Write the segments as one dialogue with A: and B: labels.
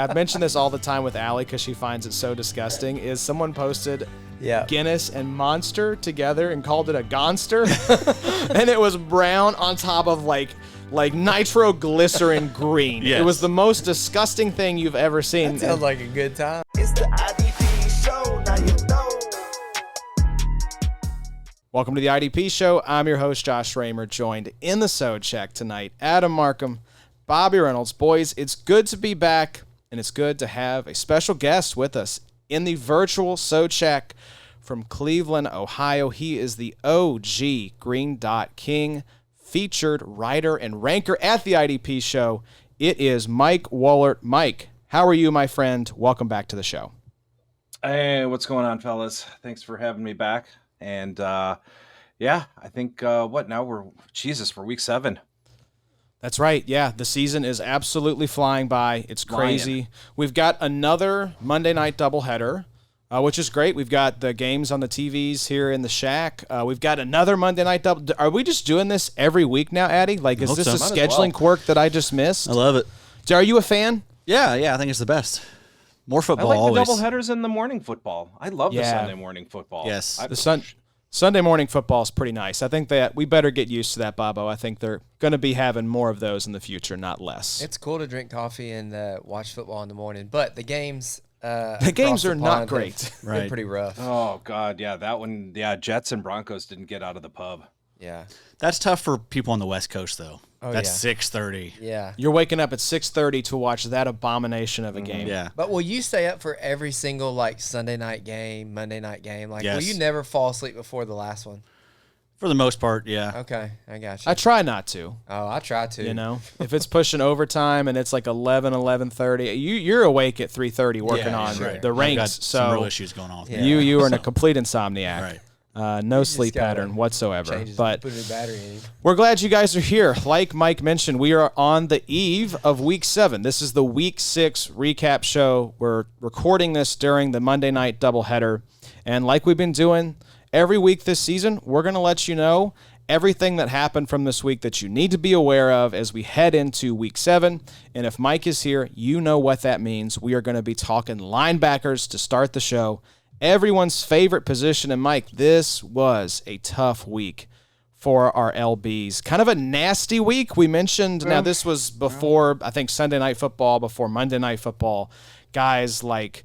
A: I've mentioned this all the time with Allie because she finds it so disgusting, is someone posted Guinness and Monster together and called it a Gonster. And it was brown on top of like nitroglycerin green. Yes. It was the most disgusting thing you've ever seen.
B: That sounds like a good time.
C: It's the IDP show, now you know.
A: Welcome to the IDP show. I'm your host, Josh Raymer, joined in the So Check tonight, Adam Markham, Bobby Reynolds. Boys, it's good to be back. And it's good to have a special guest with us in the virtual So Check from Cleveland, Ohio. He is the OG Green Dot King, featured writer and ranker at the IDP show. It is Mike Woellert. Mike, how are you, my friend? Welcome back to the show.
D: Hey, what's going on, fellas? Thanks for having me back. And I think we're week 7.
A: That's right. Yeah, the season is absolutely flying by. It's crazy. We've got another Monday night doubleheader, which is great. We've got the games on the TVs here in the shack. We've got another Monday night double. Are we just doing this every week now, Addy? Like, is this a scheduling quirk that I just missed?
E: I love it.
A: Are you a fan?
E: Yeah, I think it's the best. More football,
D: I like
E: always.
D: the doubleheaders in the morning football. I love the Sunday morning football.
E: Yes.
A: Sunday morning football is pretty nice. I think that we better get used to that, Bobo. I think they're going to be having more of those in the future, not less.
B: It's cool to drink coffee and watch football in the morning, but the games
A: are not great.
B: Right. Been pretty rough.
D: Oh, God, yeah, that one. Yeah, Jets and Broncos didn't get out of the pub.
B: Yeah.
E: That's tough for people on the West Coast, though.
B: Oh,
E: That's 6:30.
B: Yeah.
A: You're waking up at 6:30 to watch that abomination of a game.
E: Yeah.
B: But will you stay up for every single, Sunday night game, Monday night game?
E: Yes.
B: Will you never fall asleep before the last one?
E: For the most part, yeah.
B: Okay, I got you.
A: I try not to.
B: Oh, I try to.
A: You know, if it's pushing overtime and it's like 11:30, you're awake at 3:30 working on the ranks.
E: I've got
A: so
E: some real issues going on.
A: Yeah. You are in a complete insomniac.
E: Right.
A: No sleep pattern whatsoever. But
B: put a battery in.
A: We're glad you guys are here. Like Mike mentioned, we are on the eve of Week 7. This is the Week 6 recap show. We're recording this during the Monday night doubleheader. And like we've been doing every week this season, we're going to let you know everything that happened from this week that you need to be aware of as we head into Week 7. And if Mike is here, you know what that means. We are going to be talking linebackers to start the show. Everyone's favorite position. And Mike, this was a tough week for our LBs. Kind of a nasty week. We mentioned, now this was before, I think, Sunday Night Football, before Monday Night Football. Guys like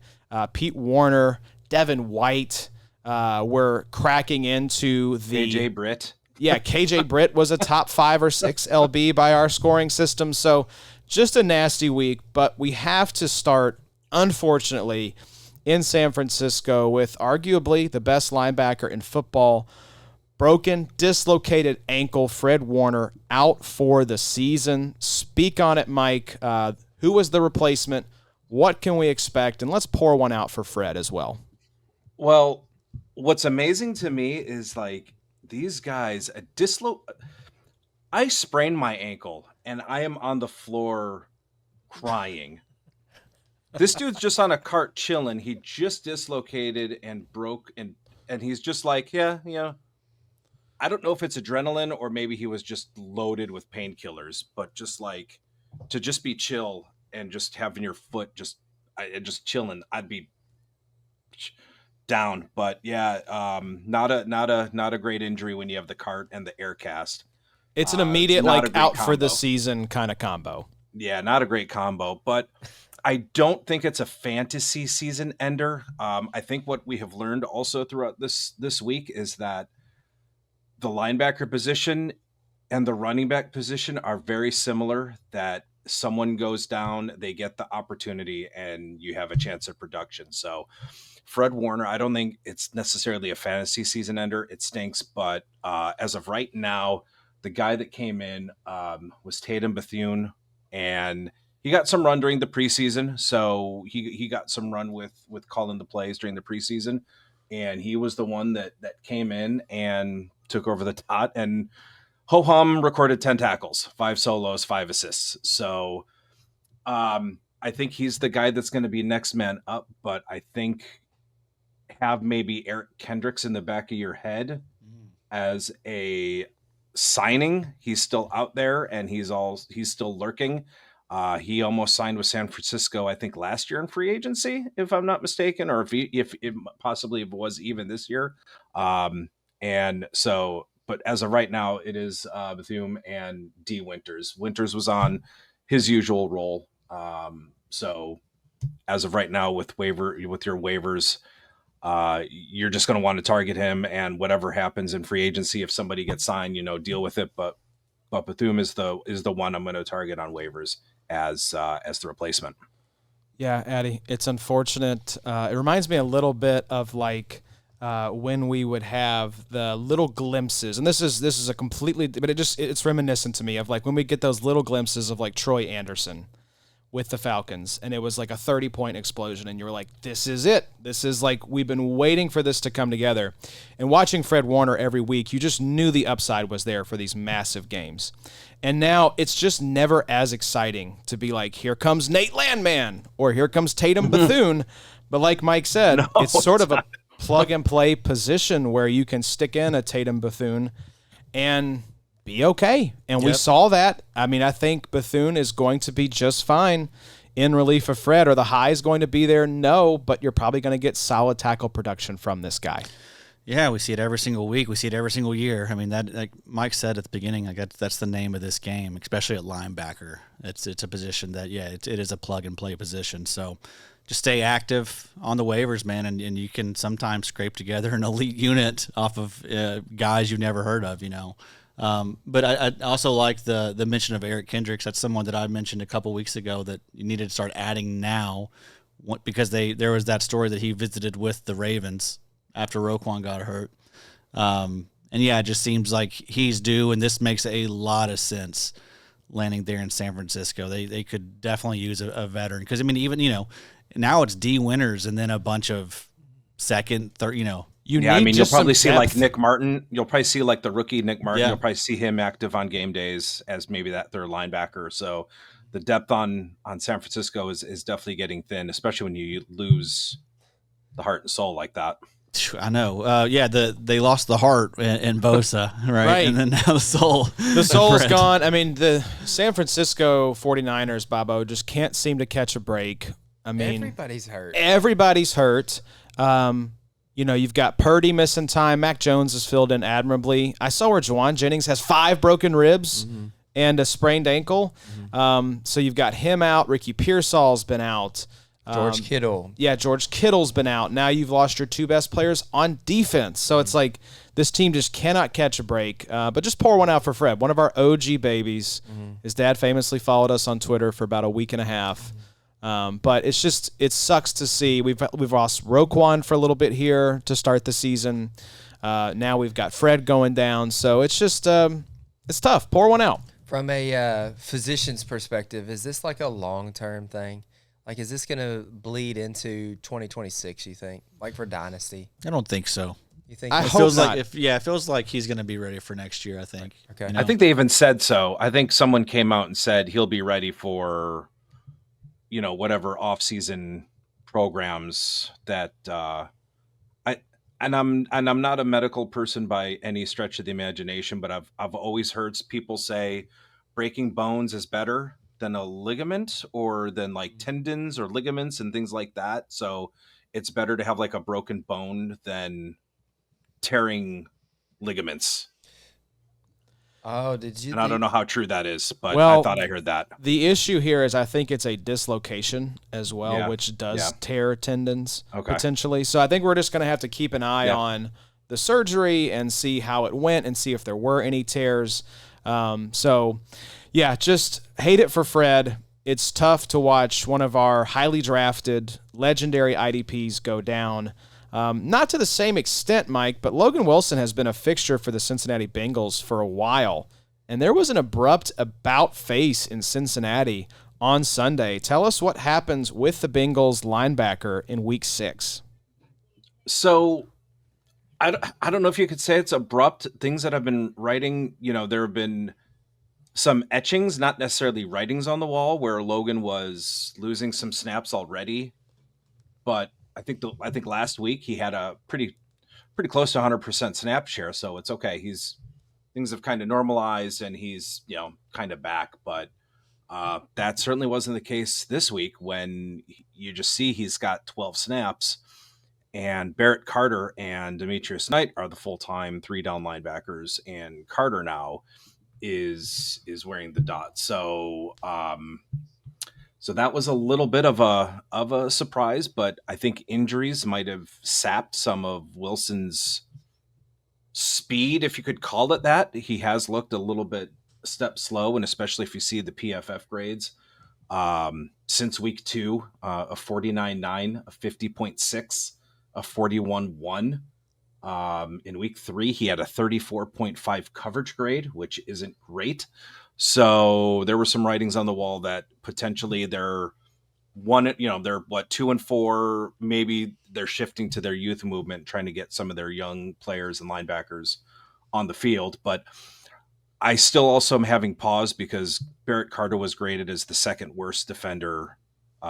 A: Pete Warner, Devin White were cracking into the...
D: KJ Britt.
A: Yeah, KJ Britt was a top 5 or 6 LB by our scoring system. So just a nasty week. But we have to start, unfortunately, in San Francisco with arguably the best linebacker in football. Broken, dislocated ankle, Fred Warner out for the season. Speak on it, Mike. Who was the replacement? What can we expect? And let's pour one out for Fred as well.
D: Well, what's amazing to me is these guys, I sprained my ankle and I am on the floor crying. This dude's just on a cart chilling. He just dislocated and broke, and he's just I don't know if it's adrenaline or maybe he was just loaded with painkillers, but just to just be chill and just having your foot just chilling, I'd be down. But yeah, not a great injury when you have the cart and the air cast.
A: It's an immediate out for the season kind of combo.
D: Yeah, not a great combo, but I don't think it's a fantasy season ender. I think what we have learned also throughout this week is that the linebacker position and the running back position are very similar, that someone goes down, they get the opportunity, and you have a chance of production. So Fred Warner, I don't think it's necessarily a fantasy season ender. It stinks, but as of right now, the guy that came in was Tatum Bethune, and he got some run during the preseason, so he got some run with calling the plays during the preseason, and he was the one that came in and took over the tot, and ho-hum recorded 10 tackles, 5 solos, 5 assists. So I think he's the guy that's going to be next man up, but I think have maybe Eric Kendricks in the back of your head as a signing. He's still out there and he's still lurking. He almost signed with San Francisco, I think, last year in free agency, if I'm not mistaken, or if it possibly was even this year. And so, but as of right now, it is Bethune and D Winters. Winters was on his usual role. So as of right now, with your waivers, you're just going to want to target him, and whatever happens in free agency, if somebody gets signed, deal with it. But Bethune is the one I'm going to target on waivers as the replacement.
A: Yeah, Addy, it's unfortunate. It reminds me a little bit of when we would have the little glimpses, and this is a completely, but it's reminiscent to me of when we get those little glimpses of Troy Anderson with the Falcons, and it was a 30-point explosion, and you were like, this is it. This is we've been waiting for this to come together. And watching Fred Warner every week, you just knew the upside was there for these massive games. And now it's just never as exciting to be here comes Nate Landman, or here comes Tatum Bethune. But like Mike said, it's sort of a plug-and-play position where you can stick in a Tatum Bethune and be okay. And we saw that. I mean, I think Bethune is going to be just fine in relief of Fred. Are the highs going to be there? No, but you're probably going to get solid tackle production from this guy.
E: Yeah, we see it every single week. We see it every single year. I mean, that like Mike said at the beginning, that's the name of this game, especially at linebacker. It's a position that, it is a plug-and-play position. So just stay active on the waivers, man, and you can sometimes scrape together an elite unit off of guys you've never heard of, But I also like the mention of Eric Kendricks. That's someone that I mentioned a couple weeks ago that you needed to start adding now, because there was that story that he visited with the Ravens after Roquan got hurt. And it just seems like he's due, and this makes a lot of sense landing there in San Francisco. They could definitely use a veteran, because I mean, even now it's D Winters and then a bunch of second, third,
D: you'll probably see Nick Martin. You'll probably see the rookie Nick Martin.
E: Yeah.
D: You'll probably see him active on game days as maybe that third linebacker. So the depth on San Francisco is definitely getting thin, especially when you lose the heart and soul like that.
E: I know. They lost the heart in Bosa, right? And then now the soul.
A: The soul is gone. I mean, the San Francisco 49ers, Bobo, just can't seem to catch a break. I mean,
B: everybody's hurt.
A: You've got Purdy missing time. Mac Jones is filled in admirably. I saw where Juwan Jennings has 5 broken ribs and a sprained ankle. So you've got him out. Ricky Pearsall's been out.
B: George Kittle.
A: Yeah, George Kittle's been out. Now you've lost your 2 best players on defense. So it's like this team just cannot catch a break. But just pour one out for Fred, one of our OG babies. His dad famously followed us on Twitter for about a week and a half. But it sucks to see. We've lost Roquan for a little bit here to start the season. Now we've got Fred going down. So it's just it's tough. Pour one out.
B: From a physician's perspective, is this like a long-term thing? Like, is this going to bleed into 2026, you think? Like for Dynasty?
E: I don't think so.
B: You think?
A: I hope not.
E: It feels like he's going to be ready for next year, I think.
B: Okay.
D: I think they even said so. I think someone came out and said he'll be ready for, whatever off-season programs that I'm not a medical person by any stretch of the imagination, but I've always heard people say breaking bones is better than a ligament, or than tendons or ligaments and things like that. So it's better to have a broken bone than tearing ligaments.
B: Oh, did you?
D: And I don't know how true that is, but I thought I heard that.
A: The issue here is I think it's a dislocation as well, which does tear tendons potentially. So I think we're just going to have to keep an eye on the surgery and see how it went and see if there were any tears. Just hate it for Fred. It's tough to watch one of our highly drafted, legendary IDPs go down. Not to the same extent, Mike, but Logan Wilson has been a fixture for the Cincinnati Bengals for a while. And there was an abrupt about-face in Cincinnati on Sunday. Tell us what happens with the Bengals linebacker in Week 6.
D: So I don't know if you could say it's abrupt. Things that I've been writing, there have been some etchings, not necessarily writings on the wall, where Logan was losing some snaps already. But I think last week he had a pretty close to 100% snap share, so it's okay. Things have kind of normalized and he's kind of back. But That certainly wasn't the case this week when you just see he's got 12 snaps, and Barrett Carter and Demetrius Knight are the full-time 3-down linebackers, and Carter now is wearing the dot. So so that was a little bit of a surprise, but I think injuries might have sapped some of Wilson's speed, if you could call it that. He has looked a little bit step slow, and especially if you see the PFF grades since week 2, a 49.9, a 50.6, a 41.1. In week 3, he had a 34.5 coverage grade, which isn't great. So there were some writings on the wall that potentially they're 2 and 4. Maybe they're shifting to their youth movement, trying to get some of their young players and linebackers on the field. But I still also am having pause because Barrett Carter was graded as the second worst defender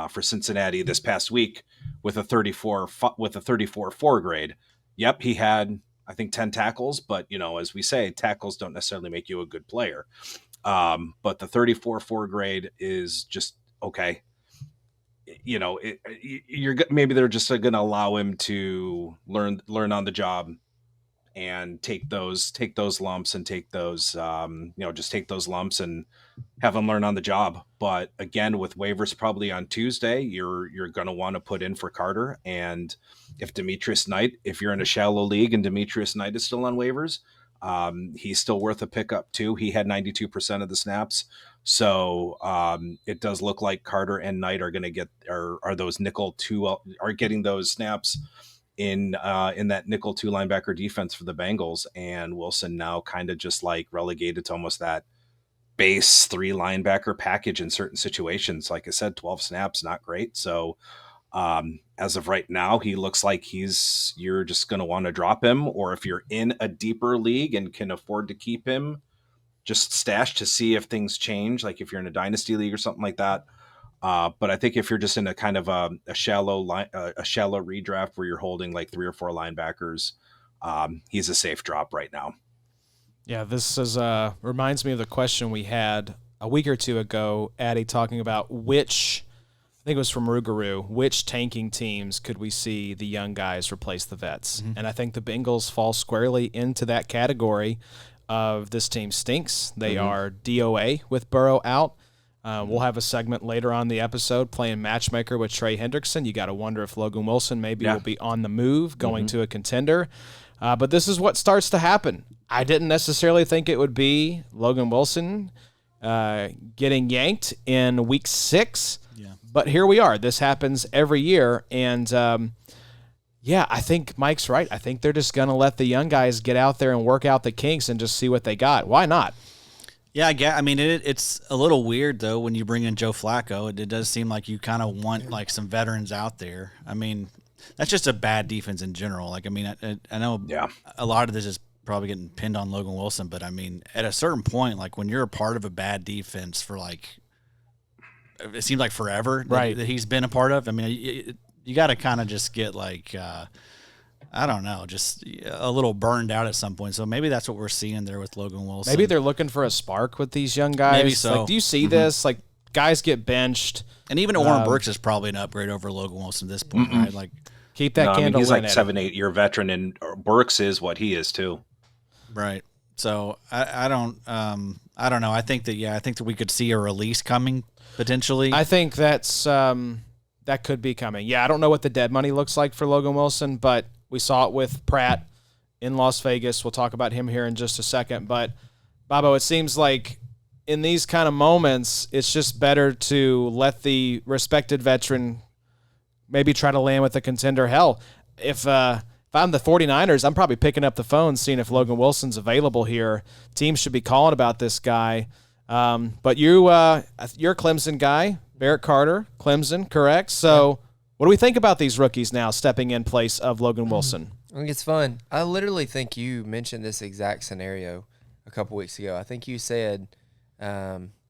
D: for Cincinnati this past week with a 34.4 grade. Yep, he had, I think, 10 tackles, but as we say, tackles don't necessarily make you a good player. But the 34.4 grade is just okay. Maybe they're just going to allow him to learn on the job and take those lumps and take those just take those lumps and have him learn on the job. But again, with waivers probably on Tuesday, you're going to want to put in for Carter. And if you're in a shallow league and Demetrius Knight is still on waivers, he's still worth a pickup too. He had 92% of the snaps. So it does look like Carter and Knight are going to get are those nickel 2 are getting those snaps in that nickel 2 linebacker defense for the Bengals, and Wilson now kind of just like relegated to almost that base 3 linebacker package in certain situations. Like I said, 12 snaps, not great. So as of right now, he looks like you're just going to want to drop him, or if you're in a deeper league and can afford to keep him, just stash to see if things change. Like if you're in a dynasty league or something like that. But I think if you're just in a kind of a shallow redraft where you're holding like 3 or 4 linebackers, he's a safe drop right now.
A: Yeah, this reminds me of the question we had a week or two ago, Addy, talking about I think it was from Rougarou, which tanking teams could we see the young guys replace the vets? Mm-hmm. And I think the Bengals fall squarely into that category of this team stinks. They are DOA with Burrow out. We'll have a segment later on the episode playing matchmaker with Trey Hendrickson. You got to wonder if Logan Wilson maybe will be on the move going to a contender. But this is what starts to happen. I didn't necessarily think it would be Logan Wilson getting yanked in week 6. Yeah. But here we are. This happens every year. And, I think Mike's right. I think they're just going to let the young guys get out there and work out the kinks and just see what they got. Why not?
E: Yeah, I mean, it's a little weird, though, when you bring in Joe Flacco. It does seem like you kind of want, like, some veterans out there. I mean, that's just a bad defense in general. Like, I mean, I know a lot of this is probably getting pinned on Logan Wilson, but, I mean, at a certain point, like, when you're a part of a bad defense for, like, it seems like forever that he's been a part of, I mean, you got to kind of just get, like, I don't know, just a little burned out at some point. So maybe that's what we're seeing there with Logan Wilson.
A: Maybe they're looking for a spark with these young guys.
E: Maybe so.
A: Like, do you see this? Like, guys get benched.
E: And even Oren Burks is probably an upgrade over Logan Wilson at this point, right? Like,
A: keep that candle
D: he's
A: lit.
D: Like 7-8 year veteran, and Burks is what he is too.
E: Right. So I don't know. I think that we could see a release coming potentially.
A: I think that's that could be coming. Yeah, I don't know what the dead money looks like for Logan Wilson, but we saw it with Pratt in Las Vegas. We'll talk about him here in just a second. But, Bobo, it seems like in these kind of moments, it's just better to let the respected veteran maybe try to land with a contender. Hell, if I'm the 49ers, I'm probably picking up the phone, seeing if Logan Wilson's available here. Teams should be calling about this guy. But you're a Clemson guy, Barrett Carter, Clemson, correct? So what do we think about these rookies now stepping in place of Logan Wilson?
B: I think it's fun. I literally think you mentioned this exact scenario a couple weeks ago. I think you said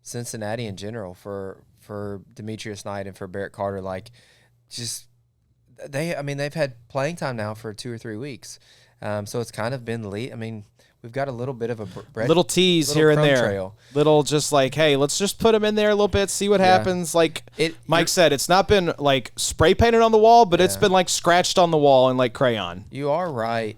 B: Cincinnati in general for Demetrius Knight and for Barrett Carter, like just they've had playing time now for 2 or 3 weeks. So it's kind of been I mean, we've got a little bit of a
A: little tease here and there.
B: Trail.
A: Little just like, hey, let's just put him in there a little bit, see what happens. Like Mike said, it's not been like spray painted on the wall, but it's been like scratched on the wall in like crayon.
B: You are right.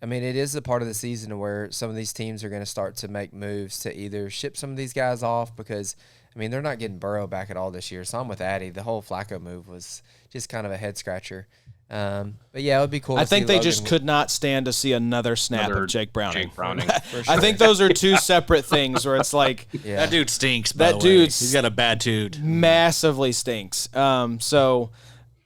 B: I mean, it is a part of the season where some of these teams are going to start to make moves to either ship some of these guys off because, I mean, they're not getting Burrow back at all this year. So I'm with Addy. The whole Flacco move was just kind of a head scratcher. But yeah, it would be cool.
A: I think they just could not stand to see another snap of Jake Browning.
B: Sure.
A: I think those are two separate things where it's like
E: that dude stinks. By
A: that
E: the way.
A: He's
E: got a bad dude.
A: Massively stinks. So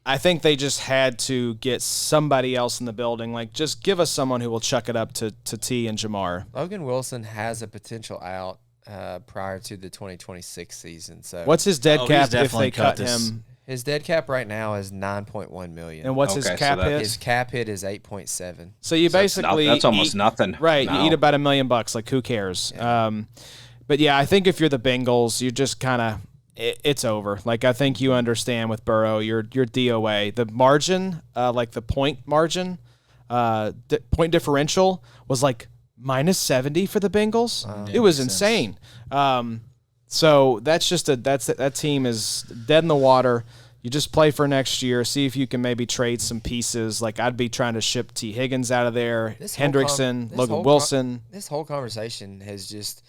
A: I think they just had to get somebody else in the building. Like, just give us someone who will chuck it up to T and Jamar.
B: Logan Wilson has a potential out prior to the 2026 season. So
A: what's his dead cap if they cut him?
B: His dead cap right now is $9.1 million.
A: And what's his cap hit?
B: His cap hit is 8.7.
A: So you basically
D: that's almost nothing.
A: Right,
D: No.
A: you eat about $1 million. Like, who cares?
B: Yeah.
A: But yeah, I think if you're the Bengals, you just kind of it's over. Like, I think you understand with Burrow, your DOA, the margin, like the point margin, point differential was like minus 70 for the Bengals. It was insane. So that's just that team is dead in the water. You just play for next year. See if you can maybe trade some pieces. Like, I'd be trying to ship T. Higgins out of there, Hendrickson, Logan Wilson.
B: This whole conversation has just,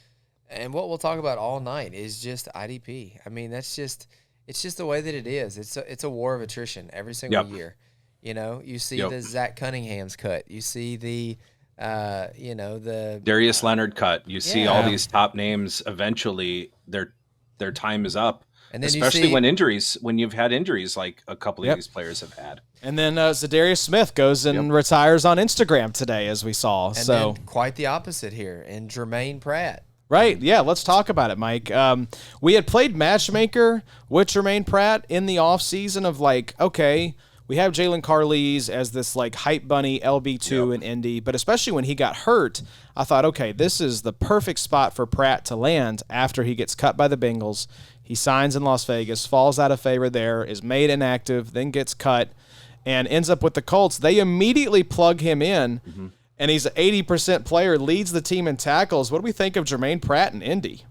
B: and what we'll talk about all night is just IDP. I mean, it's just the way that it is. It's a war of attrition every single year. You know, you see the Zach Cunningham's cut. You see the the
D: Darius Leonard cut. You see all these top names. Eventually, their time is up. And then especially when you've had injuries like a couple of these players have had.
A: And then Zadarius Smith goes and retires on Instagram today, as we saw.
B: And then quite the opposite here, and Germaine Pratt.
A: Right, yeah, let's talk about it, Mike. We had played Matchmaker with Germaine Pratt in the offseason of like, okay, we have Jalen Carlees as this like hype bunny LB2 in Indy, but especially when he got hurt, I thought, okay, this is the perfect spot for Pratt to land after he gets cut by the Bengals. He signs in Las Vegas, falls out of favor there, is made inactive, then gets cut, and ends up with the Colts. They immediately plug him in, and he's an 80% player, leads the team in tackles. What do we think of Germaine Pratt in Indy?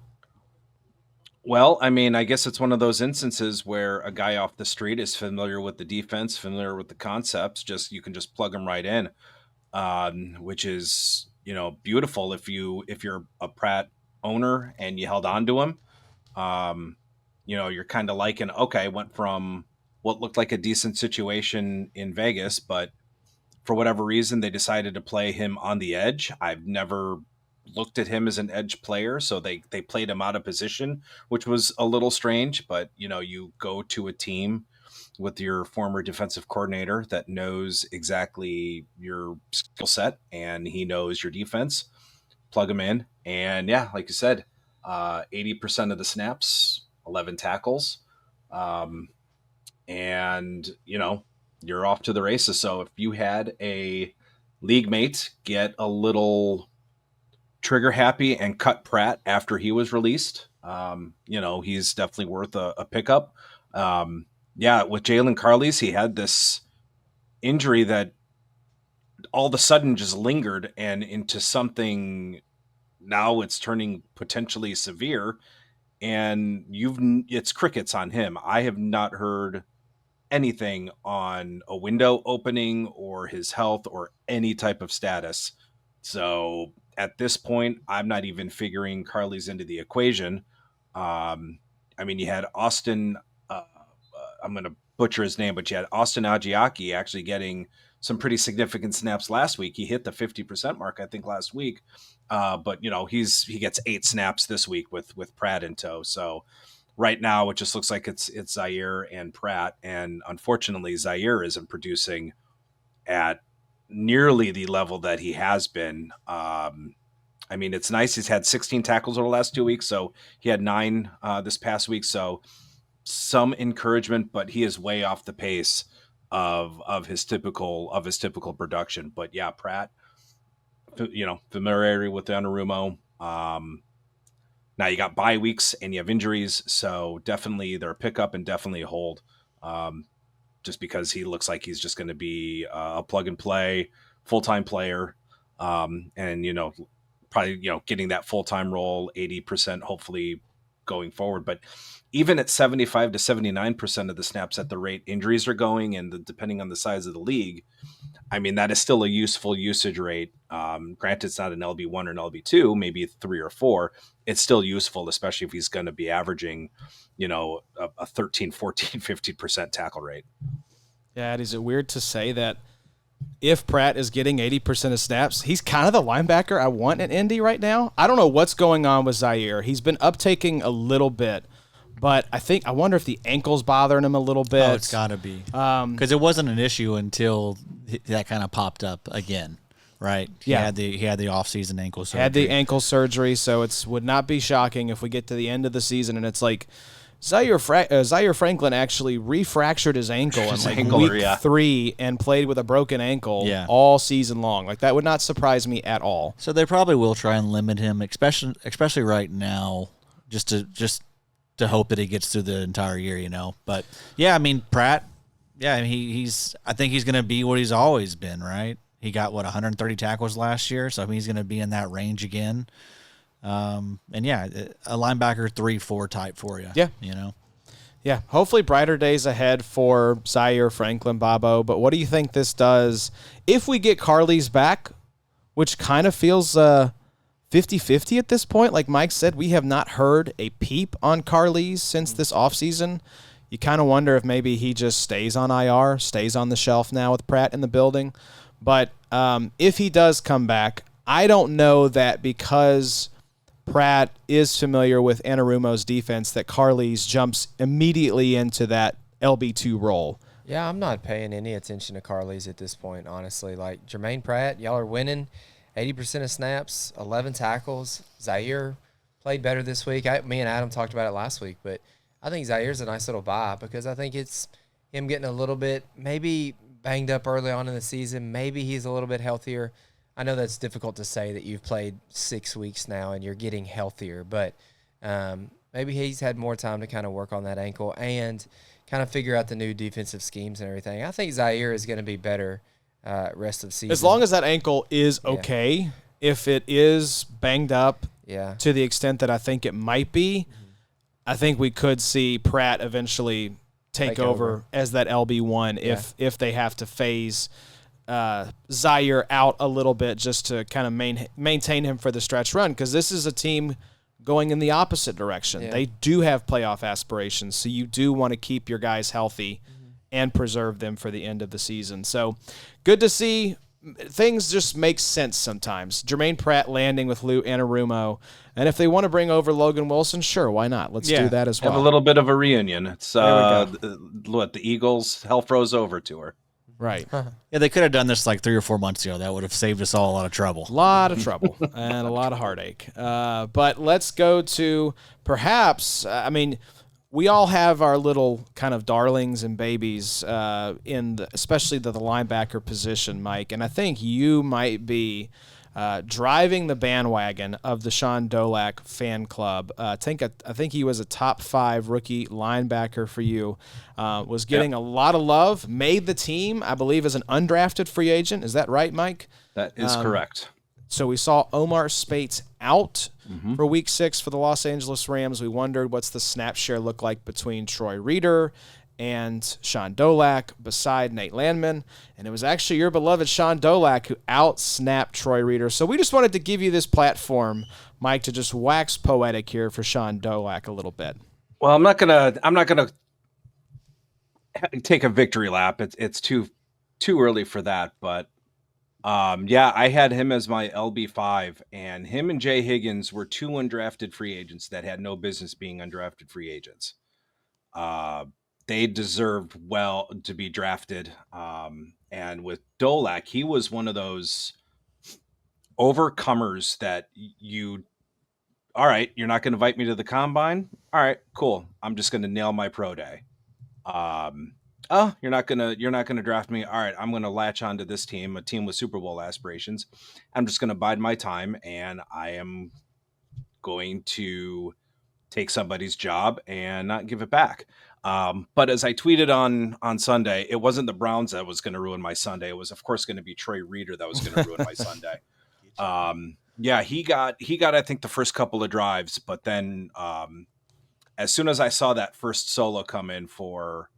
D: Well, I mean, I guess it's one of those instances where a guy off the street is familiar with the defense, familiar with the concepts. You can just plug him right in, which is, beautiful if you're a Pratt owner and you held on to him. You're kind of liking, okay, went from what looked like a decent situation in Vegas, but for whatever reason, they decided to play him on the edge. I've never looked at him as an edge player, so they played him out of position, which was a little strange, but you go to a team with your former defensive coordinator that knows exactly your skill set and he knows your defense, plug him in. And yeah, like you said, 80% of the snaps, 11 tackles. And you're off to the races. So if you had a league mate get a little trigger happy and cut Pratt after he was released, he's definitely worth a pickup. With Jalen Carlees, he had this injury that all of a sudden just lingered and into something. Now it's turning potentially severe, and it's crickets on him. I have not heard anything on a window opening or his health or any type of status. So at this point, I'm not even figuring Carlees into the equation. You had Austin, I'm going to butcher his name, but you had Austin Agiaki actually getting some pretty significant snaps last week. He hit the 50% mark, I think, last week. But he gets 8 snaps this week with Pratt in tow. So right now it just looks like it's Zaire and Pratt. And unfortunately, Zaire isn't producing at nearly the level that he has been. It's nice. He's had 16 tackles over the last 2 weeks. So he had 9 this past week. So some encouragement, but he is way off the pace of his typical production. But yeah, Pratt, familiarity with Anarumo. Now you got bye weeks and you have injuries, so definitely they're a pickup and definitely a hold. Just because he looks like he's just going to be a plug and play full-time player. And, probably, getting that full-time role, 80%, hopefully going forward. But even at 75 to 79% of the snaps at the rate injuries are going, and depending on the size of the league, I mean, that is still a useful usage rate. Granted, it's not an LB1 or an LB2, maybe 3 or 4. It's still useful, especially if he's going to be averaging, a 13, 14, 15% tackle rate.
A: Yeah, is it weird to say that if Pratt is getting 80% of snaps, he's kind of the linebacker I want in Indy right now? I don't know what's going on with Zaire. He's been uptaking a little bit, but I wonder if the ankle's bothering him a little bit.
E: Oh, it's got to be. Because it wasn't an issue until that kind of popped up again, right? He had the off-season ankle surgery.
A: Had the ankle surgery, so it would not be shocking if we get to the end of the season and it's like Zaire Franklin actually refractured his ankle in week 3 and played with a broken ankle all season long. Like, that would not surprise me at all.
E: So they probably will try and limit him, especially right now, just to hope that he gets through the entire year, But yeah, I mean, Pratt, I think he's going to be what he's always been, right? He got 130 tackles last year, so I mean, he's going to be in that range again. And a linebacker 3-4 type for you.
A: Yeah. Yeah. Hopefully brighter days ahead for Zaire Franklin, Bobo. But what do you think this does if we get Carly's back, which kind of feels 50-50 at this point? Like Mike said, we have not heard a peep on Carly's since this offseason. You kind of wonder if maybe he just stays on IR, stays on the shelf now with Pratt in the building. But if he does come back, I don't know that because Pratt is familiar with Anarumo's defense that Carly's jumps immediately into that LB2 role.
B: Yeah, I'm not paying any attention to Carly's at this point, honestly. Like, Germaine Pratt, y'all are winning 80% of snaps, 11 tackles. Zaire played better this week. Me and Adam talked about it last week, but I think Zaire's a nice little buy because I think it's him getting a little bit maybe banged up early on in the season. Maybe he's a little bit healthier. I know that's difficult to say that you've played 6 weeks now and you're getting healthier, but maybe he's had more time to kind of work on that ankle and kind of figure out the new defensive schemes and everything. I think Zaire is going to be better rest of the season.
A: As long as that ankle is okay, if it is banged up to the extent that I think it might be, I think we could see Pratt eventually take over as that LB1 if they have to phase Zaire out a little bit just to kind of maintain him for the stretch run, because this is a team going in the opposite direction. Yeah. They do have playoff aspirations, so you do want to keep your guys healthy and preserve them for the end of the season. So good to see. Things just make sense sometimes. Germaine Pratt landing with Lou Anarumo, and if they want to bring over Logan Wilson, sure, why not? Let's do that as well.
D: Have a little bit of a reunion. It's the Eagles Hell Froze Over tour.
A: Right.
E: Yeah, they could have done this like 3 or 4 months ago. That would have saved us all a lot of trouble.
A: A lot of trouble and a lot of heartache. But let's go to perhaps, we all have our little kind of darlings and babies especially the linebacker position, Mike. And I think you might be driving the bandwagon of the Shaun Dolac fan club. I think he was a top 5 rookie linebacker for you. Was getting a lot of love, made the team, I believe, as an undrafted free agent. Is that right, Mike?
D: That is correct.
A: So we saw Omar Spates out for week 6 for the Los Angeles Rams. We wondered what's the snap share look like between Troy Reeder and Shaun Dolac beside Nate Landman. And it was actually your beloved Shaun Dolac who out-snapped Troy Reeder. So we just wanted to give you this platform, Mike, to just wax poetic here for Shaun Dolac a little bit.
D: Well, I'm not gonna take a victory lap. It's too early for that, but I had him as my LB5, and him and Jay Higgins were 2 undrafted free agents that had no business being undrafted free agents. They deserved well to be drafted. And with Dolac, he was one of those overcomers that all right, you're not going to invite me to the combine? All right, cool. I'm just going to nail my pro day. You're not gonna draft me. All right, I'm gonna latch onto this team, a team with Super Bowl aspirations. I'm just gonna bide my time, and I am going to take somebody's job and not give it back. But as I tweeted on Sunday, it wasn't the Browns that was going to ruin my Sunday. It was, of course, going to be Troy Reeder that was going to ruin my Sunday. Yeah, he got I think the first couple of drives, but then as soon as I saw that first solo come in for,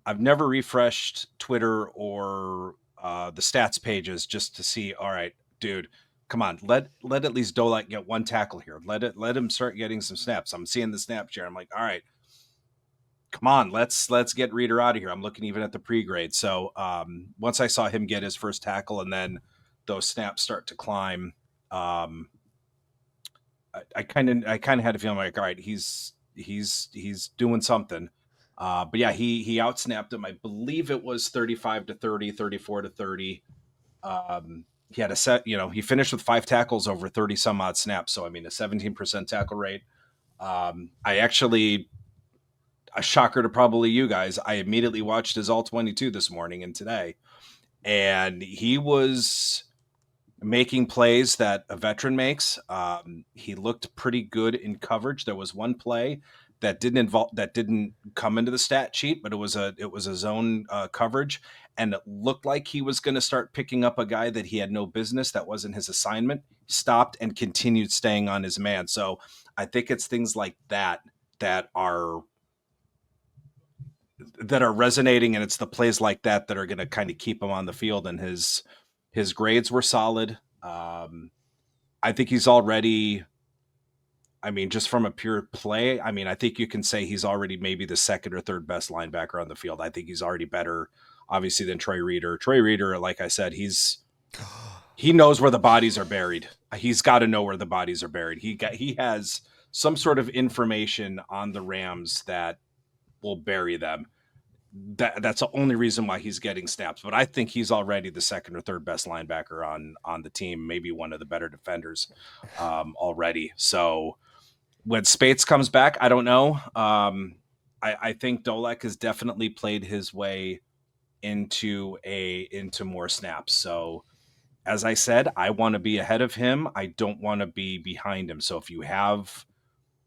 D: I've never refreshed Twitter or the stats pages just to see, all right, dude, come on, let at least Dolac get one tackle here. Let him start getting some snaps. I'm seeing the snap share. I'm like, all right, come on, let's get Reader out of here. I'm looking even at the pre-grade. So once I saw him get his first tackle and then those snaps start to climb, I kind of had a feeling like, all right, he's doing something. But yeah, he outsnapped him. I believe it was 35-30, 34-30. He had he finished with 5 tackles over 30 some odd snaps. So, I mean, a 17% tackle rate. A shocker to probably you guys, I immediately watched his all 22 this morning and today, and he was making plays that a veteran makes. He looked pretty good in coverage. There was one play that didn't come into the stat sheet, but it was a zone coverage, and it looked like he was going to start picking up a guy that he had no business. That wasn't his assignment. Stopped and continued staying on his man. So I think it's things like that are resonating, and it's the plays like that are going to kind of keep him on the field. And his grades were solid. I think he's already, I mean, just from a pure play, I mean, I think you can say he's already maybe the second or third best linebacker on the field. I think he's already better, obviously, than Trey Reader. Trey Reader, like I said, he knows where the bodies are buried. He's got to know where the bodies are buried. He has some sort of information on the Rams that will bury them. That's the only reason why he's getting snaps. But I think he's already the second or third best linebacker on the team, maybe one of the better defenders already. So when Spates comes back, I don't know. I think Dolac has definitely played his way into more snaps. So as I said, I want to be ahead of him. I don't want to be behind him. So if you have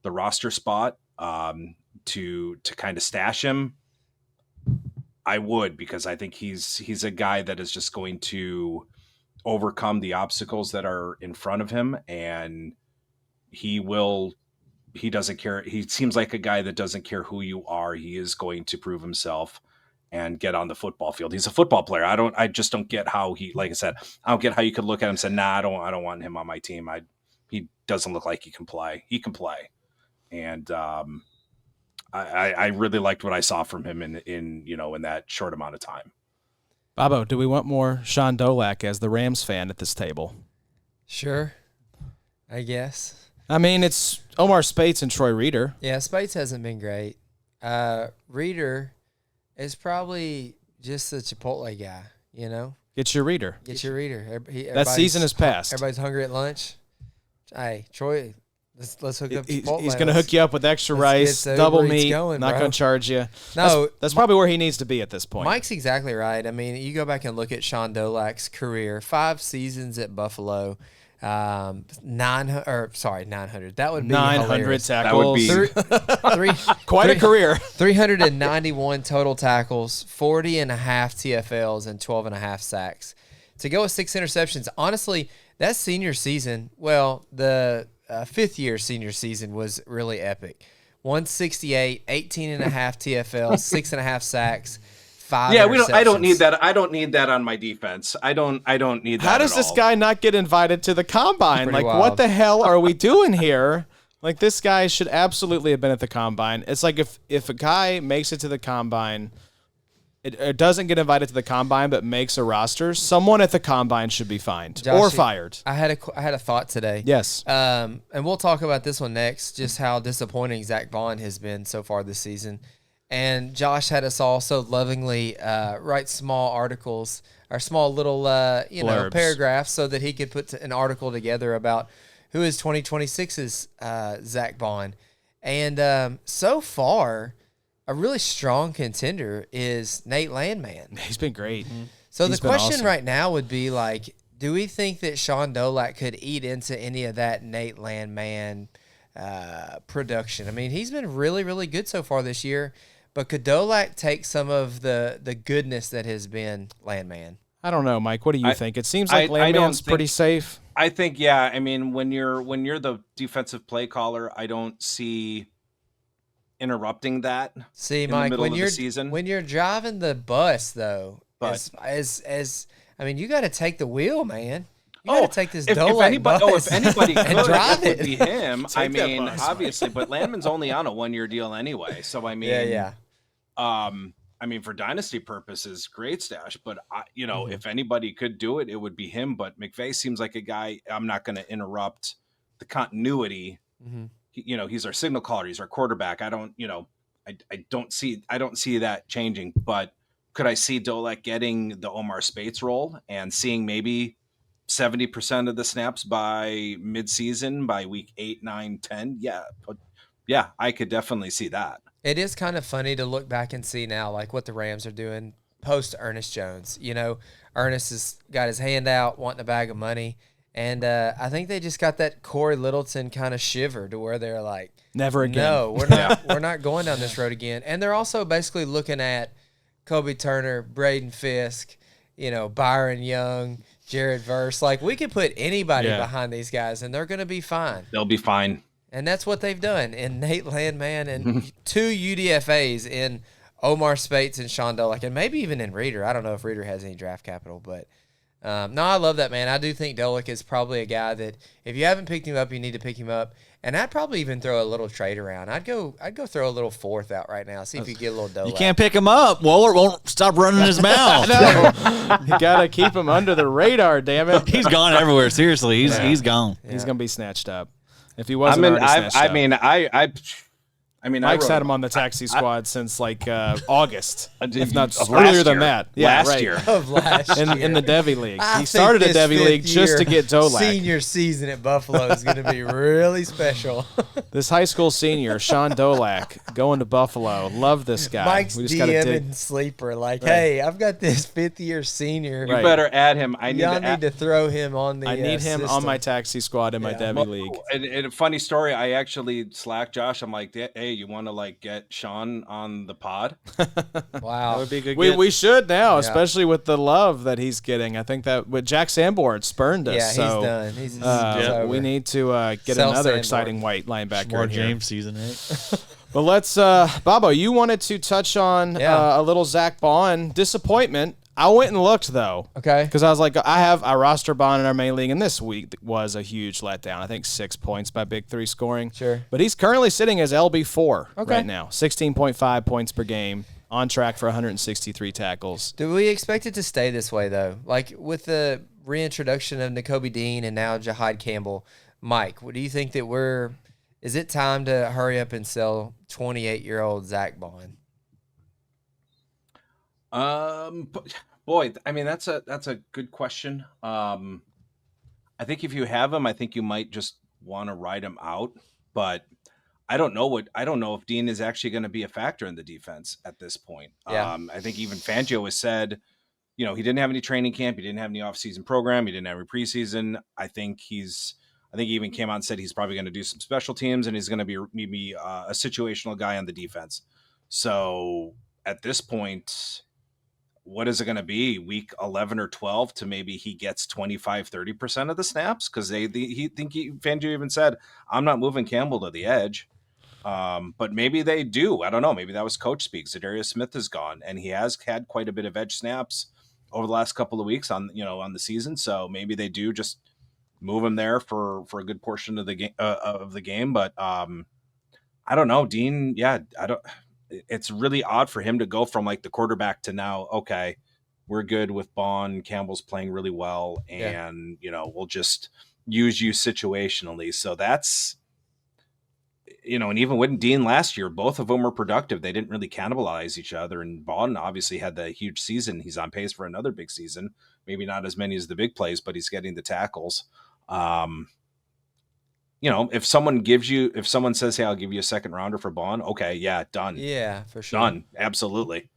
D: the roster spot to kind of stash him, I would, because I think he's a guy that is just going to overcome the obstacles that are in front of him, and he doesn't care. He seems like a guy that doesn't care who you are. He is going to prove himself and get on the football field. He's a football player. I just don't get how like I said, I don't get how you could look at him and say, nah, I don't want him on my team. He doesn't look like he can play. He can play. And, I really liked what I saw from him in that short amount of time.
A: Bobo, do we want more Shaun Dolac as the Rams fan at this table?
B: Sure, I guess.
A: I mean, it's Omar Spates and Troy Reader.
B: Yeah, Spates hasn't been great. Reader is probably just a Chipotle guy,
A: Get your Reader.
B: Get your Reader.
A: That season is past.
B: Everybody's hungry at lunch. Hey, Troy, let's hook up Chipotle.
A: He's going to hook you up with extra rice, double meat, not going to charge you.
B: No,
A: that's probably where he needs to be at this point.
B: Mike's exactly right. I mean, you go back and look at Shaun Dolac's career, 5 seasons at Buffalo, 900. That would be
A: 900
B: hilarious.
A: tackles.
D: That would be
A: quite a career.
B: 391 total tackles, 40 and a half TFLs, and 12 and a half sacks. To go with 6 interceptions, honestly, that senior season, the fifth year senior season was really epic. 168, 18 and a half TFLs, 6 and a half sacks, 5 interceptions.
D: I don't need that. I don't need that on my defense. I don't need that.
A: How does this guy not get invited to the combine? Like,
B: wild.
A: what the hell are we doing here? Like, this guy should absolutely have been at the combine. It's like if a guy makes it to the combine, it doesn't get invited to the combine, but makes a roster, someone at the combine should be fined or fired.
B: I had a thought today.
A: Yes.
B: And we'll talk about this one next, just how disappointing Zack Baun has been so far this season. And Josh had us all so lovingly write small articles or small little
A: Blurbs.
B: paragraphs so that he could put an article together about who is 2026's Zack Baun. And so far, a really strong contender is Nate Landman.
A: He's been great.
B: So
A: He's
B: the
A: been
B: question
A: awesome.
B: right now would be like, do we think that Shaun Dolac could eat into any of that Nate Landman production? I mean, he's been really, really good so far this year, but could Dolac take some of the goodness that has been Landman?
A: I don't know, Mike. What do you think? It seems like Landman's pretty safe.
D: I think, yeah. I mean, when you're the defensive play caller, I don't see interrupting that.
B: See,
D: in
B: Mike,
D: the middle of the season.
B: when you're driving the bus, though,
D: But-
B: as I mean, you got to take the wheel, man. You got to take this
D: if
B: Dolac
D: anybody,
B: bus
D: if anybody could,
B: and drive
D: it would
B: it.
D: be him. I
A: Take that
D: mean,
A: bus,
D: obviously, but Landman's only on a 1-year deal anyway. So I mean,
B: Yeah.
D: I mean, for dynasty purposes, great stash. But if anybody could do it, it would be him. But McVay seems like a guy. I'm not going to interrupt the continuity. He's our signal caller. He's our quarterback. I don't see that changing. But could I see Dolac getting the Omar Spates role and seeing maybe 70% of the snaps by midseason, by week 8, 9, 10? Yeah, I could definitely see that.
B: It is kind of funny to look back and see now, like what the Rams are doing post Ernest Jones. Ernest has got his hand out, wanting a bag of money, and I think they just got that Corey Littleton kind of shiver to where they're like,
A: Never again.
B: "No, we're not going down this road again." And they're also basically looking at Kobe Turner, Braden Fisk, Byron Young, Jared Verse. Like, we could put anybody behind these guys, and they're going to be fine.
D: They'll be fine.
B: And that's what they've done. And Nate Landman and 2 UDFAs in Omar Spates and Shaun Dolac, and maybe even in Reader. I don't know if Reader has any draft capital, but no, I love that, man. I do think Dolac is probably a guy that if you haven't picked him up, you need to pick him up. And I'd probably even throw a little trade around. I'd go throw a little 4th out right now. See if you get a little Dolac.
E: You can't pick him up. Woellert won't stop running his mouth.
A: You gotta keep him under the radar. Damn it,
E: He's gone everywhere. Seriously, he's gone.
A: he's gonna be snatched up. If he wasn't already snatched up. Mike's had him on the taxi squad since like August, if not earlier than that. Yeah,
D: last
A: right.
D: year.
B: Of last year.
A: In the Devy League.
B: I
A: He
B: think
A: started a
B: this
A: Devy League
B: fifth
A: just to
B: year
A: get Dolac.
B: Senior season at Buffalo is going to be really special.
A: This high school senior, Shaun Dolac, going to Buffalo. Love this guy.
B: Mike's
A: We just gotta
B: DM
A: dig.
B: and sleeper like, hey, I've got this 5th-year senior.
D: You better add him.
B: Y'all need to throw him on the
A: I need him on
B: system.
A: my taxi squad in my Devy League.
D: And a funny story, I actually slacked Josh. I'm like, hey, you want to get Sean on the pod?
B: Wow.
E: That would be a good.
A: We should now, especially with the love that he's getting. I think that with Jack Sanborn spurned us.
B: Yeah,
A: so,
B: he's done. He's over.
A: we need to get
B: Sell
A: another
B: Sanborn.
A: exciting white linebacker
E: More
A: in here.
E: James season 8.
A: But let's, Bobo, you wanted to touch on a little Zack Baun disappointment. I went and looked, though.
B: Okay.
A: Because I was like, I roster Baun in our main league, and this week was a huge letdown. I think 6 points by Big 3 scoring.
B: Sure.
A: But he's currently sitting as LB4
B: Okay.
A: right now. 16.5 points per game, on track for 163 tackles.
B: Do we expect it to stay this way, though? Like, with the reintroduction of Nakobe Dean and now Jahad Campbell, Mike, what do you think that is it time to hurry up and sell 28-year-old Zack Baun?
D: Boy, I mean, that's a good question. I think if you have him, I think you might just want to ride him out, but I don't know if Dean is actually going to be a factor in the defense at this point.
B: Yeah.
D: I think even Fangio has said, he didn't have any training camp. He didn't have any off-season program. He didn't have any preseason. I think he even came out and said he's probably going to do some special teams and he's going to be maybe a situational guy on the defense. So at this point, what is it going to be, week 11 or 12 to maybe he gets 25-30% of the snaps? Because Fangio even said, I'm not moving Campbell to the edge. But maybe they do. I don't know. Maybe that was coach speak. Zadarius Smith is gone, and he has had quite a bit of edge snaps over the last couple of weeks on the season. So maybe they do just move him there for a good portion of the game. But I don't know, Dean. Yeah, it's really odd for him to go from like the quarterback to now, okay, we're good with Baun. Campbell's playing really well, and we'll just use you situationally. So that's, and even with Dean last year, both of them were productive. They didn't really cannibalize each other. And Baun obviously had the huge season. He's on pace for another big season. Maybe not as many as the big plays, but he's getting the tackles. If someone says, hey, I'll give you a second rounder for Baun, okay, yeah, done.
B: Yeah, for sure.
D: Done. Absolutely.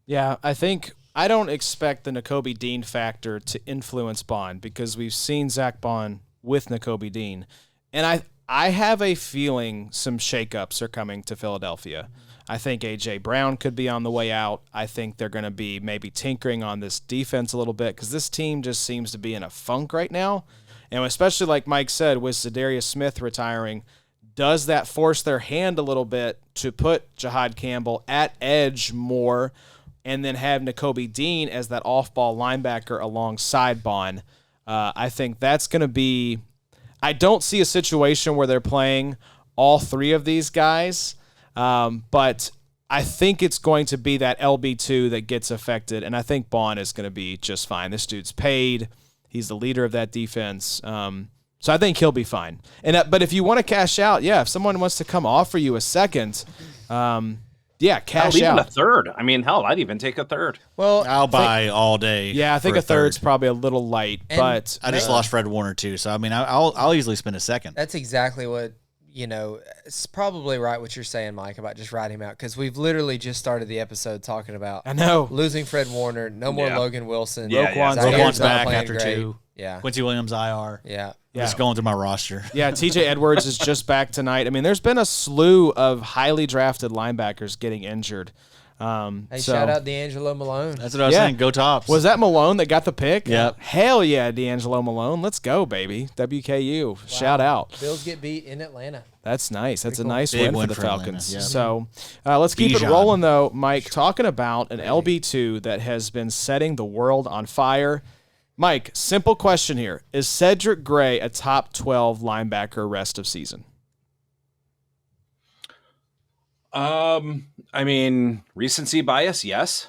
A: Yeah, I don't expect the Nakobe Dean factor to influence Baun because we've seen Zack Baun with Nakobe Dean. And I have a feeling some shakeups are coming to Philadelphia. I think A.J. Brown could be on the way out. I think they're going to be maybe tinkering on this defense a little bit because this team just seems to be in a funk right now. And especially like Mike said, with Zadarius Smith retiring, does that force their hand a little bit to put Jahad Campbell at edge more and then have Nakobe Dean as that off-ball linebacker alongside Baun? I think that's going to be – I don't see a situation where they're playing all three of these guys, but I think it's going to be that LB2 that gets affected, and I think Baun is going to be just fine. This dude's paid. He's the leader of that defense. So I think he'll be fine. But if you want to cash out, if someone wants to come offer you a second, cash
D: even
A: out.
D: a third. I mean, hell, I'd even take a third.
B: Well,
E: I'll buy all day.
A: Yeah, I think a third's probably a little light, but
E: I just lost Fred Warner too, so I mean, I'll easily spend a second.
B: That's exactly what, it's probably right what you're saying, Mike, about just writing him out, because we've literally just started the episode talking about losing Fred Warner, no more Logan Wilson.
E: Roquan's back
B: playing
E: after
B: great.
E: 2. Yeah. Quincy Williams IR.
B: Yeah.
E: Just going through my roster.
A: Yeah, TJ Edwards is just back tonight. I mean, there's been a slew of highly drafted linebackers getting injured.
B: Shout out D'Angelo Malone.
E: That's what I was saying. Go Tops.
A: Was that Malone that got the pick?
E: Yep.
A: Hell yeah, D'Angelo Malone. Let's go, baby. WKU. Wow. Shout out.
B: Bills get beat in Atlanta.
A: That's nice. That's a nice
E: Big
A: win for the Falcons.
E: Atlanta, yeah.
A: So let's keep it rolling, though, Mike. Talking about an LB2 that has been setting the world on fire. Mike, simple question here. Is Cedric Gray a top 12 linebacker rest of season?
D: I mean, recency bias, yes.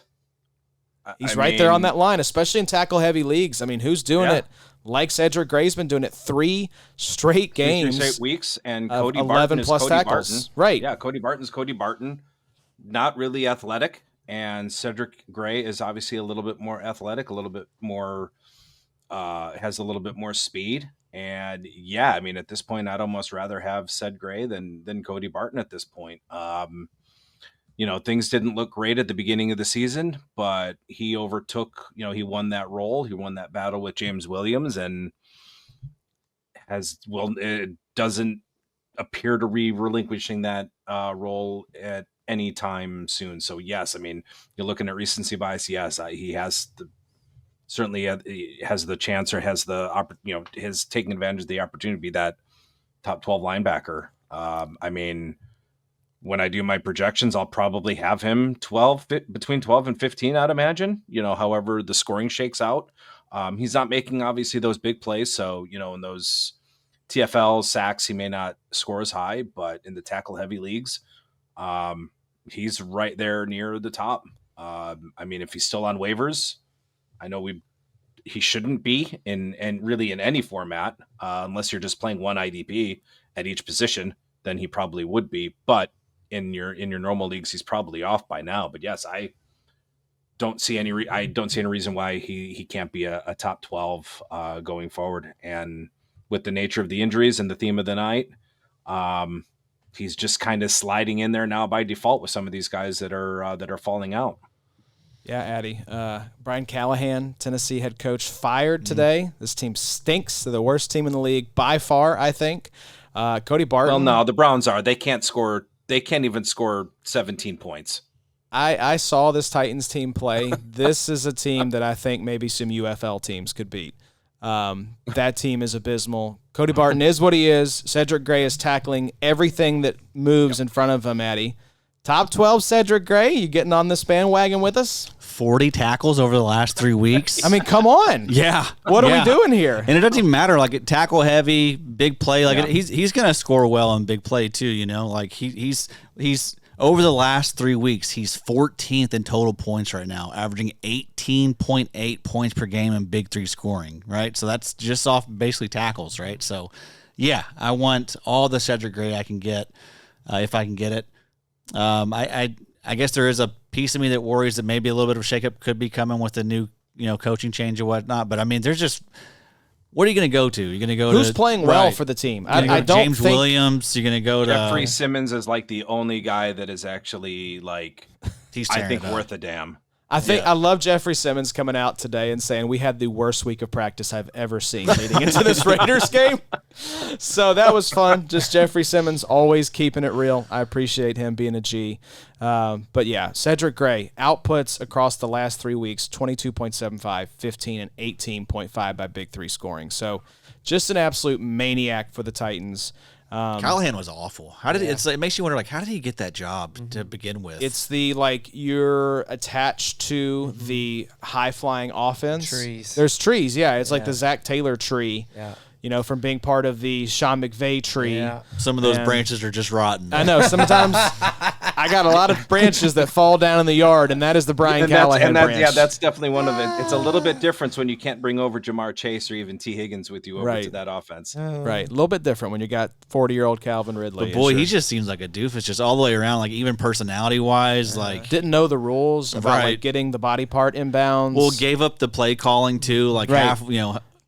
A: He's right there on that line, especially in tackle-heavy leagues. I mean, who's doing it like Cedric Gray's been doing it 3 straight games.
D: 3 straight weeks, and
A: Cody
D: 11
A: Barton
D: is
A: plus
D: Cody
A: tackles.
D: Barton.
A: Right.
D: Yeah, Cody Barton's Cody Barton. Not really athletic, and Cedric Gray is obviously a little bit more athletic, a little bit more, has a little bit more speed. And I mean, at this point, I'd almost rather have Ced Gray than Cody Barton at this point. Things didn't look great at the beginning of the season, but he overtook, he won that role. He won that battle with James Williams, and it doesn't appear to be relinquishing that role at any time soon. So yes, I mean, you're looking at recency bias. Yes, he has certainly has the chance, or has the has taken advantage of the opportunity to be that top 12 linebacker. I mean, when I do my projections, I'll probably have him between 12 and 15, I'd imagine, however the scoring shakes out. He's not making obviously those big plays. So, in those TFL sacks, he may not score as high, but in the tackle heavy leagues, he's right there near the top. I mean, if he's still on waivers, I know he shouldn't be really in any format, unless you're just playing one IDP at each position, then he probably would be. But in your normal leagues, he's probably off by now. But yes, I don't see any reason why he can't be a top 12 going forward. And with the nature of the injuries and the theme of the night, he's just kind of sliding in there now by default with some of these guys that are falling out.
A: Yeah, Addy. Brian Callahan, Tennessee head coach, fired today. This team stinks. They're the worst team in the league by far, I think. Cody Barton.
D: Well, no, the Browns are. They can't score. They can't even score 17 points.
A: I saw this Titans team play. This is a team that I think maybe some UFL teams could beat. That team is abysmal. Cody Barton is what he is. Cedric Gray is tackling everything that moves in front of him, Addy. Top 12 Cedric Gray, you getting on this bandwagon with us?
E: 40 tackles over the last 3 weeks.
A: I mean, come on.
E: Yeah.
A: What are we doing here?
E: And it doesn't even matter. Like, tackle heavy, big play. Like, he's going to score well on big play, too, Like, he's over the last 3 weeks, he's 14th in total points right now, averaging 18.8 points per game in big three scoring, right? So that's just off basically tackles, right? So, yeah, I want all the Cedric Gray I can get if I can get it. I guess there is a piece of me that worries that maybe a little bit of a shakeup could be coming with the new, coaching change or whatnot. But I mean, there's just, what are you going to go to? You're going to go
A: Who's playing well for the team? I don't
E: James
A: think
E: Williams. You're going to go to
D: Jeffrey Simmons is like the only guy that is actually like, I think worth a damn.
A: I love Jeffrey Simmons coming out today and saying we had the worst week of practice I've ever seen leading into this Raiders game. So that was fun. Just Jeffrey Simmons always keeping it real. I appreciate him being a G. But yeah, Cedric Gray outputs across the last 3 weeks, 22.75, 15, and 18.5 by Big Three scoring. So just an absolute maniac for the Titans.
E: Callahan was awful. How did it makes you wonder, like, how did he get that job to begin with?
A: It's the, like, you're attached to the high-flying offense.
B: Trees.
A: There's trees, yeah. It's like the Zach Taylor tree.
B: Yeah.
A: You know, from being part of the Sean McVay tree.
B: Yeah.
E: Some of those branches are just rotten.
A: I know. Sometimes I got a lot of branches that fall down in the yard, and that is the Brian Callahan branch.
D: Yeah, that's definitely one of it. It's a little bit different when you can't bring over Jamar Chase or even T. Higgins with you over to that offense.
A: Right. A little bit different when you got 40-year-old Calvin Ridley.
E: But boy, he just seems like a doofus, just all the way around, like even personality-wise. Like
A: didn't know the rules about like getting the body part inbounds.
E: Well, gave up the play calling too, like half,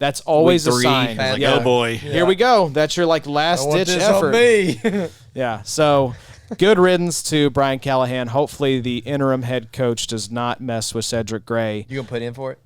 A: That's always a
E: week 3,
A: sign.
E: like, oh boy,
A: here we go. That's your like last ditch effort. Yeah. So good riddance to Brian Callahan. Hopefully the interim head coach does not mess with Cedric Gray.
B: You gonna put in for it?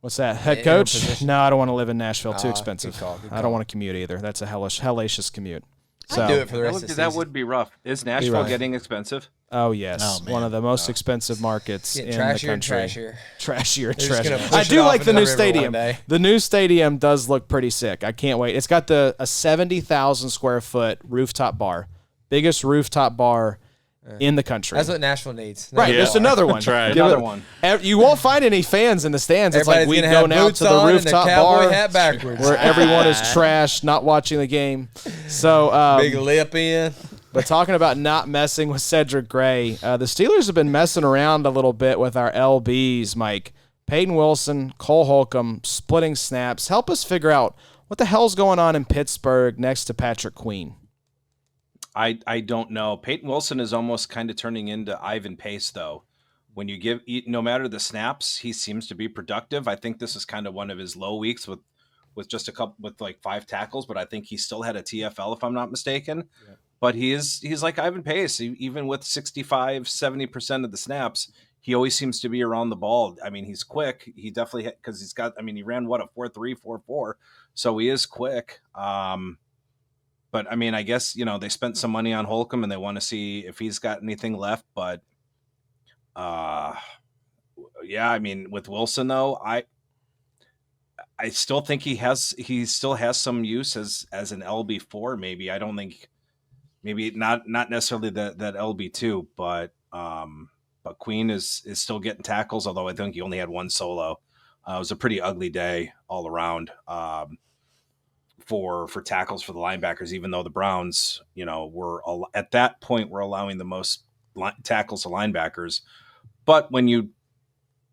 A: What's that? Head coach? No, I don't want to live in Nashville. Too expensive. Good call. I don't want to commute either. That's a hellacious commute. So
B: I'd do it for the rest of the season.
D: That would be rough. Is Nashville getting expensive?
A: Oh, yes. One of the most expensive markets in the country. Trashier. I do like the new stadium. The new stadium does look pretty sick. I can't wait. It's got a 70,000 square foot rooftop bar. Biggest rooftop bar in the country.
B: That's what Nashville needs.
A: Right. There's another one.
E: Right.
D: Another one.
A: You won't find any fans in the stands. It's like we go now to the rooftop bar
B: hat backwards.
A: where everyone is trash, not watching the game. So
B: big lip in.
A: But talking about not messing with Cedric Gray, the Steelers have been messing around a little bit with our LBs, Mike. Payton Wilson, Cole Holcomb, splitting snaps. Help us figure out what the hell's going on in Pittsburgh next to Patrick Queen.
D: I don't know. Payton Wilson is almost kind of turning into Ivan Pace, though. When you give, no matter the snaps, he seems to be productive. I think this is kind of one of his low weeks with just a couple, with like 5 tackles, but I think he still had a TFL if I'm not mistaken. Yeah. But he's like Ivan Pace. Even with 65-70% of the snaps, he always seems to be around the ball. I mean, he's quick. He definitely, because he's got, I mean, he ran a 4.3, 4.4, so he is quick. But I mean, I guess, they spent some money on Holcomb and they want to see if he's got anything left. But yeah, I mean, with Wilson though, I still think he still has some use as an LB4. Maybe I don't think, maybe not necessarily that LB2, but Queen is still getting tackles. Although I think he only had 1 solo. It was a pretty ugly day all around. For tackles for the linebackers, even though the Browns, were at that point were allowing the most tackles to linebackers. But when you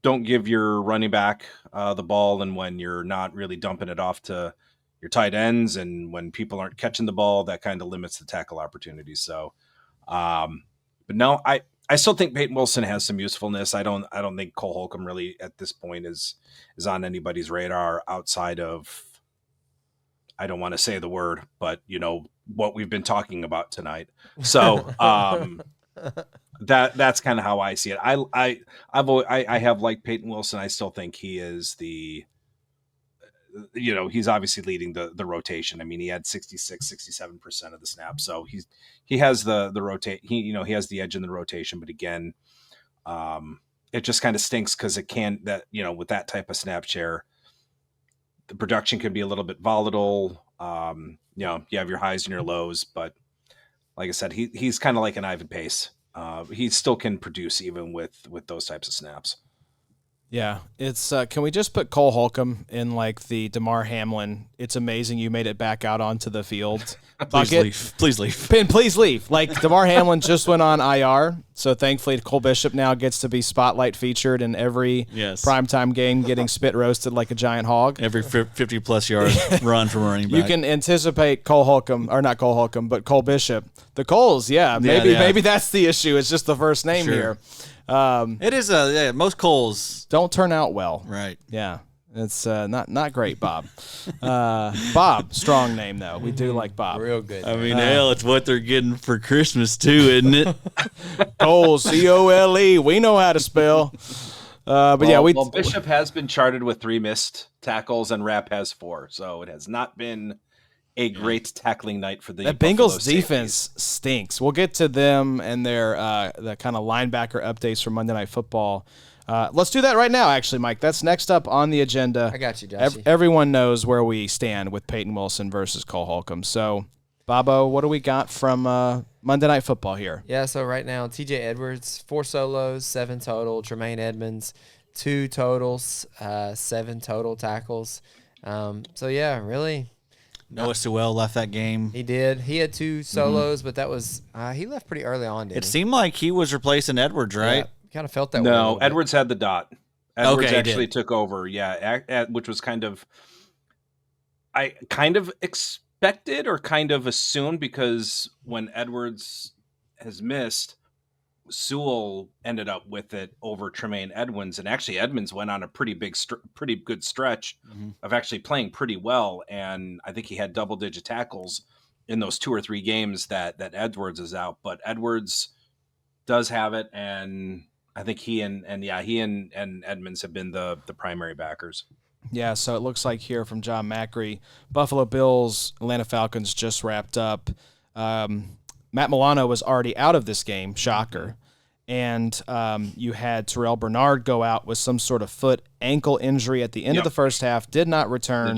D: don't give your running back the ball, and when you're not really dumping it off to your tight ends, and when people aren't catching the ball, that kind of limits the tackle opportunities. So, but no, I still think Payton Wilson has some usefulness. I don't think Cole Holcomb really at this point is on anybody's radar outside of, I don't want to say the word, but what we've been talking about tonight. So that's kind of how I see it. I have liked Payton Wilson. I still think he is he's obviously leading the rotation. I mean, he had 66-67% of the snaps, so he has the rotate. He has the edge in the rotation. But again, it just kind of stinks because it can with that type of snap share, the production can be a little bit volatile. You have your highs and your lows, but like I said, he's kind of like an Ivan Pace. He still can produce even with those types of snaps.
A: Yeah, it's can we just put Cole Holcomb in like the DeMar Hamlin? It's amazing you made it back out onto the field.
E: Please leave.
A: And please leave. Like DeMar Hamlin just went on IR, so thankfully Cole Bishop now gets to be spotlight featured in every primetime game, getting spit roasted like a giant hog.
E: Every 50-plus yard run from running back.
A: You can anticipate Cole Bishop. The Coles, maybe that's the issue. It's just the first name here.
E: It is most Coles
A: don't turn out well.
E: Right.
A: Yeah. It's not great, Bob. Bob, strong name though. We do like Bob.
B: Real good.
E: I mean, hell, it's what they're getting for Christmas too, isn't it?
A: Cole, Cole. We know how to spell.
D: Bishop has been charted with 3 missed tackles, and Rapp has 4, so it has not been a great tackling night for the
A: that
D: Buffalo
A: Bengals defense stinks. We'll get to them and their the kind of linebacker updates from Monday Night Football. Let's do that right now, actually, Mike. That's next up on the agenda.
B: I got you, Joshy.
A: Everyone knows where we stand with Payton Wilson versus Cole Holcomb. So, Bobo, what do we got from Monday Night Football here?
B: Yeah, so right now, TJ Edwards, 4 solos, 7 total. Tremaine Edmonds, 2 totals, 7 total tackles. So, yeah, really.
E: Noah Sewell left that game.
B: He did. He had 2 solos, but that was he left pretty early on, didn't
E: It
B: he?
E: seemed like he was replacing Edwards, right?
B: Yeah, kind of felt that way.
D: No, Edwards had the dot. Edwards
E: he
D: actually
E: did.
D: took over, which was I kind of expected or kind of assumed, because when Edwards has missed, Sewell ended up with it over Tremaine Edmonds, and actually Edmonds went on a pretty good stretch of actually playing pretty well, and I think he had double-digit tackles in those 2 or 3 games that Edwards is out. But Edwards does have it, and I think he and Edmonds have been the primary backers.
A: Yeah, so it looks like here from John Macri, Buffalo Bills, Atlanta Falcons just wrapped up. Matt Milano was already out of this game, shocker. And you had Terrell Bernard go out with some sort of foot ankle injury at the end of the first half, did not return.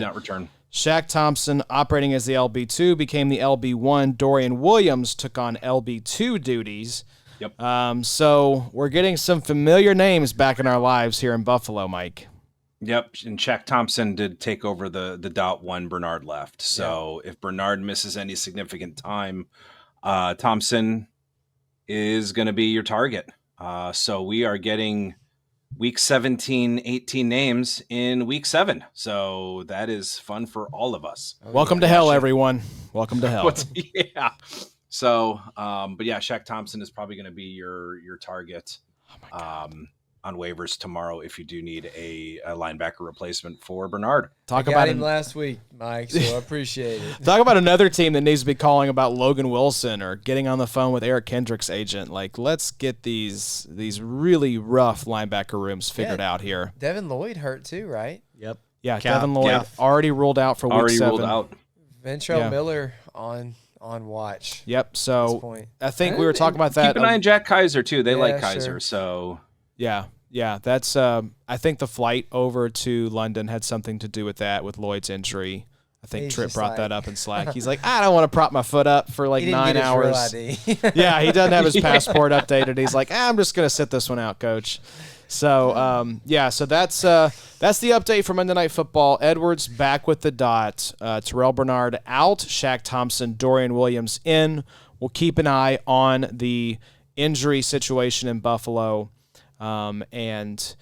A: Shaq Thompson, operating as the LB2, became the LB1. Dorian Williams took on LB2 duties.
D: Yep.
A: So we're getting some familiar names back in our lives here in Buffalo, Mike.
D: Yep, and Shaq Thompson did take over the dot when Bernard left. So if Bernard misses any significant time, Thompson is going to be your target. So we are getting week 17, 18 names in week 7. So that is fun for all of us.
A: Welcome to hell, everyone. Welcome to hell.
D: Yeah. So, but yeah, Shaq Thompson is probably going to be your target on waivers tomorrow if you do need a linebacker replacement for Bernard.
B: I got him last week, Mike, so I appreciate it.
A: Talk about another team that needs to be calling about Logan Wilson or getting on the phone with Eric Kendrick's agent. Like, let's get these really rough linebacker rooms figured out here.
B: Devin Lloyd hurt too, right?
E: Yep.
A: Yeah, Devin Lloyd already ruled out for week 7.
D: Ruled out.
B: Ventrell Miller on watch.
A: Yep. So I think we were talking about that.
D: Keep an eye on Jack Kaiser too. They like Kaiser,
B: sure.
D: so
A: yeah. That's I think the flight over to London had something to do with that, with Lloyd's injury. I think
B: He's
A: Tripp
B: just
A: brought
B: like-
A: that up in Slack. He's like, I don't want to prop my foot up for like
B: He didn't
A: 9
B: get his real
A: hours.
B: ID.
A: Yeah, he doesn't have his passport updated. He's like, I'm just gonna sit this one out, coach. So so that's the update for Monday Night Football. Edwards back with the dot. Terrell Bernard out. Shaq Thompson, Dorian Williams in. We'll keep an eye on the injury situation in Buffalo. And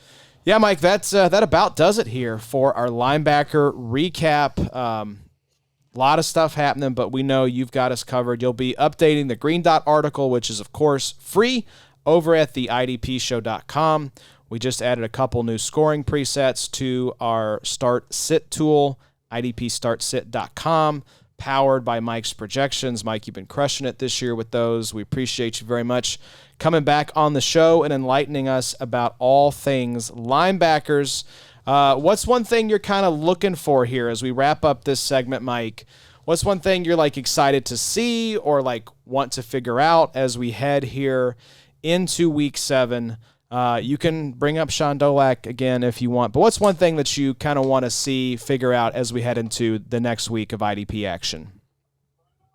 A: yeah, Mike, that about does it here for our linebacker recap. A lot of stuff happening, but we know you've got us covered. You'll be updating the Green Dot article, which is, of course, free over at the IDPshow.com. We just added a couple new scoring presets to our start-sit tool, idpstartsit.com, powered by Mike's projections. Mike, you've been crushing it this year with those. We appreciate you very much coming back on the show and enlightening us about all things linebackers. What's one thing you're kind of looking for here as we wrap up this segment, Mike? What's one thing you're like excited to see or like want to figure out as we head here into week 7? You can bring up Shaun Dolac again if you want, but what's one thing that you kind of want to see, figure out as we head into the next week of IDP action?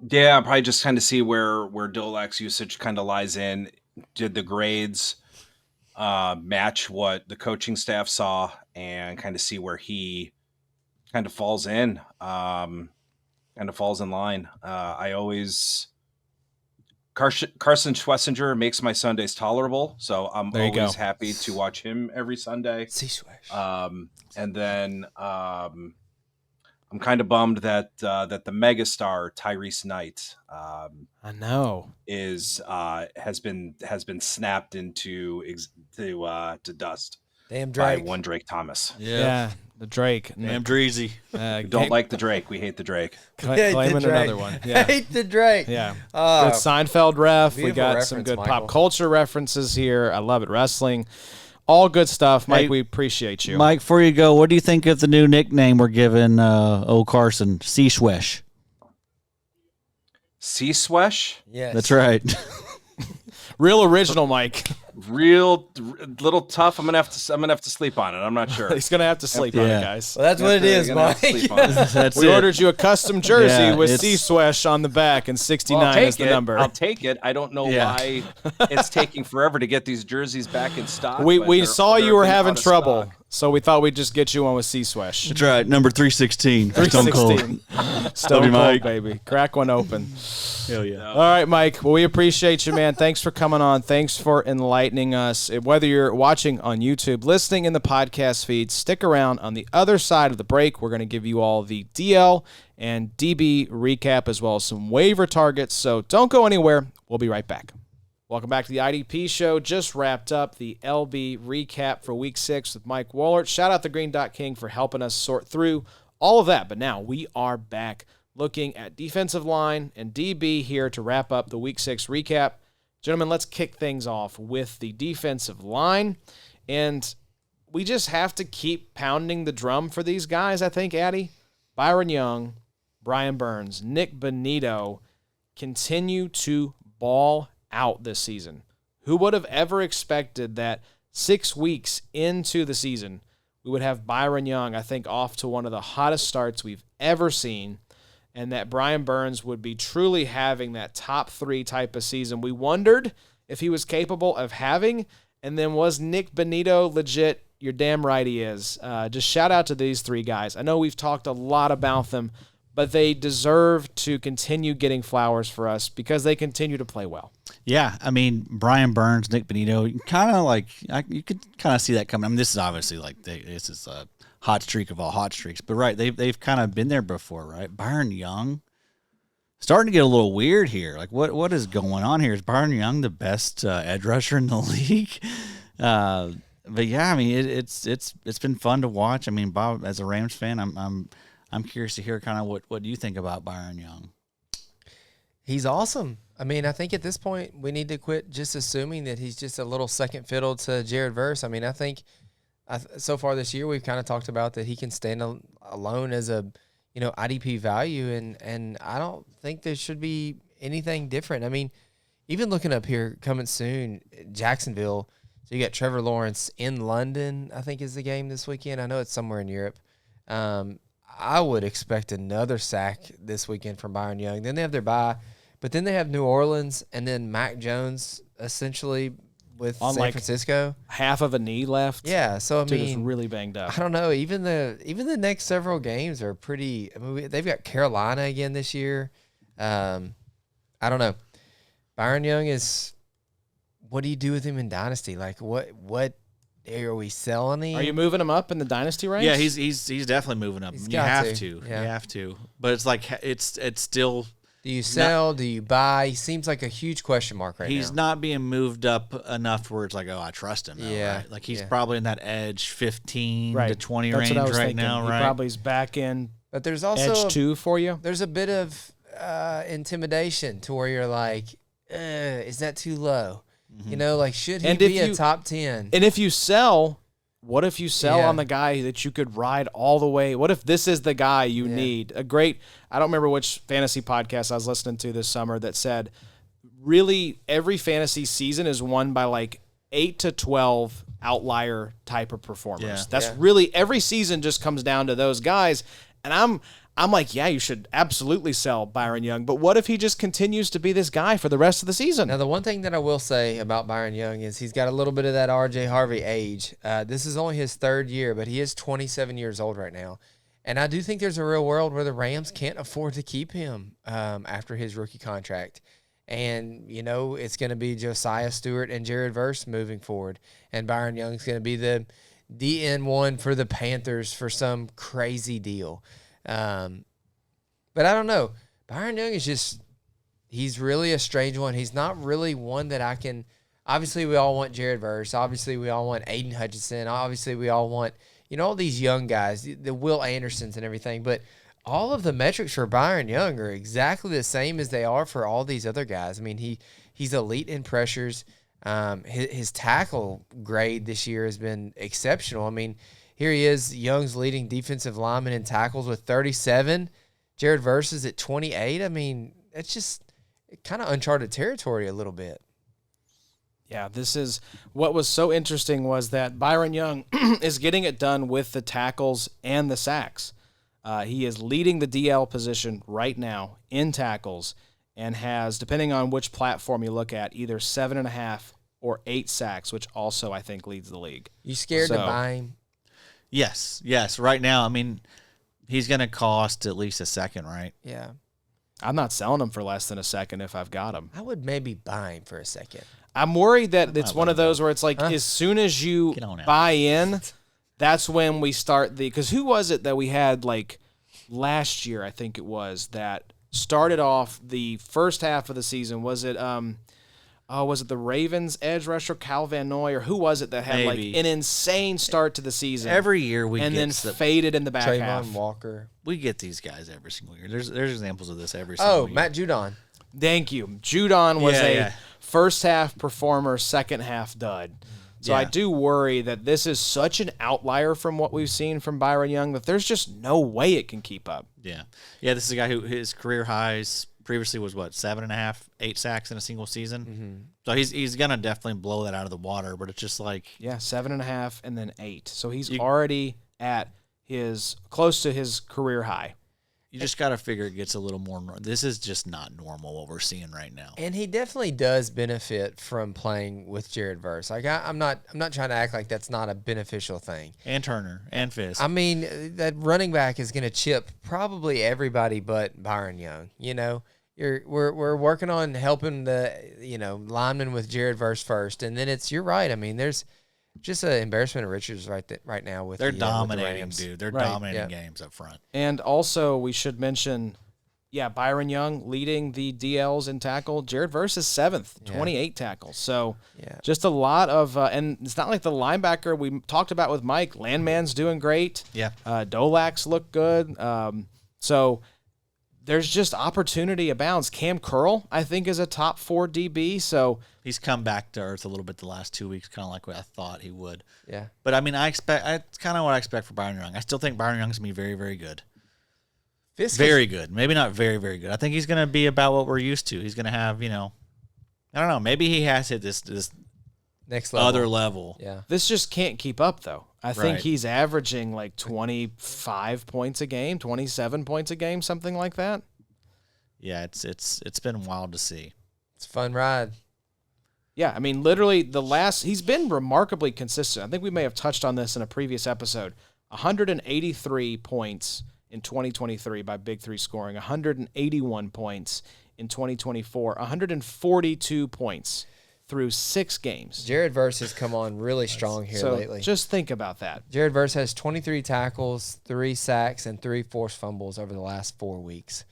D: Yeah, I'll probably just kind of see where Dolac's usage kind of lies in. Did the grades match what the coaching staff saw, and kind of see where he kind of falls in, line. I always Carson Schlesinger makes my Sundays tolerable, so I'm always happy to watch him every Sunday. And then I'm kind of bummed that the megastar Tyrese Knight
A: I know
D: has been snapped into dust.
B: Damn
D: by
B: Drake.
D: one Drake Thomas.
A: Yeah, the Drake.
E: Damn Dreezy.
D: We don't like the Drake. We hate the Drake.
A: Claiming another one. Yeah.
B: Hate the Drake.
A: Yeah. Good Seinfeld ref. We
B: beautiful
A: got some
B: reference,
A: good
B: Michael.
A: pop culture references here. I love it. Wrestling. All good stuff. Mike,
E: Hey,
A: we appreciate you.
E: Mike, before you go, what do you think of the new nickname we're giving old Carson? C-Swish.
D: C-Swesh?
B: Yes.
E: That's right.
A: Real original, Mike.
D: Real little tough. I'm gonna have to sleep on it. I'm not sure.
A: He's gonna have to sleep on it, guys.
B: Well, that's what it is,
D: Gonna have to
B: Mike.
D: sleep on it.
E: That's
A: We
E: it.
A: ordered you a custom jersey
E: Yeah,
A: with
E: it's-
A: C-Swesh on the back, and 69
D: Well, I'll
A: is
D: take
A: the
D: it.
A: number.
D: I'll take it. I don't know
E: Yeah.
D: why it's taking forever to get these jerseys back in stock.
A: We
D: but
A: we
D: they're-
A: saw
D: they're
A: you were
D: been
A: having
D: out of
A: trouble,
D: stock.
A: so we thought we'd just get you one with C-Swesh.
E: That's right. Number 316. Stone Cold.
A: 316. Stone
E: you,
A: Cold,
E: Mike.
A: baby. Crack one open.
E: Hell yeah.
A: All right, Mike. Well, we appreciate you, man. Thanks for coming on. Thanks for enlightening us. Whether you're watching on YouTube, listening in the podcast feed, stick around. On the other side of the break, we're going to give you all the DL and DB recap as well as some waiver targets. So don't go anywhere. We'll be right back. Welcome back to the IDP show. Just wrapped up the LB recap for Week 6 with Mike Woellert. Shout out to Green Dot King for helping us sort through all of that. But now we are back looking at defensive line and DB here to wrap up the Week 6 recap. Gentlemen, let's kick things off with the defensive line. And we just have to keep pounding the drum for these guys, I think, Addy. Byron Young, Brian Burns, Nick Bonitto continue to ball out this season. Who would have ever expected that 6 weeks into the season, we would have Byron Young, I think, off to one of the hottest starts we've ever seen, and that Brian Burns would be truly having that top 3 type of season we wondered if he was capable of having. And then was Nick Bonitto legit? You're damn right he is. Just shout out to these 3 guys. I know we've talked a lot about them, but they deserve to continue getting flowers for us because they continue to play well.
E: Yeah, I mean, Brian Burns, Nick Bonitto, kind of like you could kind of see that coming. I mean, this is obviously like this is a hot streak of all hot streaks, but right, they've kind of been there before, right? Byron Young starting to get a little weird here. Like, what is going on here? Is Byron Young the best edge rusher in the league? But yeah, I mean, it's been fun to watch. I mean, Bob, as a Rams fan, I'm curious to hear kind of what you think about Byron Young.
B: He's awesome. I mean, I think at this point we need to quit just assuming that he's just a little second fiddle to Jared Verse. I mean, I think so far this year we've kind of talked about that he can stand alone as a IDP value, and I don't think there should be anything different. I mean, even looking up here, coming soon, Jacksonville. So you got Trevor Lawrence in London, I think is the game this weekend. I know it's somewhere in Europe. I would expect another sack this weekend from Byron Young. Then they have their bye, but then they have New Orleans and then Mac Jones essentially with
A: On
B: San
A: like
B: Francisco.
A: Half of a knee left.
B: Yeah, so I
A: Dude is
B: mean,
A: really banged up.
B: I don't know. Even the next several games are pretty. I mean, they've got Carolina again this year. I don't know. Byron Young is. What do you do with him in Dynasty? Like, what are we selling him?
A: Are you moving him up in the dynasty ranks?
E: Yeah, he's definitely moving up.
B: He's
E: You
B: got
E: have
B: to.
E: to.
B: Yeah.
E: You have to. But it's like it's still
B: Do you sell? Do you buy? He seems like a huge question mark right now.
E: he's not being moved up enough where it's like, oh, I trust him. Now,
B: Yeah,
E: right? Like he's
B: yeah.
E: probably in that edge 15
A: right.
E: to 20
A: That's
E: range
A: what I was
E: right
A: thinking.
E: now,
A: He
E: right?
A: probably is back in
B: But there's also
A: edge 2 for you.
B: there's a bit of intimidation to where you're like, is that too low? You know, like should he
A: And
B: be
A: if
B: a
A: you-
B: top 10?
A: And if you sell, what if you sell
B: Yeah.
A: on the guy that you could ride all the way? What if this is the guy you
B: Yeah.
A: need? I don't remember which fantasy podcast I was listening to this summer that said, really, every fantasy season is won by like 8 to 12 outlier type of performers.
E: Yeah.
A: That's
B: Yeah.
A: really, every season just comes down to those guys. And I'm like, yeah, you should absolutely sell Byron Young. But what if he just continues to be this guy for the rest of the season?
B: Now, the one thing that I will say about Byron Young is he's got a little bit of that R.J. Harvey age. This is only his 3rd year, but he is 27 years old right now. And I do think there's a real world where the Rams can't afford to keep him after his rookie contract. And, it's going to be Josiah Stewart and Jared Verse moving forward. And Byron Young's going to be the DN1 for the Panthers for some crazy deal. But I don't know. Byron Young is he's really a strange one. He's not really one that I can – obviously we all want Jared Verse. Obviously we all want Aiden Hutchinson. Obviously we all want, all these young guys, the Will Andersons and everything. But all of the metrics for Byron Young are exactly the same as they are for all these other guys. I mean, he's elite in pressures. His tackle grade this year has been exceptional. I mean, here he is, Young's leading defensive lineman in tackles with 37. Jared Verse is at 28. I mean, it's just kind of uncharted territory a little bit.
A: Yeah, this is what was so interesting was that Byron Young is getting it done with the tackles and the sacks. He is leading the DL position right now in tackles and has, depending on which platform you look at, either 7.5 or 8 sacks, which also I think leads the league.
B: You scared to buy him?
E: Yes. Right now, I mean, he's going to cost at least a second, right?
B: Yeah.
A: I'm not selling him for less than a second if I've got him.
B: I would maybe buy him for a second.
A: I'm worried that it's one of those where it's like as soon as you buy in, that's when we start because who was it that we had like last year, I think it was, that started off the first half of the season? Was it was it the Ravens edge rusher Cal Van Noy, or who was it that had like an insane start to the season?
E: Every year
A: then faded in the back half.
B: Trayvon Walker.
E: We get these guys every single year. There's examples of this every single year.
B: Oh, Matt Judon.
A: Thank you. Judon was first half performer, second half dud. So I do worry that this is such an outlier from what we've seen from Byron Young that there's just no way it can keep up.
E: Yeah. This is a guy who his career highs previously was 7.5, 8 sacks in a single season.
B: Mm-hmm.
E: So he's gonna definitely blow that out of the water. But it's just like
A: 7.5 and then 8. So he's already at close to his career high.
E: You just got to figure it gets a little more. This is just not normal what we're seeing right now.
B: And he definitely does benefit from playing with Jared Verse. Like I'm not trying to act like that's not a beneficial thing.
E: And Turner and Fisk.
B: I mean, that running back is going to chip probably everybody but Byron Young. You know, we're working on helping the linemen with Jared Verse first, and then you're right. I mean, there's just an embarrassment of riches right now with
E: they're
B: dominating,
E: with the dude. They're dominating games up front.
A: And also, we should mention, Byron Young leading the DLs in tackle. Jared Verse is 7th, 28 tackles. So just a lot of, and it's not like the linebacker we talked about with Mike. Landman's doing great.
E: Yeah.
A: Dolac's look good. So there's just opportunity abounds. Cam Curl, I think, is a top 4 DB. So
E: he's come back to earth a little bit the last 2 weeks, kind of like what I thought he would.
B: Yeah.
E: But I mean, it's kind of what I expect for Byron Young. I still think Byron Young's gonna be very, very good. Very good. Maybe not very, very good. I think he's gonna be about what we're used to. He's gonna have, I don't know. Maybe he has hit this
B: next level.
E: Other level.
B: Yeah.
A: This just can't keep up, though. I think he's averaging like 25 points a game, 27 points a game, something like that.
E: Yeah, it's been wild to see.
B: It's a fun ride.
A: Yeah, I mean, literally he's been remarkably consistent. I think we may have touched on this in a previous episode. 183 points in 2023 by Big Three scoring, 181 points in 2024, 142 points through 6 games.
B: Jared Verse has come on really strong here lately.
A: Just think about that.
B: Jared Verse has 23 tackles, 3 sacks, and 3 forced fumbles over the last 4 weeks.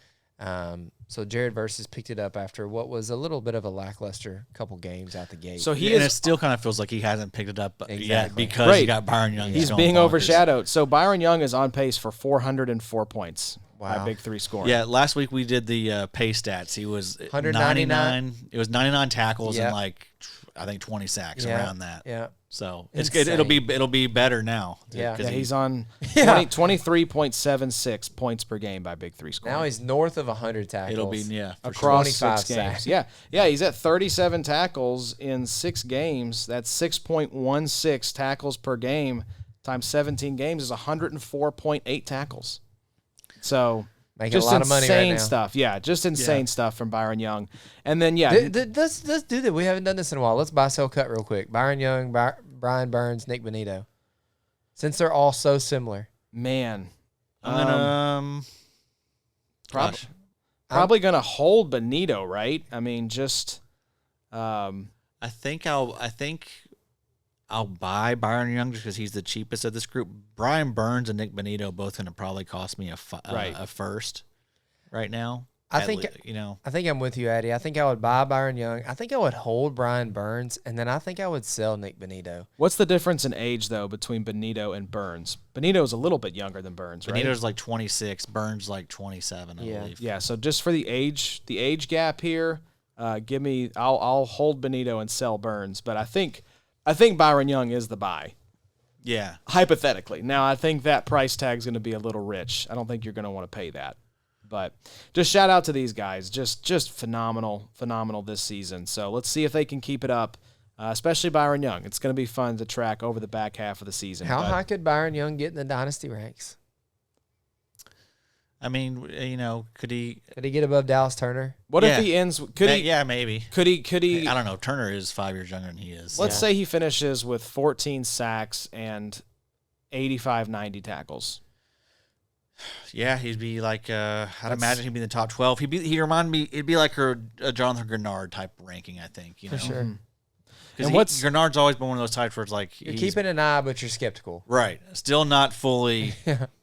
B: So Jared Verse has picked it up after what was a little bit of a lackluster couple games out the gate.
A: So
E: it still kind of feels like he hasn't picked it up yet because you got Byron Young.
A: He's being overshadowed. So Byron Young is on pace for 404 points by Big Three scoring.
E: Yeah, last week we did the pay stats. He was 199. It was 99 tackles and I think 20 sacks around that.
B: Yeah.
E: So it's good. It'll be better now.
B: Yeah.
A: He's on 23.76 points per game by Big Three scoring.
B: Now he's north of 100 tackles.
E: It'll be
A: across
B: 25
A: 6 games.
B: sacks.
A: Yeah, he's at 37 tackles in 6 games. That's 6.16 tackles per game times 17 games is 104.8 tackles. So
B: making
A: just
B: a lot of money right now.
A: insane stuff. Yeah, just insane stuff from Byron Young. And then
B: let's do that. We haven't done this in a while. Let's buy, sell, cut real quick. Byron Young, Brian Burns, Nick Bonitto. Since they're all so similar.
A: Man.
E: I'm gonna
A: probably gonna hold Bonitto, right? I mean, just
E: I think I'll buy Byron Young just because he's the cheapest of this group. Brian Burns and Nick Bonitto both going to probably cost me a first right now.
B: I think I'm with you, Addy. I think I would buy Byron Young. I think I would hold Brian Burns, and then I think I would sell Nick Bonitto.
A: What's the difference in age, though, between Bonitto and Burns? Bonitto's a little bit younger than Burns, right?
E: Bonitto's like 26, Burns like 27, I believe.
A: Yeah, so just for the age gap here, I'll hold Bonitto and sell Burns, but I think Byron Young is the buy.
E: Yeah.
A: Hypothetically. Now, I think that price tag's going to be a little rich. I don't think you're going to want to pay that. But just shout out to these guys. Just phenomenal this season. So let's see if they can keep it up, especially Byron Young. It's going to be fun to track over the back half of the season.
B: How high could Byron Young get in the dynasty ranks?
E: I mean, could he
B: get above Dallas Turner?
A: What if he ends? Could he?
E: Yeah, maybe.
A: Could he?
E: I don't know. Turner is 5 years younger than he is.
A: Let's say he finishes with 14 sacks and 85, 90 tackles.
E: Yeah, he'd be like. I'd imagine he'd be in the top 12. He'd remind me. It'd be like a Jonathan Grenard type ranking. I think.
B: For sure.
E: Because Grenard's always been one of those types where it's like
B: you're keeping an eye, but you're skeptical.
E: Right. Still not fully.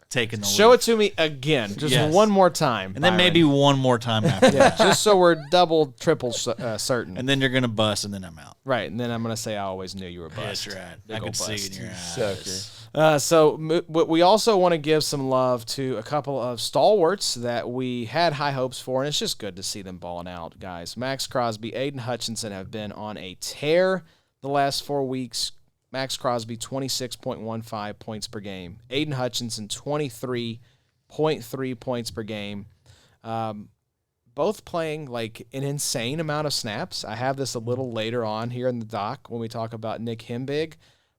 E: Taking the
A: Show it to me again, just one more time,
E: and then maybe one more time after that.
A: Just so we're double, triple certain.
E: And then you're gonna bust, and then I'm out.
A: Right, and then I'm gonna say I always knew you were bust.
E: That's right.
A: Big
E: I could see
A: bust.
E: it in your eyes.
B: Sucker.
A: So we also want to give some love to a couple of stalwarts that we had high hopes for, and it's just good to see them balling out, guys. Max Crosby, Aiden Hutchinson have been on a tear the last 4 weeks. Max Crosby, 26.15 points per game. Aiden Hutchinson, 23.3 points per game. Both playing like an insane amount of snaps. I have this a little later on here in the doc when we talk about Nick Herbig.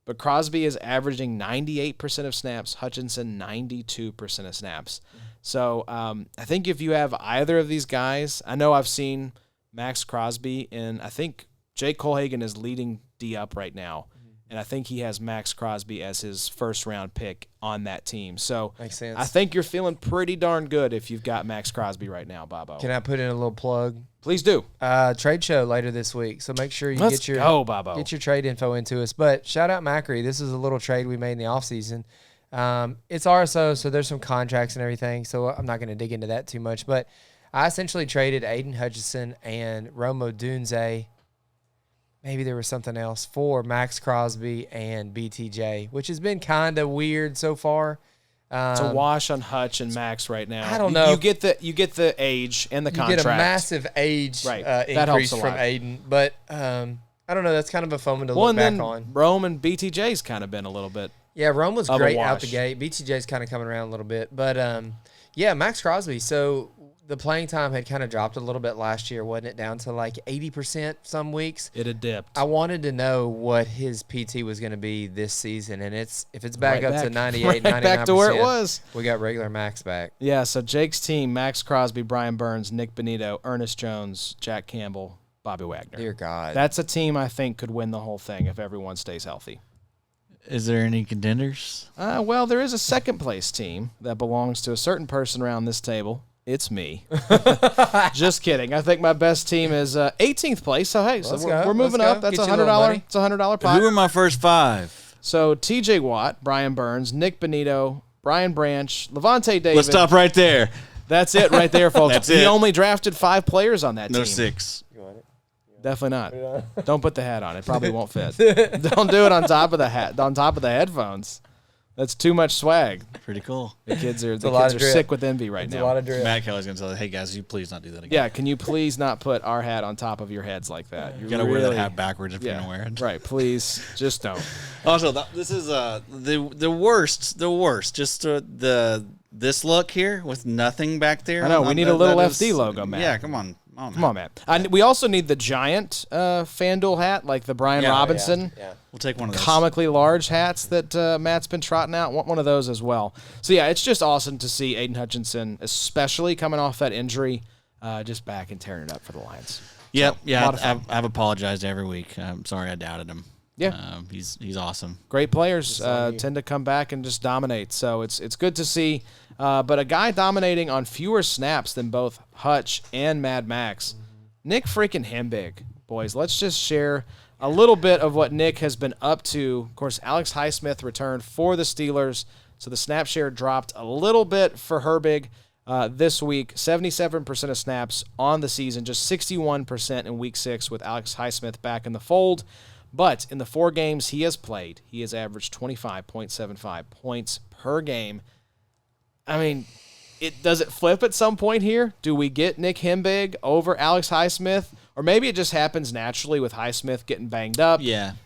A: But Crosby is averaging 98% of snaps. Hutchinson, 92% of snaps. So I think if you have either of these guys, I know I've seen Max Crosby, and I think Jake Colhagen is leading D up right now. And I think he has Max Crosby as his first-round pick on that team. So
B: makes sense.
A: I think you're feeling pretty darn good if you've got Max Crosby right now, Bobo.
B: Can I put in a little plug?
A: Please do.
B: Trade show later this week, so make sure you get your trade info into us. But shout out Macri. This is a little trade we made in the offseason. It's RSO, so there's some contracts and everything, so I'm not going to dig into that too much. But I essentially traded Aiden Hutchinson and Rome Odunze. Maybe there was something else for Max Crosby and BTJ, which has been kind of weird so far.
A: It's a wash on Hutch and Max right now.
B: I don't know.
A: You get the age and the contract.
B: You get a massive age increase from Aiden, but I don't know. That's kind of a fun one to look back on.
A: Rome and BTJ's kind of been a little bit.
B: Yeah, Rome was great out the gate. BTJ's kind of coming around a little bit, but Max Crosby. So the playing time had kind of dropped a little bit last year, wasn't it? Down to like 80% some weeks.
A: It had dipped.
B: I wanted to know what his PT was going to be this season, and if it's back up to 98, 99%,
A: back to where it was.
B: We got regular Max back.
A: Yeah, so Jake's team, Max Crosby, Brian Burns, Nick Bonitto, Ernest Jones, Jack Campbell, Bobby Wagner.
B: Dear God.
A: That's a team I think could win the whole thing if everyone stays healthy.
E: Is there any contenders?
A: Well, there is a second-place team that belongs to a certain person around this table. It's me. Just kidding. I think my best team is 18th place. So hey, we're moving up. That's $100. It's a $100 pot.
E: Who are my first five?
A: So TJ Watt, Brian Burns, Nick Bonitto, Brian Branch, Levante David.
E: Let's stop right there.
A: That's it right there, folks.
E: That's
A: he
E: it.
A: only drafted 5 players on that team.
E: No 6.
B: You want it?
A: Definitely not. Don't put the hat on. It probably won't fit. Don't do it on top of the hat. On top of the headphones. That's too much swag.
E: Pretty cool.
A: The kids are sick with envy right now.
B: A lot of drip.
E: Matt Kelly's gonna tell us, "Hey guys, you please not do that again."
A: Yeah, can you please not put our hat on top of your heads like that?
E: You gotta wear that hat backwards if you're gonna wear it.
A: Right, please, just don't.
E: Also, this is the worst. Just this look here with nothing back there.
A: I know we need a little FD logo, Matt.
E: Yeah, come on.
A: Come on, Matt. We also need the giant FanDuel hat, like the Brian Robinson.
B: Yeah.
E: We'll take one of those.
A: Comically large hats that Matt's been trotting out. Want one of those as well. So, yeah, it's just awesome to see Aiden Hutchinson, especially coming off that injury, just back and tearing it up for the Lions.
E: Yep.
A: So,
E: yeah, I've apologized every week. I'm sorry I doubted him.
A: Yeah.
E: He's awesome.
A: Great players tend to come back and just dominate. So it's good to see. But a guy dominating on fewer snaps than both Hutch and Mad Max, Nick freaking Herbig. Boys, let's just share a little bit of what Nick has been up to. Of course, Alex Highsmith returned for the Steelers, so the snap share dropped a little bit for Herbig this week. 77% of snaps on the season, just 61% in Week 6 with Alex Highsmith back in the fold. But in the 4 games he has played, he has averaged 25.75 points per game. I mean, does it flip at some point here? Do we get Nick Herbig over Alex Highsmith? Or maybe it just happens naturally with Highsmith getting banged up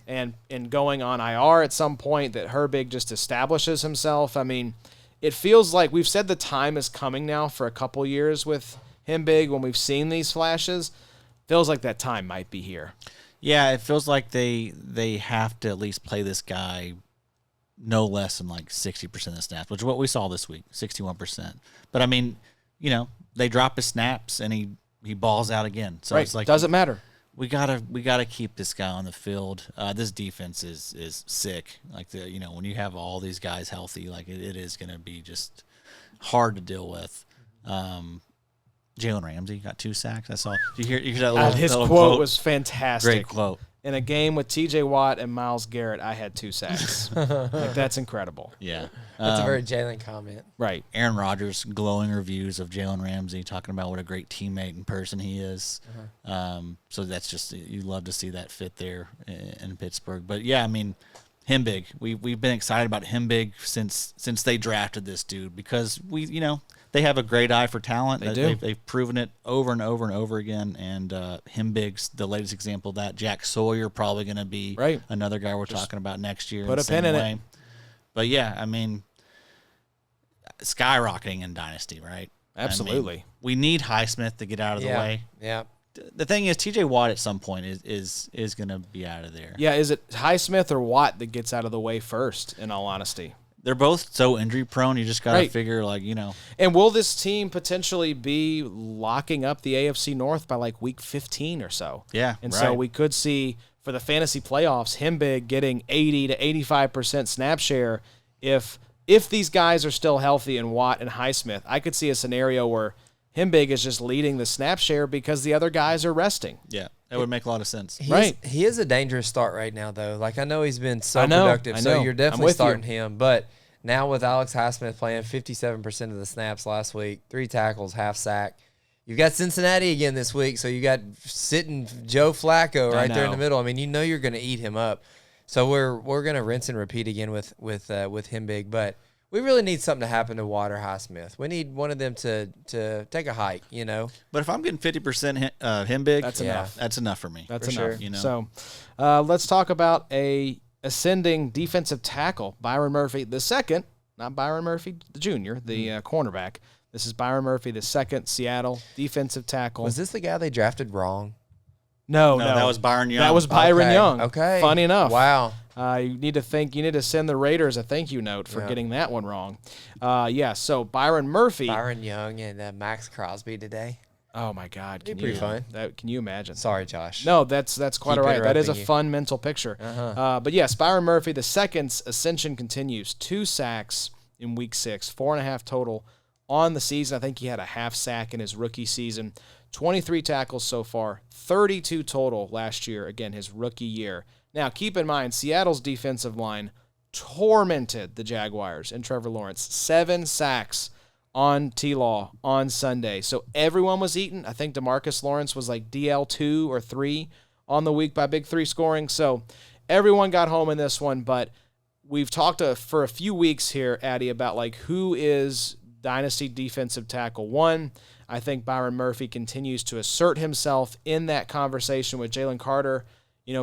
A: and going on IR at some point that Herbig just establishes himself. I mean, it feels like we've said the time is coming now for a couple years with Herbig when we've seen these flashes. Feels like that time might be here.
E: Yeah, it feels like they have to at least play this guy no less than like 60% of the snaps, which is what we saw this week, 61%. But I mean, they drop his snaps and he balls out again. So
A: right.
E: It's like
A: doesn't matter.
E: We gotta keep this guy on the field. This defense is sick. Like when you have all these guys healthy, like it is gonna be just hard to deal with. Jalen Ramsey got 2 sacks. I saw. Did you hear that little,
A: his
E: little
A: quote was fantastic.
E: Great quote.
A: In a game with T.J. Watt and Myles Garrett, I had 2 sacks. Like, that's incredible.
E: Yeah,
B: That's a very Jalen comment.
A: Right.
E: Aaron Rodgers glowing reviews of Jalen Ramsey, talking about what a great teammate and person he is. So that's just, you love to see that fit there in Pittsburgh. But yeah, I mean, Herbig, we've been excited about Herbig since they drafted this dude, because they have a great eye for talent.
A: They do.
E: They've proven it over and over and over again. And Herbig's the latest example of that. Jack Sawyer probably going to be another guy we're talking about next year.
A: Put a pin in it.
E: But yeah, I mean, skyrocketing in Dynasty, right?
A: Absolutely.
E: I mean, we need Highsmith to get out of the way.
B: Yeah.
E: The thing is, T.J. Watt at some point is going to be out of there.
A: Yeah, is it Highsmith or Watt that gets out of the way first, in all honesty?
E: They're both so injury prone. You just got to figure,
A: And will this team potentially be locking up the AFC North by like week 15 or so?
E: Yeah.
A: And so we could see for the fantasy playoffs, Herbig getting 80 to 85% snap share. If these guys are still healthy and Watt and Highsmith, I could see a scenario where Herbig is just leading the snap share because the other guys are resting.
E: Yeah, that would make a lot of sense.
B: He is a dangerous start right now, though. Like, I know he's been so productive, so you're definitely starting him. But now with Alex Highsmith playing 57% of the snaps last week, 3 tackles, half sack. You've got Cincinnati again this week, so you got sitting Joe Flacco right there in the middle. I mean, you're going to eat him up. So we're going to rinse and repeat again with Herbig, but we really need something to happen to Watt or Highsmith. We need one of them to take a hike,
E: But if I'm getting 50% Herbig,
A: that's enough.
E: That's enough for me.
A: That's
B: for
A: enough.
B: sure.
A: So let's talk about a ascending defensive tackle, Byron Murphy II, not Byron Murphy the Jr., the cornerback. This is Byron Murphy II, Seattle defensive tackle.
B: Was this the guy they drafted wrong?
A: No,
E: that was Byron Young.
A: That was Byron Young.
B: Okay.
A: Funny enough.
B: Wow.
A: You need to send the Raiders a thank you note for getting that one wrong. So Byron Murphy.
B: Byron Young and Max Crosby today.
A: Oh my God.
B: Pretty fun.
A: Can you imagine?
B: Sorry, Josh.
A: No, that's quite all right. That is a
B: you.
A: fun mental picture. But yes, Byron Murphy II's ascension continues. 2 sacks in week 6, 4.5 total on the season. I think he had a half sack in his rookie season. 23 tackles so far, 32 total last year, again, his rookie year. Now, keep in mind, Seattle's defensive line tormented the Jaguars and Trevor Lawrence. 7 sacks on T-Law on Sunday. So everyone was eaten. I think DeMarcus Lawrence was like DL 2 or 3 on the week by Big 3 scoring. So everyone got home in this one, but we've talked for a few weeks here, Addy, about like who is Dynasty defensive tackle 1. I think Byron Murphy continues to assert himself in that conversation with Jalen Carter,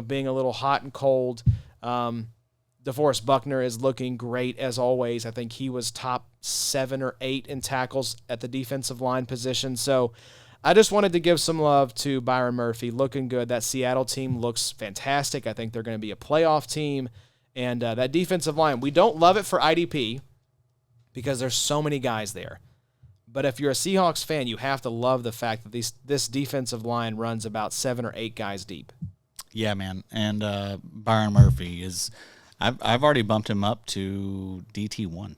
A: being a little hot and cold. DeForest Buckner is looking great as always. I think he was top 7 or 8 in tackles at the defensive line position. So I just wanted to give some love to Byron Murphy, looking good. That Seattle team looks fantastic. I think they're going to be a playoff team. And that defensive line, we don't love it for IDP because there's so many guys there. But if you're a Seahawks fan, you have to love the fact that this defensive line runs about 7 or 8 guys deep.
E: Yeah, man. And Byron Murphy is – I've already bumped him up to DT1,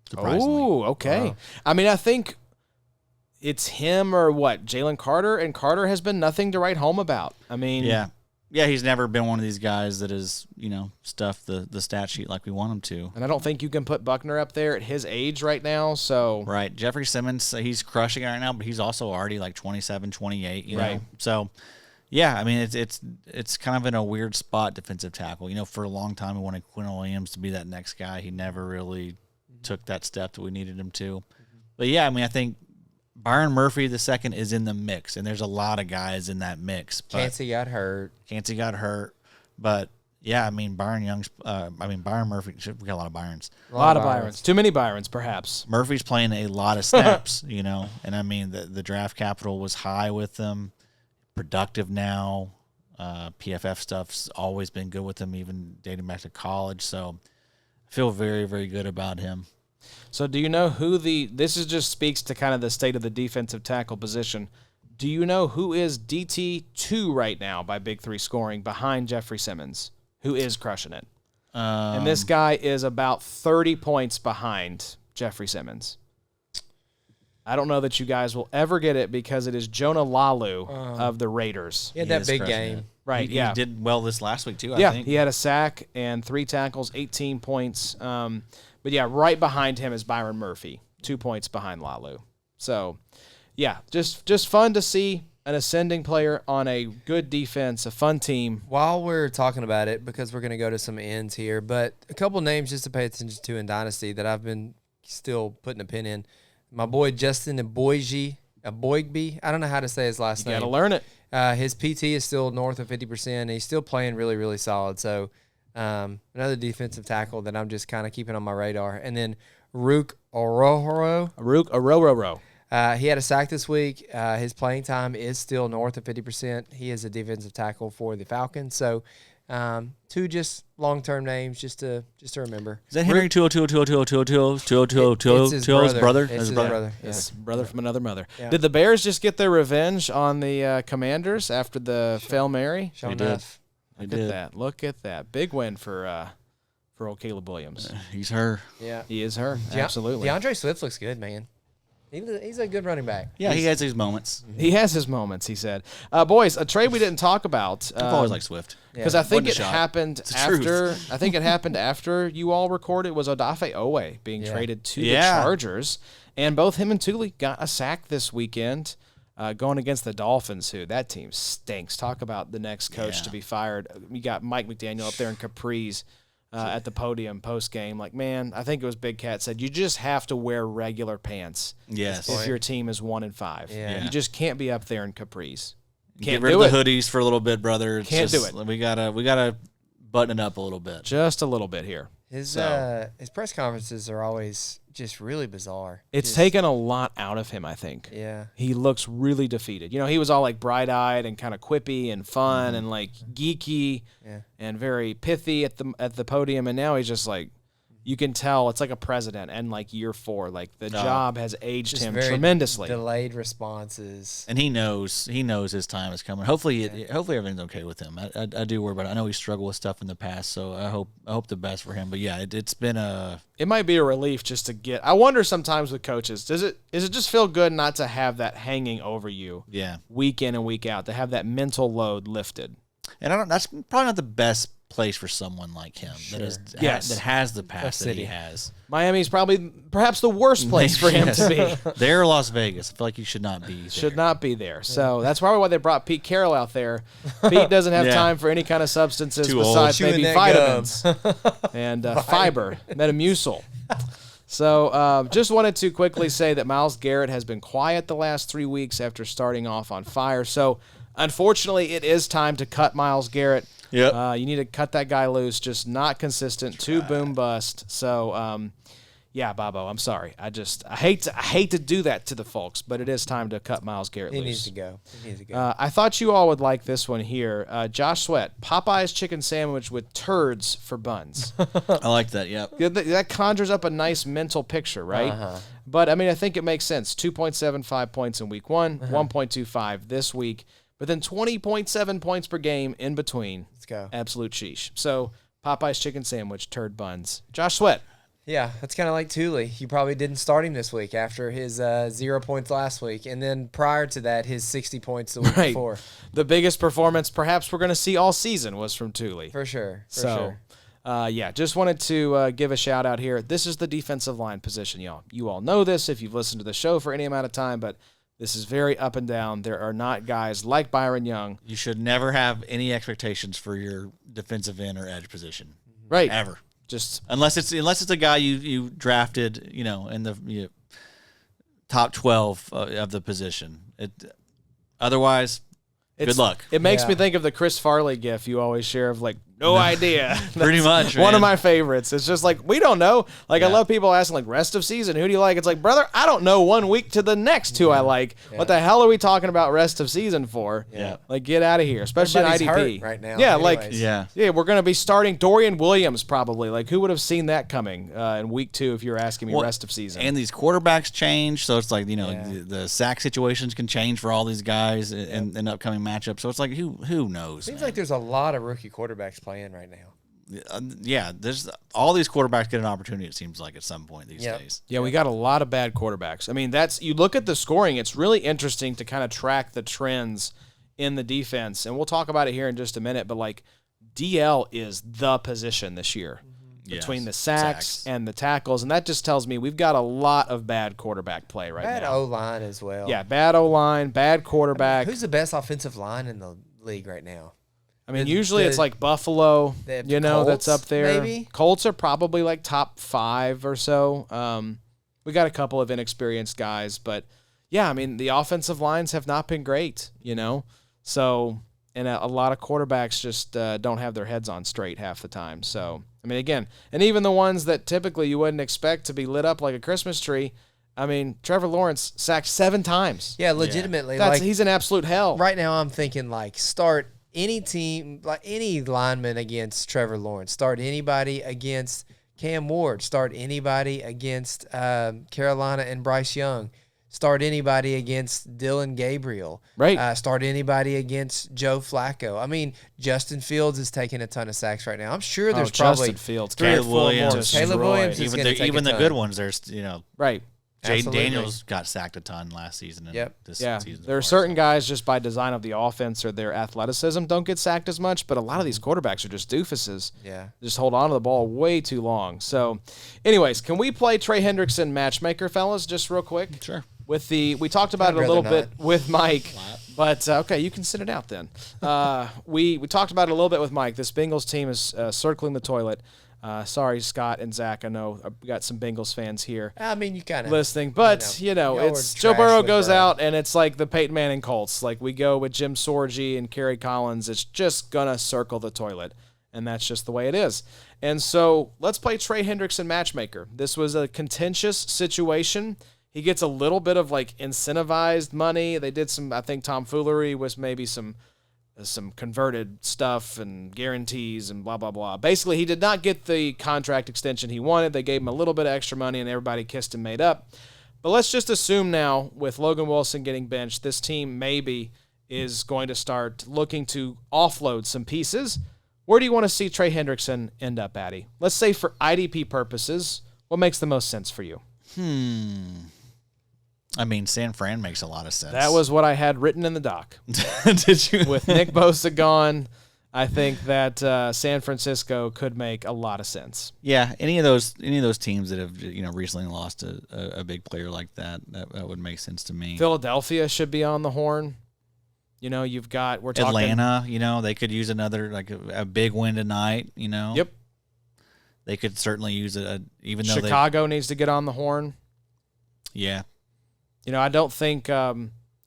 E: surprisingly.
A: Oh, okay. Wow. I mean, I think it's him or what, Jalen Carter, and Carter has been nothing to write home about. I mean –
E: Yeah, he's never been one of these guys that is, stuffed the stat sheet like we want him to.
A: And I don't think you can put Buckner up there at his age right now, so.
E: Right. Jeffrey Simmons, he's crushing it right now, but he's also already like 27, 28, you know. So, yeah, I mean, it's kind of in a weird spot, defensive tackle. For a long time we wanted Quinn Williams to be that next guy. He never really took that step that we needed him to. But, yeah, I mean, I think Byron Murphy II is in the mix, and there's a lot of guys in that mix.
B: Cansey got hurt.
E: But Yeah, I mean Byron Murphy. We got a lot of Byrons.
A: A lot of Byrons. Too many Byrons, perhaps.
E: Murphy's playing a lot of snaps, and I mean the draft capital was high with him. Productive now. PFF stuff's always been good with him, even dating back to college. So I feel very, very good about him.
A: So do you know who this just speaks to kind of the state of the defensive tackle position. Do you know who is DT2 right now by Big Three scoring behind Jeffrey Simmons, who is crushing it? And this guy is about 30 points behind Jeffrey Simmons. I don't know that you guys will ever get it because it is Jonah Lalu of the Raiders.
B: He had that big game.
A: Right,
E: He
A: yeah.
E: did well this last week, too, I think.
A: He had a sack and 3 tackles, 18 points. But, yeah, right behind him is Byron Murphy, 2 points behind Lalu. So, yeah, just fun to see an ascending player on a good defense, a fun team.
B: While we're talking about it, because we're going to go to some ends here, but a couple names just to pay attention to in Dynasty that I've been still putting a pin in. My boy Justin Aboigbe. I don't know how to say his last name.
A: You got to learn it.
B: His PT is still north of 50%, and he's still playing really, really solid. So another defensive tackle that I'm just kind of keeping on my radar. And then Rook Ororo. He had a sack this week. His playing time is still north of 50%. He is a defensive tackle for the Falcons. So two just long-term names just to remember.
E: Is that Henry 202 brother?
B: It's his brother. Yeah.
A: His brother from another mother.
B: Yeah.
A: Did the Bears just get their revenge on the Commanders after the Hail Mary?
B: Shaun
E: did.
B: Dolac.
A: Look at that. Big win for old Caleb Williams.
E: He's her.
B: Yeah.
A: He is her. Absolutely.
B: DeAndre Swift looks good, man. He's a good running back.
E: Yeah, he has his moments.
A: He has his moments, he said. Boys, a trade we didn't talk about.
E: I've always liked Swift.
A: Because I think
E: Wasn't
A: it
E: a shot.
A: happened
E: It's the
A: after.
E: truth.
A: I think it happened after you all recorded. Was Odafe Oweh being traded to the Chargers, and both him and Tuli got a sack this weekend, going against the Dolphins. Who that team stinks. Talk about the next coach to be fired. We got Mike McDaniel up there in Capri's at the podium post game. Like, man, I think it was Big Cat said you just have to wear regular pants.
E: Yes.
A: If your team is 1-5,
B: Yeah.
A: you just can't be up there in Capris.
E: Get rid of the hoodies for a little bit, brother. It's
A: Can't do
E: just-
A: it.
E: We gotta button it up a little bit.
A: Just a little bit here.
B: His press conferences are always just really bizarre.
A: It's taken a lot out of him, I think.
B: Yeah.
A: He looks really defeated. He was all like bright-eyed and kind of quippy and fun and like geeky and very pithy at the podium, and now he's just like, you can tell it's like a president and like year 4. Like the job has aged
B: Just
A: him
B: very
A: tremendously.
B: Delayed responses.
E: And he knows his time is coming. Hopefully everything's okay with him. I do worry about it. I know he struggled with stuff in the past, so I hope the best for him. But yeah, it's been a.
A: It might be a relief just to get. I wonder sometimes with coaches, is it just feel good not to have that hanging over you?
E: Yeah.
A: Week in and week out, to have that mental load lifted.
E: And that's probably not the best place for someone like him that has the past that he has.
A: Miami's perhaps the worst place for him to be.
E: They're Las Vegas. I feel like he should not be there.
A: Should not be there. So that's probably why they brought Pete Carroll out there. Pete doesn't have time for any kind of substances
E: Too old.
A: besides
B: Chewing
A: maybe
B: that
A: vitamins and fiber, Metamucil. So just wanted to quickly say that Myles Garrett has been quiet the last 3 weeks after starting off on fire. So unfortunately, it is time to cut Myles Garrett.
E: Yep.
A: You need to cut that guy loose. Just not consistent. Too boom bust. So, yeah, Bobo, I'm sorry. I hate to do that to the folks, but it is time to cut Myles Garrett loose.
B: He needs to go.
A: I thought you all would like this one here. Josh Sweat, Popeye's chicken sandwich with turds for buns.
E: I like that. Yep.
A: That conjures up a nice mental picture, right? But, I think it makes sense. 2.75 points in week 1, 1.25 this week. But then 20.7 points per game in between.
B: Let's go.
A: Absolute sheesh. So, Popeye's chicken sandwich, turd buns. Josh Sweat.
B: Yeah, that's kind of like Tuli. You probably didn't start him this week after his 0 points last week. And then prior to that, his 60 points the week before.
A: The biggest performance perhaps we're going to see all season was from Tuli.
B: For sure.
A: Yeah, just wanted to give a shout out here. This is the defensive line position, y'all. You all know this if you've listened to the show for any amount of time, but this is very up and down. There are not guys like Byron Young.
E: You should never have any expectations for your defensive end or edge position.
A: Right.
E: Ever.
A: Just
E: unless it's a guy you drafted, in the top 12 of the position. Otherwise, good luck.
A: It makes me think of the Chris Farley gif you always share of like No idea.
E: Pretty much,
A: One of
E: man.
A: my favorites. It's just like, we don't know. Like, I love people asking, like, rest of season, who do you like? It's like, brother, I don't know 1 week to the next who I like. What the hell are we talking about rest of season for?
E: Yeah.
A: Like, get out of here, especially
B: Everybody's
A: in IDP.
B: hurt right now
A: Yeah,
B: anyways.
A: yeah, we're going to be starting Dorian Williams probably. Like, who would have seen that coming in week 2 if you were asking me rest of season?
E: And these quarterbacks change, so it's like, the sack situations can change for all these guys in upcoming matchups. So it's like, who knows?
B: Seems like there's a lot of rookie quarterbacks playing right now.
E: There's all these quarterbacks get an opportunity. It seems like at some point these days.
A: Yeah, we got a lot of bad quarterbacks. I mean, you look at the scoring, it's really interesting to kind of track the trends in the defense. And we'll talk about it here in just a minute, but like DL is the position this year between the sacks and the tackles. And that just tells me we've got a lot of bad quarterback play right now.
B: Bad O-line as well.
A: Yeah, bad O-line, bad quarterback.
B: Who's the best offensive line in the league right now?
A: I mean, usually it's like Buffalo,
B: the
A: that's
B: Colts,
A: up there.
B: maybe?
A: Colts are probably like top 5 or so. We got a couple of inexperienced guys, but yeah, I mean, the offensive lines have not been great, So, and a lot of quarterbacks just don't have their heads on straight half the time. So, I mean, again, and even the ones that typically you wouldn't expect to be lit up like a Christmas tree. I mean, Trevor Lawrence sacked 7 times.
B: Yeah, legitimately.
A: He's an absolute hell.
B: Right now I'm thinking like start any team, like any lineman against Trevor Lawrence. Start anybody against Cam Ward. Start anybody against Carolina and Bryce Young. Start anybody against Dylan Gabriel.
A: Right.
B: Start anybody against Joe Flacco. I mean, Justin Fields is taking a ton of sacks right now. I'm sure there's probably
A: Justin Fields,
B: 3 or
E: Caleb
B: 4 more.
E: Williams,
B: Caleb Williams is
E: even
B: going to take
E: even
B: a
E: the
B: ton.
E: good ones. There's
A: right.
E: Jaden
B: Absolutely.
E: Daniels got sacked a ton last season. And this season
A: there are certain guys just by design of the offense or their athleticism don't get sacked as much, but a lot of these quarterbacks are just doofuses.
B: Yeah.
A: Just hold on to the ball way too long. So, anyways, can we play Trey Hendrickson matchmaker, fellas, just real quick?
E: Sure.
A: We talked about it a little bit with Mike, but okay, you can sit it out then. We talked about it a little bit with Mike. This Bengals team is circling the toilet. Sorry, Scott and Zach. I know we got some Bengals fans here.
B: I mean, you kind of
A: listening, but
B: y'all
A: it's
B: were
A: Joe
B: trash
A: Burrow
B: with
A: goes
B: Burrow.
A: out, and it's like the Peyton Manning Colts. Like we go with Jim Sorgi and Kerry Collins. It's just gonna circle the toilet, and that's just the way it is. And so let's play Trey Hendrickson matchmaker. This was a contentious situation. He gets a little bit of like incentivized money. They did some, I think, tomfoolery with maybe some converted stuff and guarantees and blah, blah, blah. Basically, he did not get the contract extension he wanted. They gave him a little bit of extra money, and everybody kissed and made up. But let's just assume now, with Logan Wilson getting benched, this team maybe is going to start looking to offload some pieces. Where do you want to see Trey Hendrickson end up, Addy? Let's say for IDP purposes, what makes the most sense for you?
E: I mean, San Fran makes a lot of sense.
A: That was what I had written in the doc.
E: Did you?
A: With Nick Bosa gone, I think that San Francisco could make a lot of sense.
E: Yeah, any of those teams that have recently lost a big player like that would make sense to me.
A: Philadelphia should be on the horn. You've got we're talking
E: Atlanta. They could use another like a big win tonight.
A: Yep.
E: They could certainly use it. Even though
A: Chicago needs to get on the horn.
E: Yeah.
A: I don't think they're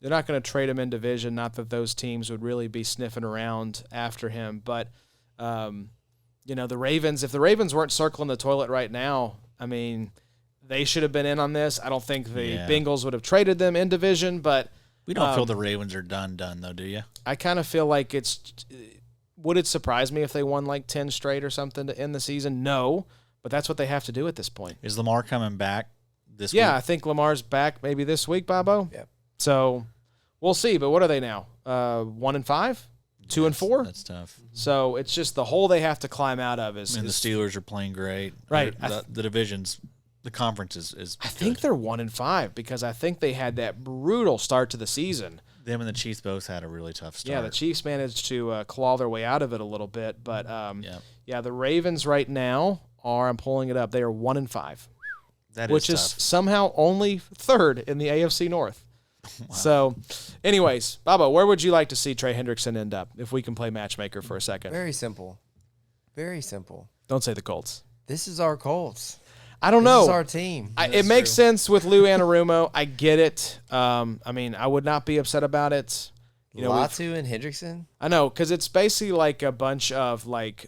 A: not going to trade him in division. Not that those teams would really be sniffing around after him. But, the Ravens, if the Ravens weren't circling the toilet right now, I mean, they should have been in on this. I don't think the Bengals would have traded them in division. But
E: we don't feel the Ravens are done, though, do you?
A: I kind of feel like would it surprise me if they won like 10 straight or something to end the season? No. But that's what they have to do at this point.
E: Is Lamar coming back this week?
A: Yeah, I think Lamar's back maybe this week, Bobo.
B: Yep.
A: So we'll see. But what are they now? 1-5, 2-4.
E: That's tough.
A: So it's just the hole they have to climb out of.
E: The Steelers are playing great.
A: Right.
E: The divisions, the conference is.
A: I think they're 1-5 because I think they had that brutal start to the season.
E: Them and the Chiefs both had a really tough start.
A: Yeah, the Chiefs managed to claw their way out of it a little bit, but the Ravens right now are. I'm pulling it up. They are 1-5. Which is somehow only third in the AFC North. Wow. So, anyways, Baba, where would you like to see Trey Hendrickson end up if we can play matchmaker for a second?
B: Very simple. Very simple.
A: Don't say the Colts.
B: This is our Colts.
A: I don't know.
B: This is our team.
A: It makes sense with Lou Anarumo. I get it. I mean, I would not be upset about it. You know,
B: Latu and Hendrickson?
A: I know, because it's basically like a bunch of like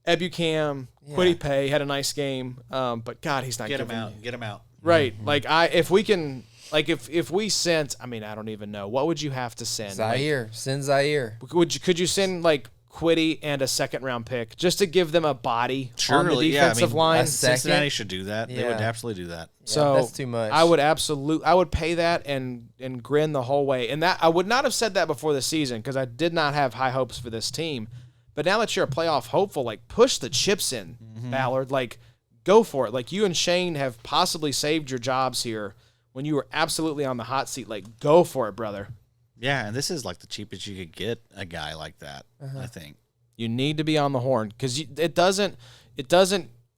A: Ebucam, Kwity Paye had a nice game, but God, he's not
E: Get
A: giving
E: him out. Get him out.
A: Right. Like if we can, like if we sent, I mean, I don't even know. What would you have to send?
B: Zaire. Send Zaire.
A: Could you send like Kwity and a second-round pick just to give them a body on the defensive line?
E: Cincinnati should do that.
B: Yeah.
E: They would absolutely do that.
B: Yeah,
A: So
B: that's too much.
A: I would pay that and grin the whole way. And that I would not have said that before the season because I did not have high hopes for this team. But now that you're a playoff hopeful, like push the chips in, Ballard. Like go for it. Like you and Shane have possibly saved your jobs here when you were absolutely on the hot seat. Like go for it, brother.
E: Yeah, and this is like the cheapest you could get a guy like that, I think.
A: You need to be on the horn because it doesn't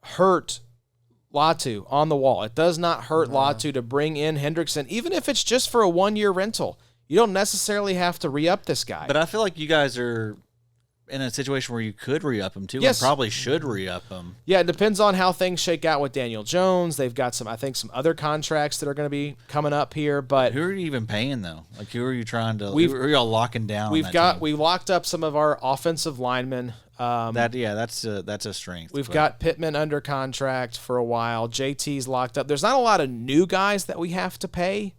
A: hurt Latu on the wall. It does not hurt Latu to bring in Hendrickson, even if it's just for a 1-year rental. You don't necessarily have to re-up this guy.
E: But I feel like you guys are in a situation where you could re-up him too.
A: Yes.
E: And probably should re-up him.
A: Yeah, it depends on how things shake out with Daniel Jones. They've got some other contracts that are going to be coming up here. But
E: Who are you even paying though? Like who are you trying to?
A: We've-
E: Who are y'all locking down?
A: we locked up some of our offensive linemen.
E: That's a strength.
A: We've
E: but-
A: got Pittman under contract for a while. JT's locked up. There's not a lot of new guys that we have to pay.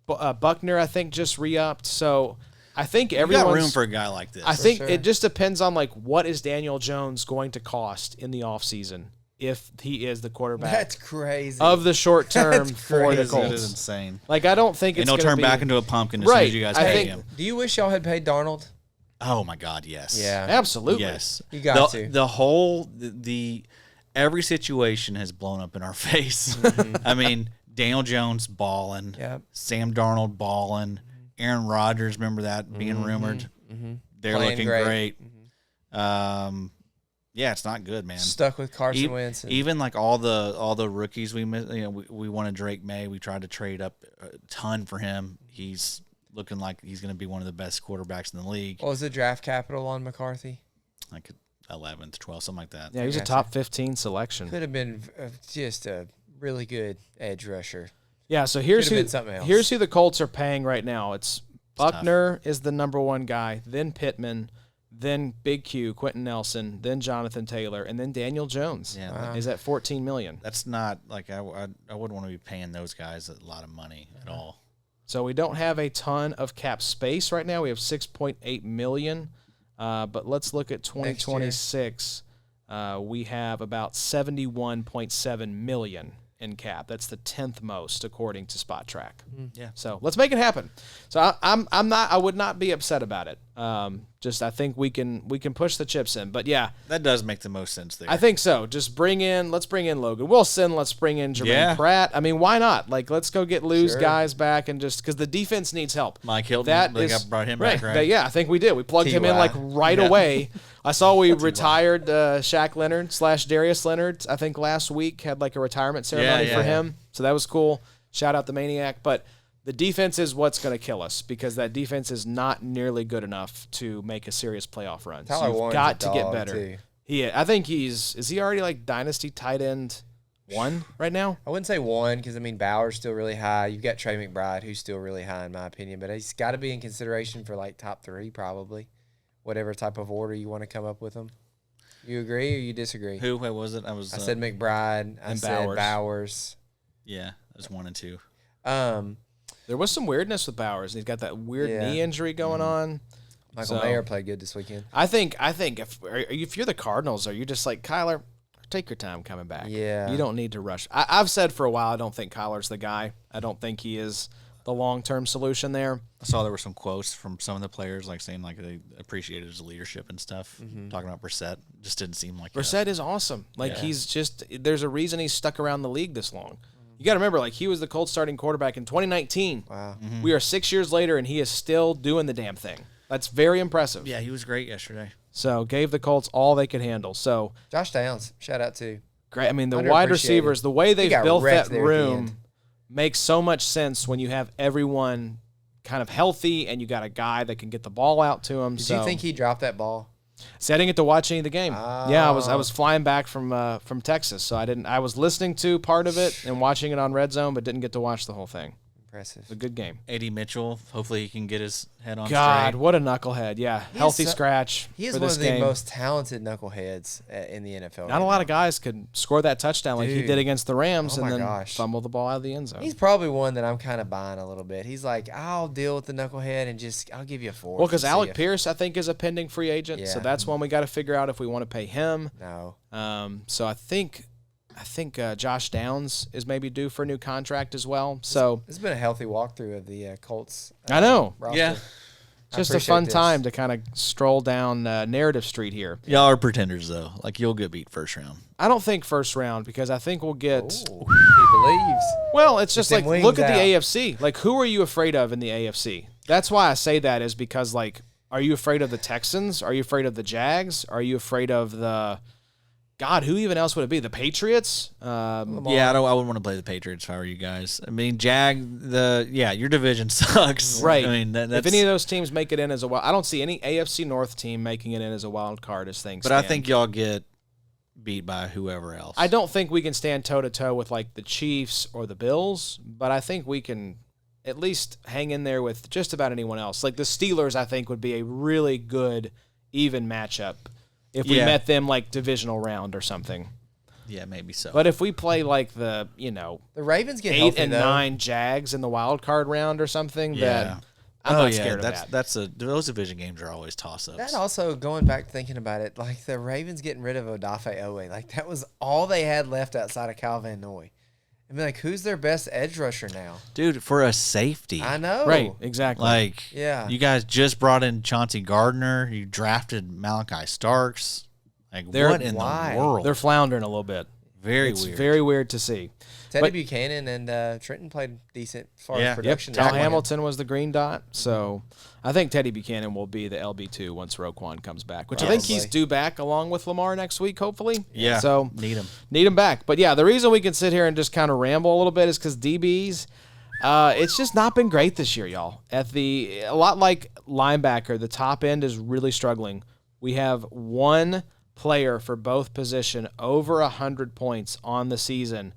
A: Buckner, I think, just re-upped. So I think
E: you
A: everyone's
E: got room for a guy like this.
A: I think
B: sure.
A: it just depends on like what is Daniel Jones going to cost in the offseason if he is the quarterback
B: That's crazy.
A: of the short term
B: That's
A: for the
B: crazy.
A: Colts.
E: It is insane.
A: Like I don't think
E: And
A: it's
E: he'll
A: going to
E: turn
A: be
E: back into a pumpkin as soon
A: Right.
E: as you guys
A: I
E: pay
A: think-
E: him.
B: Do you wish y'all had paid Darnold?
E: Oh my God, yes.
B: Yeah.
A: absolutely.
E: Yes.
B: You got
E: the,
B: to.
E: The whole the every situation has blown up in our face. I mean, Daniel Jones balling,
B: Yep.
E: Sam Darnold balling, Aaron Rodgers, remember that being rumored? They're
B: Playing
E: looking
B: great.
E: Yeah, it's not good, man.
B: Stuck with Carson Wentz. and-
E: Even like all the rookies we missed, we wanted Drake May. We tried to trade up a ton for him. He's looking like he's going to be one of the best quarterbacks in the league.
B: What was the draft capital on McCarthy?
E: Like 11th, 12th, something like that.
A: Yeah, he was a
B: Gotcha.
A: top 15 selection.
B: Could have been just a really good edge rusher.
A: Yeah, so here's
B: Could've
A: who
B: been something else.
A: here's who the Colts are paying right now. It's Buckner is the number one guy, then Pittman, then Big Q, Quentin Nelson, then Jonathan Taylor, and then Daniel Jones.
E: Yeah,
A: Is at $14 million.
E: that's not like I wouldn't want to be paying those guys a lot of money at all.
A: So we don't have a ton of cap space right now. We have $6.8 million. But let's look at 2026. We have about $71.7 million in cap. That's the 10th most according to Spot Track.
E: Yeah.
A: So let's make it happen. So I would not be upset about it. Just I think we can push the chips in. But yeah,
E: That does make the most sense there.
A: I think so. Just let's bring in Logan Wilson. Let's bring in Germaine
E: Yeah.
A: Pratt. I mean, why not? Like, let's go get loose
B: Sure.
A: guys back and just because the defense needs help.
E: Mike Hilton, brought him back, right?
A: Yeah, I think we did. We plugged him in
B: TY.
A: like right away. I saw we retired Shaq Leonard / Darius Leonard. I think last week had like a retirement ceremony for him. So that was cool. Shout out the Maniac. But the defense is what's going to kill us because that defense is not nearly good enough to make a serious playoff run.
B: Tyler
A: So you've
B: Warren's
A: got
B: a
A: to get
B: dog,
A: better.
B: too.
A: I think is he already like dynasty tight end 1 right now?
B: I wouldn't say 1 because, I mean, Bauer's still really high. You've got Trey McBride, who's still really high in my opinion. But he's got to be in consideration for, like, top 3 probably, whatever type of order you want to come up with them. You agree or you disagree?
E: Who? What was it? I
B: said McBride. I
A: and
B: said
A: Bowers.
B: Bowers.
E: Yeah, that's 1 and 2.
A: There was some weirdness with Bowers. He's got that weird
B: Yeah.
A: knee injury going on.
B: Michael
A: So-
B: Mayer played good this weekend.
A: I think if you're the Cardinals, are you just like Kyler? Take your time coming back.
B: Yeah.
A: You don't need to rush. I've said for a while I don't think Kyler's the guy. I don't think he is the long-term solution there.
E: I saw there were some quotes from some of the players, like saying like they appreciated his leadership and stuff. Talking about Brissett, just didn't seem like
A: Brissett is awesome. Like he's just there's a reason he's stuck around the league this long. You got to remember, like he was the Colts starting quarterback in 2019.
B: Wow.
A: We are 6 years later, and he is still doing the damn thing. That's very impressive.
E: Yeah, he was great yesterday.
A: So gave the Colts all they could handle. So
B: Josh Downs, shout out to.
A: great. I mean, the
B: Underappreciated.
A: wide receivers, the way they've
B: got
A: built
B: wrecked
A: that
B: there at the
A: room
B: end.
A: makes so much sense when you have everyone kind of healthy and you got a guy that can get the ball out to him.
B: Did you think he dropped that ball?
A: See, I didn't get to watch any of the game. Yeah, I was flying back from Texas, so I was listening to part of it and watching it on Red Zone, but didn't get to watch the whole thing.
B: Impressive.
A: a good game.
E: A.D. Mitchell, hopefully he can get his head on
A: God,
E: straight.
A: what a knucklehead. Yeah, healthy scratch
B: He is
A: for
B: one
A: this
B: of the
A: game.
B: most talented knuckleheads in the NFL.
A: Not a lot of guys could score that touchdown like he
B: Dude.
A: did against the Rams
B: Oh
A: and
B: my
A: then
B: gosh.
A: fumble the ball out of the end zone.
B: He's probably one that I'm kind of buying a little bit. He's like, I'll deal with the knucklehead and I'll give you a 4.
A: Well, because Alec Pierce, I think, is a pending free agent, so
B: Yeah.
A: that's one we got to figure out if we want to pay him.
B: No.
A: So I think Josh Downs is maybe due for a new contract as well. So
B: This has been a healthy walkthrough of the Colts.
A: I know,
B: roster.
E: Yeah.
B: I
A: just a
B: appreciate
A: fun
B: this.
A: time to kind of stroll down Narrative Street here.
E: Y'all are pretenders, though. Like, you'll get beat first round.
A: I don't think first round because I think we'll get.
B: Ooh, he believes.
A: Well, it's just
B: Get
A: like
B: them
A: look
B: wings
A: at the
B: out.
A: AFC. Like, who are you afraid of in the AFC? That's why I say that is because like, are you afraid of the Texans? Are you afraid of the Jags? Are you afraid of the? God, who even else would it be? The Patriots?
E: Yeah, I wouldn't want to play the Patriots if I were you guys. I mean, your division sucks.
A: Right.
E: I mean, that's,
A: if any of those teams make it in as a wild, I don't see any AFC North team making it in as a wild card as things.
E: but
A: stand.
E: I think y'all get beat by whoever else.
A: I don't think we can stand toe to toe with like the Chiefs or the Bills, but I think we can at least hang in there with just about anyone else. Like the Steelers, I think would be a really good even matchup if we met them like divisional round or something.
E: Yeah, maybe so.
A: But if we play like the
B: The Ravens get
A: 8
B: healthy,
A: and
B: though.
A: 9 Jags in the wild card round or something, then I'm not scared of that.
E: Those division games are always toss-ups.
B: That also, going back thinking about it, like the Ravens getting rid of Odafe Oweh, like that was all they had left outside of Kyle Van Noy. I mean, like, who's their best edge rusher now?
E: Dude, for a safety.
B: I know.
A: Right, exactly.
E: Like,
B: Yeah.
E: you guys just brought in Chauncey Gardner. You drafted Malachi Starks. Like, what in
B: why?
E: the world?
A: They're floundering a little bit.
E: It's
A: It's very weird to see.
B: Teddy
A: But-
B: Buchanan and Trenton played decent as far
E: Yeah.
B: as
E: Yep,
B: production.
A: Tal
B: goes.
A: Hamilton was the green dot, so I think Teddy Buchanan will be the LB2 once Roquan comes back, which I think he's
B: Probably.
A: due back along with Lamar next week, hopefully.
E: Yeah.
A: So
E: Need him.
A: need him back. But yeah, the reason we can sit here and just kind of ramble a little bit is because DBs, it's just not been great this year, y'all. A lot like linebacker, the top end is really struggling. We have one player for both position over 100 points on the season,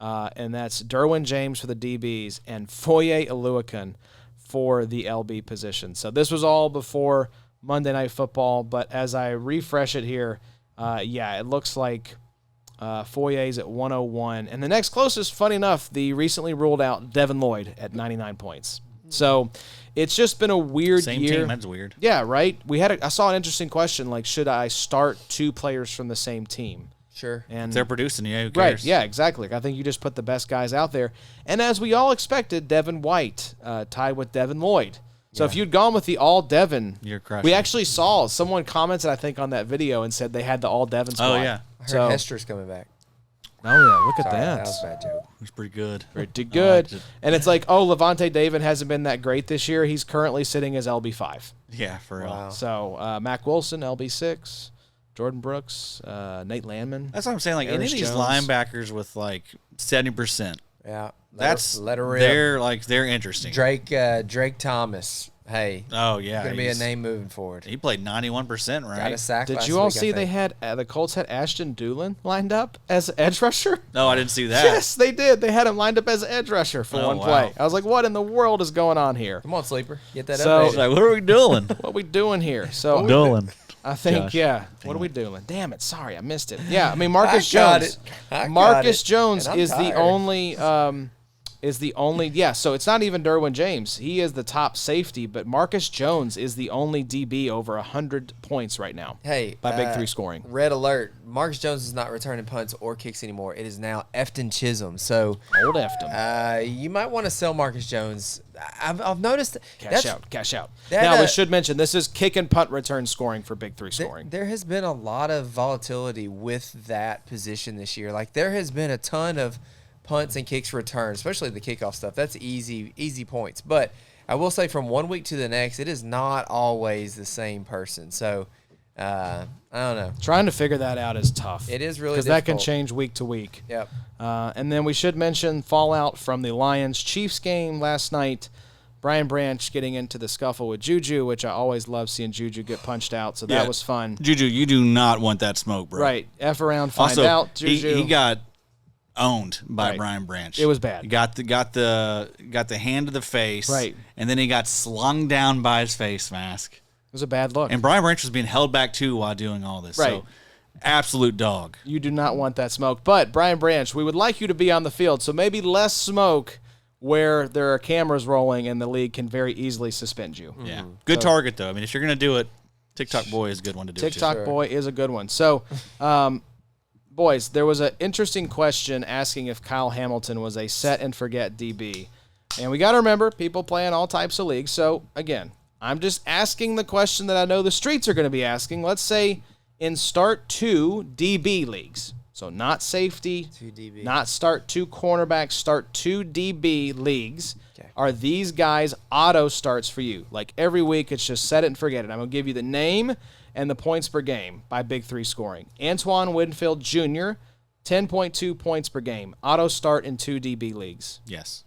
A: and that's Derwin James for the DBs and Foye Oluokun for the LB position. So this was all before Monday Night Football, but as I refresh it here, it looks like Foyer's at 101. And the next closest, funny enough, the recently ruled out Devin Lloyd at 99 points. So it's just been a weird
E: Same
A: year.
E: team. That's weird.
A: Yeah, right? I saw an interesting question, like, should I start 2 players from the same team?
B: Sure.
A: And
E: If they're producing, who cares?
A: right, yeah, exactly. I think you just put the best guys out there. And as we all expected, Devin White tied with Devin Lloyd. So if you'd gone with the all Devin,
E: You're crushing.
A: we actually saw someone commented, I think, on that video and said they had the all Devin squad.
E: Oh, yeah.
B: I heard
A: So,
B: Hester's coming back.
A: oh yeah, look at
B: Sorry,
A: that.
B: that was a bad joke.
E: It's pretty good.
A: Pretty good. And it's like, oh, Levante David hasn't been that great this year. He's currently sitting as LB5.
E: Yeah, for real.
B: Wow.
A: So Mac Wilson, LB6, Jordan Brooks, Nate Landman.
E: That's what I'm saying. Like, any of
A: Ernest
E: these
A: Jones.
E: linebackers with, like, 70%,
B: Yeah.
E: let her rip. They're interesting.
B: Drake Thomas. Hey,
E: Oh, yeah.
B: gonna be a
E: he's-
B: name moving forward.
E: He played 91%, right?
B: Got a sack.
A: Did
B: last
A: you all
B: week, I
A: see they
B: think.
A: had the Colts had Ashton Doolin lined up as edge rusher?
E: No, I didn't see that.
A: Yes, they did. They had him lined up as edge rusher for
E: Oh,
A: one
E: wow.
A: play. I was like, what in the world is going on here?
B: Come on, sleeper. Get that
A: So-
E: It's
B: updated.
E: like, what are we doing?
A: What are we doing here? So
E: Doing.
A: I think,
E: Josh.
A: yeah. What are we doing? Damn it. Sorry, I missed it. Yeah, I mean, Marcus
B: I got
A: Jones.
B: it. I got
A: Marcus
B: it.
A: Jones
B: And I'm
A: is the
B: tired.
A: only so it's not even Derwin James. He is the top safety, but Marcus Jones is the only DB over 100 points right now.
B: Hey,
A: by Big 3 scoring.
B: Red alert. Marcus Jones is not returning punts or kicks anymore. It is now Efton Chisholm. So
A: Old Efton.
B: you might want to sell Marcus Jones. I've noticed
A: Cash out.
B: that,
A: Now, we should mention, this is kick and punt return scoring for Big 3 scoring.
B: There has been a lot of volatility with that position this year. Like, there has been a ton of punts and kicks returned, especially the kickoff stuff. That's easy points. But I will say, from one week to the next, it is not always the same person. So I don't know.
A: Trying to figure that out is tough.
B: It is really
A: because that can
B: difficult.
A: change week to week.
B: Yep.
A: And then we should mention fallout from the Lions-Chiefs game last night. Brian Branch getting into the scuffle with Juju, which I always love seeing Juju get punched out, so that
E: Yeah.
A: was fun.
E: Juju, you do not want that smoke, bro.
A: Right. F around, find
E: Also,
A: out, Juju.
E: he got owned by
A: Right.
E: Brian Branch.
A: It was bad.
E: He got the hand to the face,
A: Right.
E: and then he got slung down by his face mask.
A: It was a bad look.
E: And Brian Branch was being held back too while doing all this.
A: Right.
E: So, absolute dog.
A: You do not want that smoke. But, Brian Branch, we would like you to be on the field, so maybe less smoke where there are cameras rolling and the league can very easily suspend you.
E: Yeah. Good target, though. I mean, if you're going to do it, TikTok Boy is a good one to do
A: TikTok
E: it too.
A: Boy is a good one. So, boys, there was an interesting question asking if Kyle Hamilton was a set-and-forget DB. And we got to remember, people play in all types of leagues. So, again, I'm just asking the question that I know the streets are going to be asking. Let's say in start 2 DB leagues. So not safety,
B: 2 DB.
A: not start 2 cornerbacks, start 2 DB leagues.
B: Okay.
A: Are these guys auto starts for you? Like every week, it's just set it and forget it. I'm going to give you the name and the points per game by Big 3 scoring. Antoine Winfield Jr., 10.2 points per game. Auto start in 2 DB leagues.
E: Yes.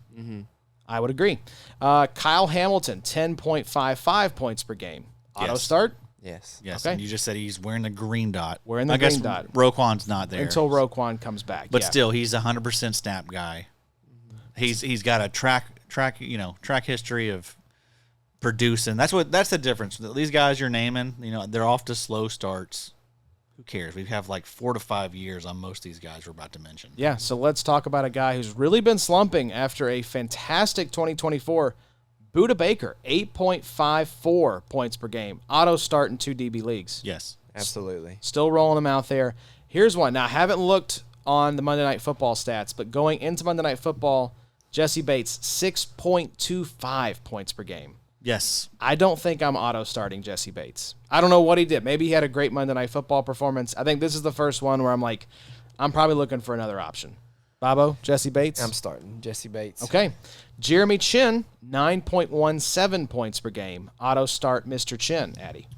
A: I would agree. Kyle Hamilton, 10.55 points per game. Auto
E: Yes.
A: start
B: Yes.
E: Yes.
A: Okay.
E: And you just said he's wearing the green dot.
A: Wearing the
E: I guess
A: green dot.
E: Roquan's not there.
A: until Roquan comes back.
E: But
A: yeah.
E: still, he's a 100% snap guy. He's got a track history of producing. That's the difference. These guys you're naming, they're off to slow starts. Who cares? We have like 4 to 5 years on most of these guys we're about to mention.
A: Yeah, so let's talk about a guy who's really been slumping after a fantastic 2024. Budda Baker, 8.54 points per game. Auto start in 2 DB leagues.
E: Yes.
B: Absolutely.
A: Still rolling him out there. Here's one. Now, I haven't looked on the Monday Night Football stats, but going into Monday Night Football, Jesse Bates, 6.25 points per game.
E: Yes.
A: I don't think I'm auto starting Jesse Bates. I don't know what he did. Maybe he had a great Monday Night Football performance. I think this is the first one where I'm like, I'm probably looking for another option. Bobo, Jesse Bates?
B: I'm starting Jesse Bates.
A: Okay. Jeremy Chin, 9.17 points per game. Auto start Mr. Chin, Addy.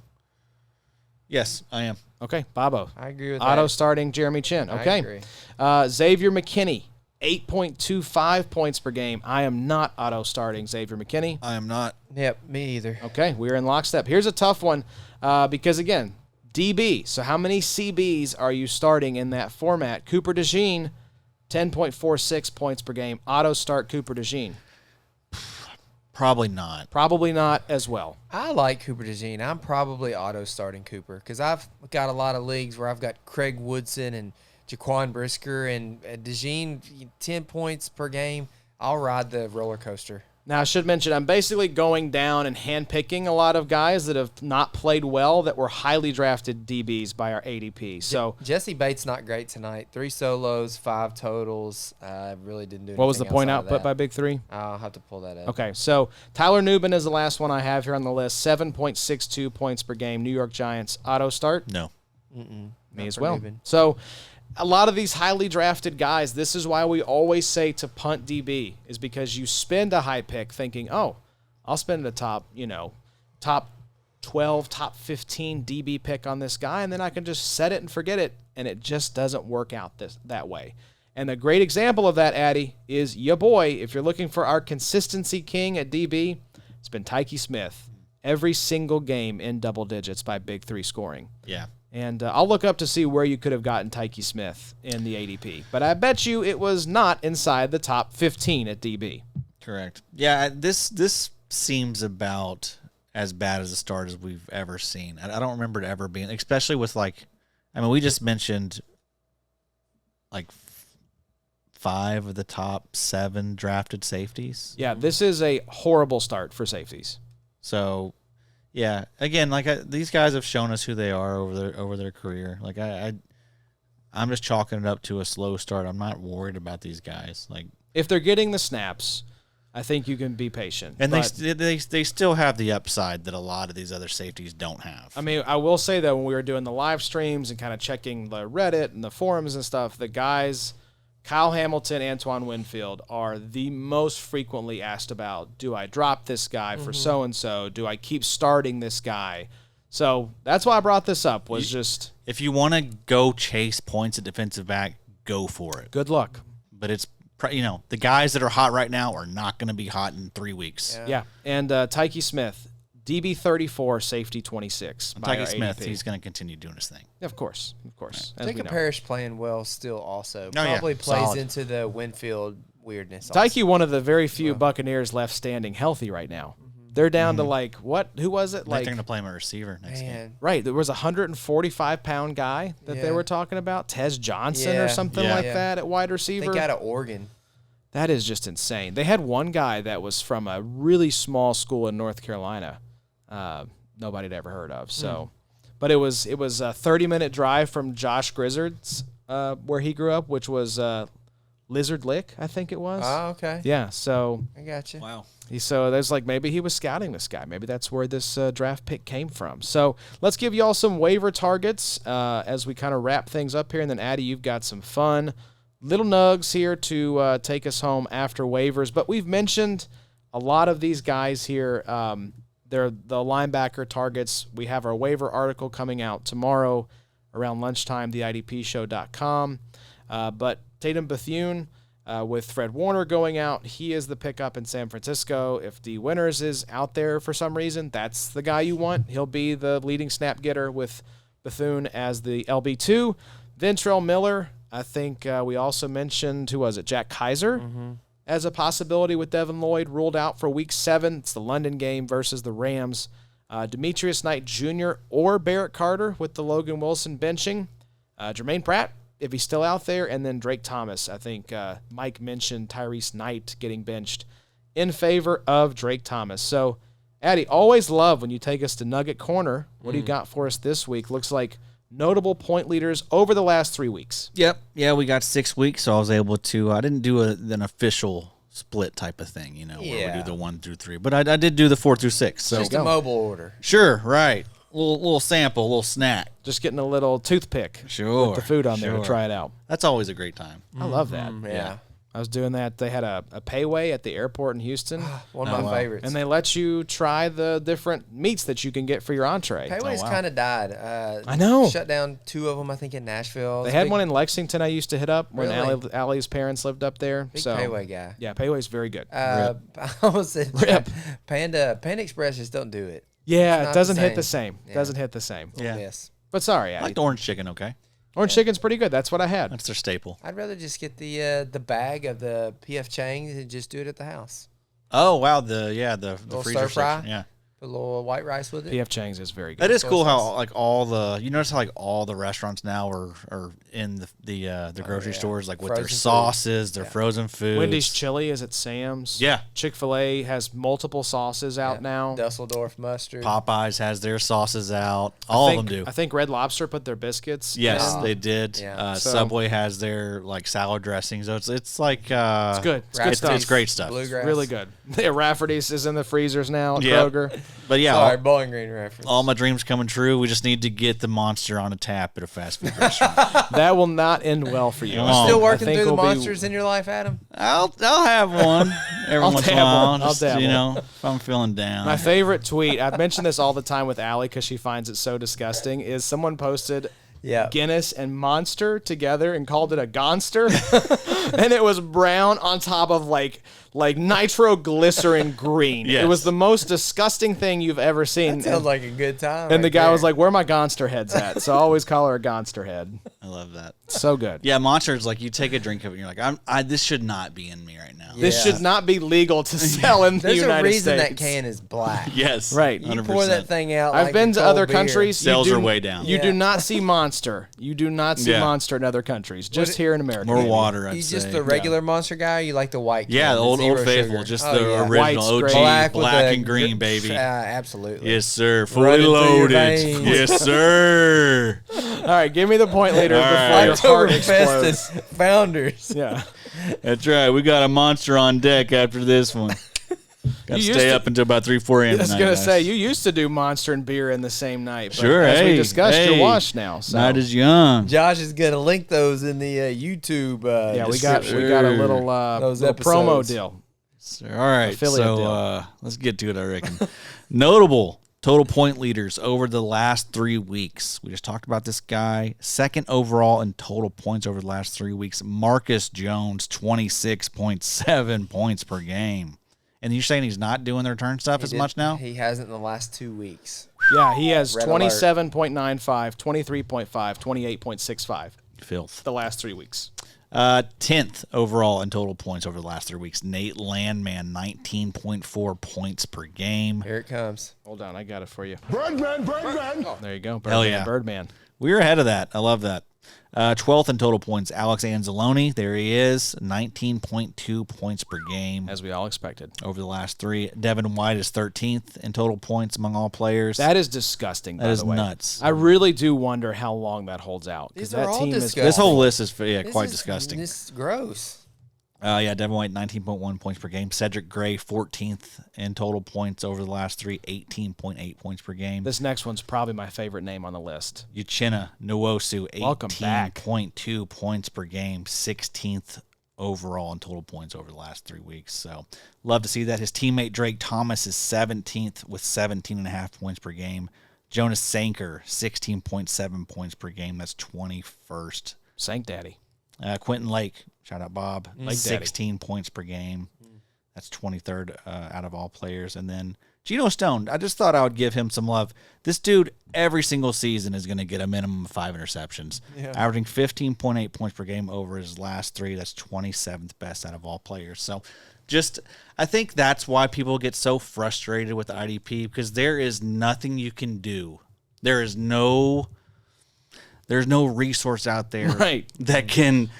E: Yes, I am.
A: Okay, Bobo.
B: I agree with
A: Auto
B: that.
A: starting Jeremy Chin.
B: I
A: Okay.
B: agree.
A: Xavier McKinney, 8.25 points per game. I am not auto starting Xavier McKinney.
E: I am not.
B: Yep, me either.
A: Okay, we're in lockstep. Here's a tough one because, again, DB. So how many CBs are you starting in that format? Cooper DeJean, 10.46 points per game. Auto start Cooper DeJean.
E: Probably not.
A: Probably not as well.
B: I like Cooper DeJean. I'm probably auto starting Cooper because I've got a lot of leagues where I've got Craig Woodson and Jaquan Brisker and DeJean, 10 points per game. I'll ride the roller coaster.
A: Now, I should mention, I'm basically going down and handpicking a lot of guys that have not played well that were highly drafted DBs by our ADP. So,
B: Jesse Bates not great tonight. 3 solos, 5 totals. Really didn't do anything.
A: what was the point
B: outside of
A: output by
B: that.
A: Big 3?
B: I'll have to pull that up.
A: Okay, so Tyler Nubin is the last one I have here on the list. 7.62 points per game. New York Giants auto start.
E: No.
A: Me
B: Not
A: as
B: for
A: well.
B: Nubin.
A: So a lot of these highly drafted guys, this is why we always say to punt DB, is because you spend a high pick thinking, oh, I'll spend a top 12, top 15 DB pick on this guy, and then I can just set it and forget it, and it just doesn't work out that way. And a great example of that, Addy, is your boy. If you're looking for our consistency king at DB, it's been Tykee Smith. Every single game in double digits by Big 3 scoring.
E: Yeah.
A: And I'll look up to see where you could have gotten Tykee Smith in the ADP. But I bet you it was not inside the top 15 at DB.
E: Correct. Yeah, this seems about as bad as a start as we've ever seen. I don't remember it ever being, especially with we just mentioned 5 of the top 7 drafted safeties.
A: Yeah, this is a horrible start for safeties.
E: So, yeah, again, these guys have shown us who they are over their career. I'm just chalking it up to a slow start. I'm not worried about these guys.
A: If they're getting the snaps, I think you can be patient.
E: And
A: But,
E: they still have the upside that a lot of these other safeties don't have.
A: I mean, I will say that when we were doing the live streams and kind of checking the Reddit and the forums and stuff, the guys, Kyle Hamilton, Antoine Winfield, are the most frequently asked about. Do I drop this guy for so-and-so? Do I keep starting this guy? So that's why I brought this up,
E: If you want to go chase points at defensive back, go for it.
A: good luck.
E: But it's, the guys that are hot right now are not going to be hot in 3 weeks.
A: Yeah. And Tykee Smith, DB 34, safety 26. by
E: Tykee
A: our
E: Smith,
A: ADP.
E: he's going to continue doing his thing.
A: Of course. As we
B: Jacob
A: know.
B: Parrish playing well still also.
E: Oh, yeah.
B: Probably plays
E: Solid.
B: into the Winfield weirdness. Also.
A: Tykee, one of the very few Buccaneers left standing healthy right now. They're down to like, what? Who was it?
E: They're
A: Like,
E: going to play him a receiver next game.
B: Man,
A: right, there was a 145-pound guy that they
B: Yeah.
A: were talking about, Tez Johnson
B: Yeah.
A: or something
E: Yeah.
A: like
B: Yeah.
A: that at wide
B: I
A: receiver.
B: think out of Oregon.
A: That is just insane. They had one guy that was from a really small school in North Carolina. Nobody had ever heard of. So, but it was a 30-minute drive from Josh Grizzard's where he grew up, which was Lizard Lick, I think it was.
B: Oh, okay.
A: Yeah. So
B: I got you.
E: Wow.
A: So there's like maybe he was scouting this guy. Maybe that's where this draft pick came from. So let's give you all some waiver targets as we kind of wrap things up here. And then, Addy, you've got some fun little nugs here to take us home after waivers. But we've mentioned a lot of these guys here. They're the linebacker targets. We have our waiver article coming out tomorrow around lunchtime, theidpshow.com. But Tatum Bethune, with Fred Warner going out, he is the pickup in San Francisco. If D. Winters is out there for some reason, that's the guy you want. He'll be the leading snap getter with Bethune as the LB2. Ventrell Miller, I think we also mentioned, who was it, Jack Kaiser as a possibility with Devin Lloyd ruled out for Week 7. It's the London game versus the Rams. Demetrius Knight Jr. or Barrett Carter with the Logan Wilson benching. Germaine Pratt, if he's still out there, and then Drake Thomas. I think Mike mentioned Tyrese Knight getting benched in favor of Drake Thomas. So, Addy, always love when you take us to Nugget Corner. What do you got for us this week? Looks like notable point leaders over the last 3 weeks.
E: Yep. Yeah, we got 6 weeks, so I was able to. I didn't do an official split type of thing, where we
B: Yeah.
E: do the 1 through 3, but I did do the 4 through 6. So
B: Just a mobile order.
E: sure, right. Little sample, little snack.
A: Just getting a little toothpick
E: Sure.
A: with the food on there to
E: sure.
A: try it out.
E: That's always a great time.
A: I love that.
B: Yeah.
A: I was doing that. They had a payway at the airport in Houston,
B: One of my favorites.
A: and they let you try the different meats that you can get for your entree.
B: Payway's kind of died.
A: I know.
B: Shut down 2 of them, I think, in Nashville.
A: They had one in Lexington I used to hit up when
B: Really?
A: Allie's parents lived up there.
B: Big
A: so
B: Payway guy.
A: Yeah, Payway's very good.
B: I almost said
A: Rip.
B: Panda Express just don't do it.
A: yeah,
B: not
A: it doesn't
B: the
A: hit the
B: same.
A: same.
B: Yeah.
A: Doesn't hit the same.
E: Yeah.
B: Yes.
A: But sorry,
E: I
A: Addy.
E: like the orange chicken, okay?
A: Orange chicken's pretty good. That's what I had.
E: That's their staple.
B: I'd rather just get the bag of the PF Chang's and just do it at the house.
E: Oh, wow. The
B: Little
E: freezer
B: stir fry?
E: section. Yeah.
B: Put a little white rice with it.
A: PF Chang's is very good.
E: That is
B: So
E: cool
B: it's
E: how like all the you notice how like all the restaurants now are in the grocery
B: yeah.
E: stores like with
B: Frozen
E: their
B: food.
E: sauces, their frozen foods.
A: Wendy's Chili is at Sam's.
E: Yeah.
A: Chick-fil-A has multiple sauces out now.
B: Dusseldorf mustard.
E: Popeyes has their sauces out. All of them do.
A: I think Red Lobster put their biscuits.
E: Yes,
A: in.
E: they did.
B: Yeah.
A: So-
E: Subway has their like salad dressing. So it's like
A: It's good. It's good
B: Rafferty's,
A: stuff.
E: It's great stuff.
B: Bluegrass.
A: Really good. Yeah, Rafferty's is in the freezers now at
E: Yep.
A: Kroger.
E: But yeah,
B: Sorry, Bowling Green reference.
E: all my dreams coming true. We just need to get the monster on a tap at a fast food restaurant.
A: That will not end well for you.
E: Come on.
B: Still
A: I
B: working
A: think
B: through the
A: we'll be-
B: monsters in your life, Adam?
E: I'll have one every
A: I'll
E: once in a
A: dabble.
E: while.
A: I'll
E: Just,
A: dabble.
E: if I'm feeling down.
A: My favorite tweet, I've mentioned this all the time with Allie because she finds it so disgusting, is someone posted
B: Yeah.
A: Guinness and Monster together and called it a Gonster. And it was brown on top of like nitroglycerin green.
E: Yes.
A: It was the most disgusting thing you've ever seen.
B: That sounds like a good time.
A: And the
B: right
A: guy
B: there.
A: was like, "Where my Gonster heads at?" So I always call her a Gonster head.
E: I love that.
A: So good.
E: Yeah, Monster is like you take a drink of it and you're like, this should not be in me right now.
A: This
B: Yeah.
A: should not be legal to sell in the
B: There's
A: United
B: a reason
A: States.
B: that can is black.
E: Yes.
A: Right.
B: You
E: 100%.
B: pour that thing out.
A: I've
B: like
A: been
B: a
A: to
B: cold
A: other
B: beer.
A: countries.
E: Sales
A: you
E: are
A: do-
E: way down.
A: You do
B: Yeah.
A: not see Monster. You do not see
E: Yeah.
A: Monster in other countries. Just here in America.
E: More
A: baby.
E: water, I'd
B: You
E: say.
B: just the regular Monster guy. Or you like the white?
E: Yeah,
B: can,
E: the old
B: zero
E: Faithful,
B: sugar?
E: just
B: Oh,
E: the
B: yeah.
E: original
A: White's
E: OG,
A: great.
B: with
E: black
B: the
E: and green, baby.
B: Absolutely.
E: Yes, sir.
B: Running
E: Fully
B: through your
E: loaded.
B: veins.
E: Yes, sir.
A: All right, give me the point leader
E: All
A: before
E: right.
A: your heart
B: Oktoberfest
A: explodes.
B: founders.
A: Yeah.
E: That's right. We got a monster on deck after this one. Got to
A: You used
E: stay
A: to-
E: up until about 3, 4 a.m.
A: I was
E: tonight,
A: going to
E: guys.
A: say, you used to do Monster and beer in the same night. But
E: Sure,
A: as we
E: hey,
A: discussed,
E: hey.
A: you're washed now. So.
E: Not as young.
B: Josh is gonna link those in the YouTube.
A: Yeah, we got a little,
B: Those
A: little promo
B: episodes.
A: deal.
E: Sir. All right,
A: Affiliate
E: so
A: deal.
E: let's get to it, I reckon. Notable total point leaders over the last 3 weeks. We just talked about this guy. Second overall in total points over the last 3 weeks. Marcus Jones, 26.7 points per game. And you're saying he's not doing the return stuff as much now?
B: He hasn't in the last 2 weeks.
A: Yeah, he has
B: Red
A: 27.95, 23.5, 28.65
E: Filth.
A: the last 3 weeks.
E: 10th overall in total points over the last 3 weeks. Nate Landman, 19.4 points per game.
B: Here it comes.
A: Hold on, I got it for you.
C: Birdman.
A: There you go. Birdman,
E: Hell yeah.
A: Birdman.
E: We're ahead of that. I love that. 12th in total points, Alex Anzalone. There he is, 19.2 points per game.
A: As we all expected.
E: Over the last 3. Devin White is 13th in total points among all players.
A: That is disgusting, by
E: is
A: the way.
E: nuts.
A: I really do wonder how long that holds out.
B: These
A: That
B: are all
A: team is
B: disgusting.
E: This whole list is
B: This
E: quite
B: is-
E: disgusting.
B: This is gross.
E: Devin White, 19.1 points per game. Cedric Gray, 14th in total points over the last 3, 18.8 points per game.
A: This next one's probably my favorite name on the list.
E: Uchenna Nwosu,
A: Welcome back.
E: 18.2 points per game, 16th overall in total points over the last 3 weeks. So love to see that. His teammate Drake Thomas is 17th with 17.5 points per game. Jonas Sanker, 16.7 points per game. That's 21st.
A: Sank Daddy.
E: Quentin Lake, shout out Bob,
A: Lake
E: 16 points per game. That's 23rd out of all players. And then Geno Stone, I just thought I would give him some love. This dude, every single season, is going to get a minimum of 5 interceptions, averaging 15.8 points per game over his last 3. That's 27th best out of all players. So I think that's why people get so frustrated with IDP, because there is nothing you can do. There's no resource out there that can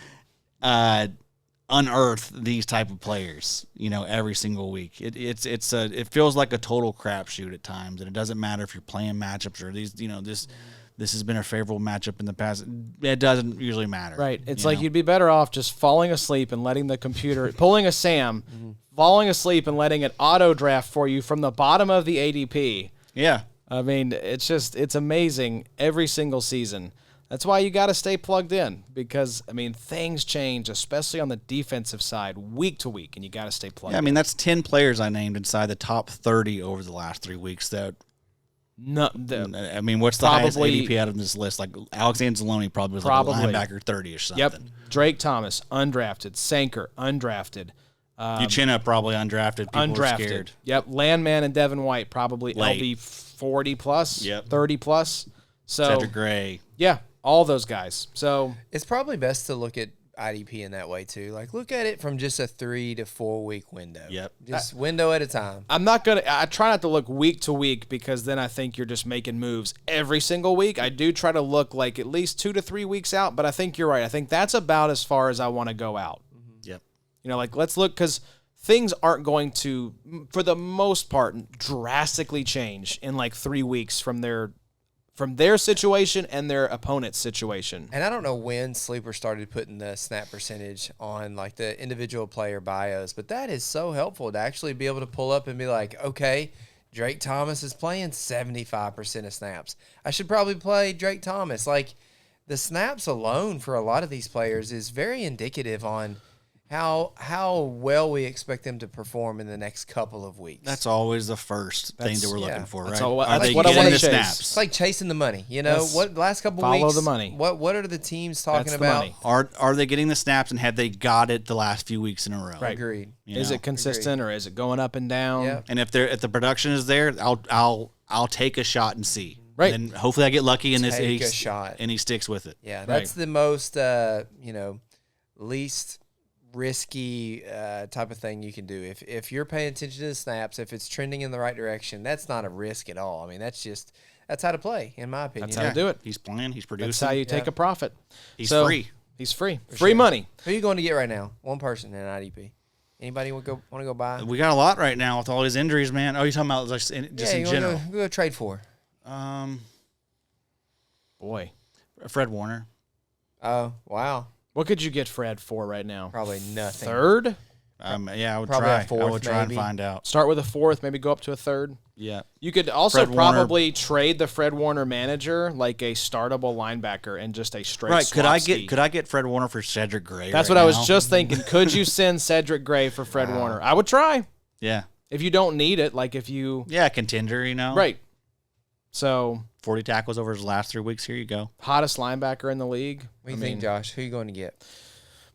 E: unearth these type of players, every single week. It feels like a total crapshoot at times, and it doesn't matter if you're playing matchups or these, this has been a favorable matchup in the past. It doesn't usually matter.
A: Right. It's like you'd be better off just falling asleep and letting the computer, pulling a Sam, falling asleep and letting it auto draft for you from the bottom of the ADP.
E: Yeah.
A: I mean, it's amazing every single season. That's why you got to stay plugged in, because, things change, especially on the defensive side, week to week, and you got to stay plugged in.
E: That's 10 players I named inside the top 30 over the last 3 weeks. What's the highest ADP out of this list? Like Alex Anzalone probably was like a linebacker 30 or something.
A: Yep. Drake Thomas, undrafted. Sanker, undrafted.
E: Uchenna probably undrafted. People were scared.
A: Yep. Landman and Devin White probably
E: Late.
A: LB 40 plus,
E: Yep.
A: 30 plus. So
E: Cedric Gray.
A: Yeah, all those guys. So
B: It's probably best to look at IDP in that way too. Like, look at it from just a 3 to 4 week window.
E: Yep.
B: Just window at a time.
A: I try not to look week to week, because then I think you're just making moves every single week. I do try to look like at least 2 to 3 weeks out, but I think you're right. I think that's about as far as I want to go out.
E: Yep.
A: Let's look, because things aren't going to, for the most part, drastically change in like 3 weeks from their situation and their opponent's situation.
B: And I don't know when Sleeper started putting the snap percentage on like the individual player bios, but that is so helpful to actually be able to pull up and be like, okay, Drake Thomas is playing 75% of snaps. I should probably play Drake Thomas. Like, the snaps alone for a lot of these players is very indicative on how well we expect them to perform in the next couple of weeks.
E: That's always the first thing that we're looking for,
A: That's
E: right?
A: all-
E: Are
A: that's
E: they
A: what I
E: getting
A: wanna
E: the
A: chase.
E: snaps?
B: It's like chasing the money,
A: Yes.
B: What last couple
A: Follow
B: weeks?
A: the money.
B: What are the teams talking
A: That's the
B: about?
A: money.
E: Are they getting the snaps, and have they got it the last few weeks in a row?
A: Right.
B: Agreed.
A: Is it consistent or is it going up and down?
B: Yep.
E: And if the production is there, I'll take a shot and see.
A: Right.
E: And hopefully I get lucky in this.
B: Take a shot.
E: And he sticks with it.
B: Yeah, that's the most least risky type of thing you can do. If you're paying attention to the snaps, if it's trending in the right direction, that's not a risk at all. That's how to play, in my opinion.
A: That's how to do it.
E: He's playing. He's producing.
A: That's how you take a profit.
E: He's
A: So,
E: free.
A: He's free. Free money.
B: Who are you going to get right now? One person in IDP. Anybody want to go buy?
E: We got a lot right now with all these injuries, man. Oh, you're talking about just in general?
B: Who go trade for?
A: Boy.
E: Fred Warner.
B: Oh, wow.
A: What could you get Fred for right now?
B: Probably nothing.
A: Third?
E: Yeah, I would
B: Probably
E: try.
B: a fourth,
E: I would try
B: maybe.
E: and find out.
A: Start with a fourth, maybe go up to a third.
E: Yeah.
A: You could also
E: Fred Warner.
A: probably trade the Fred Warner manager like a startable linebacker and just a straight
E: Right. Could I
A: swap-ski.
E: get Fred Warner for Cedric Gray?
A: That's
E: right
A: what I
E: now?
A: was just thinking. Could you send Cedric Gray for Fred Warner? I would try.
E: Yeah.
A: If you don't need it, like if you
E: Yeah, contender,
A: right. So
E: 40 tackles over his last 3 weeks. Here you go.
A: hottest linebacker in the league.
B: What do you think, Josh? Who are you going to get?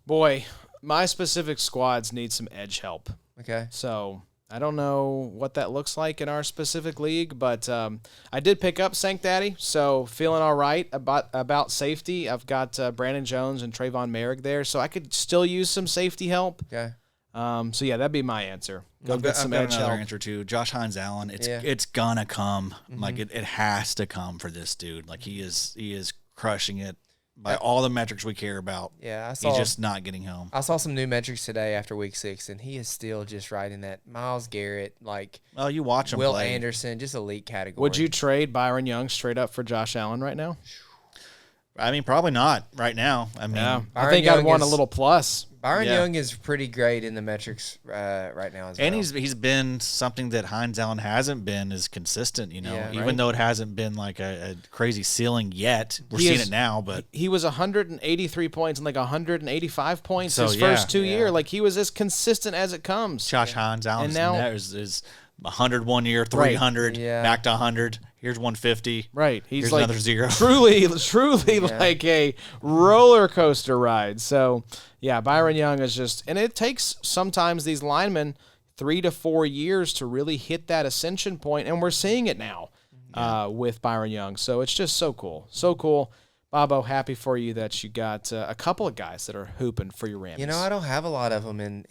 A: Boy, my specific squads need some edge help.
B: Okay.
A: So I don't know what that looks like in our specific league, but I did pick up Sank Daddy, so feeling all right about safety. I've got Brandon Jones and Trayvon Merrick there, so I could still use some safety help.
B: Okay.
A: So yeah, that'd be my answer. Go get some
E: I've got
A: edge
E: another
A: help.
E: answer too. Josh Hines Allen. It's gonna come.
B: Mm-hmm.
E: Like it has to come for this dude. Like he is crushing it by all the metrics we care about.
B: Yeah,
E: He's just not getting home.
B: I saw some new metrics today after week 6, and he is still just right in that Myles Garrett, like
E: Well, you watch him
B: Will
E: play.
B: Anderson, just elite category.
A: Would you trade Byron Young straight up for Josh Allen right now?
E: I mean, probably not right now. I mean,
A: Yeah, I
B: Byron
A: think I'd
B: Young
A: want a
B: is-
A: little plus.
B: Byron
E: Yeah.
B: Young is pretty great in the metrics right now as
E: and
B: well.
E: he's been something that Hines Allen hasn't been is consistent. You know,
B: Yeah,
E: even
B: right.
E: though it hasn't been like a crazy ceiling yet, we're
A: He
E: seeing
A: is-
E: it now. But
A: He was 183 points and like 185 points
E: So,
A: his
E: yeah.
A: first 2
B: Yeah.
A: years. Like he was as consistent as it comes.
E: Josh Hines Allen
A: And now-
E: is 100 1 year, 300,
B: Yeah.
E: back to 100. Here's 150.
A: Right. He's
E: Here's
A: like
E: another 0.
A: truly like a roller coaster ride. So, yeah, Byron Young is just – and it takes sometimes these linemen 3 to 4 years to really hit that ascension point, and we're seeing it now with Byron Young. So it's just so cool. So cool. Bobo, happy for you that you got a couple of guys that are hooping for your Rams.
B: You know, I don't have a lot of them in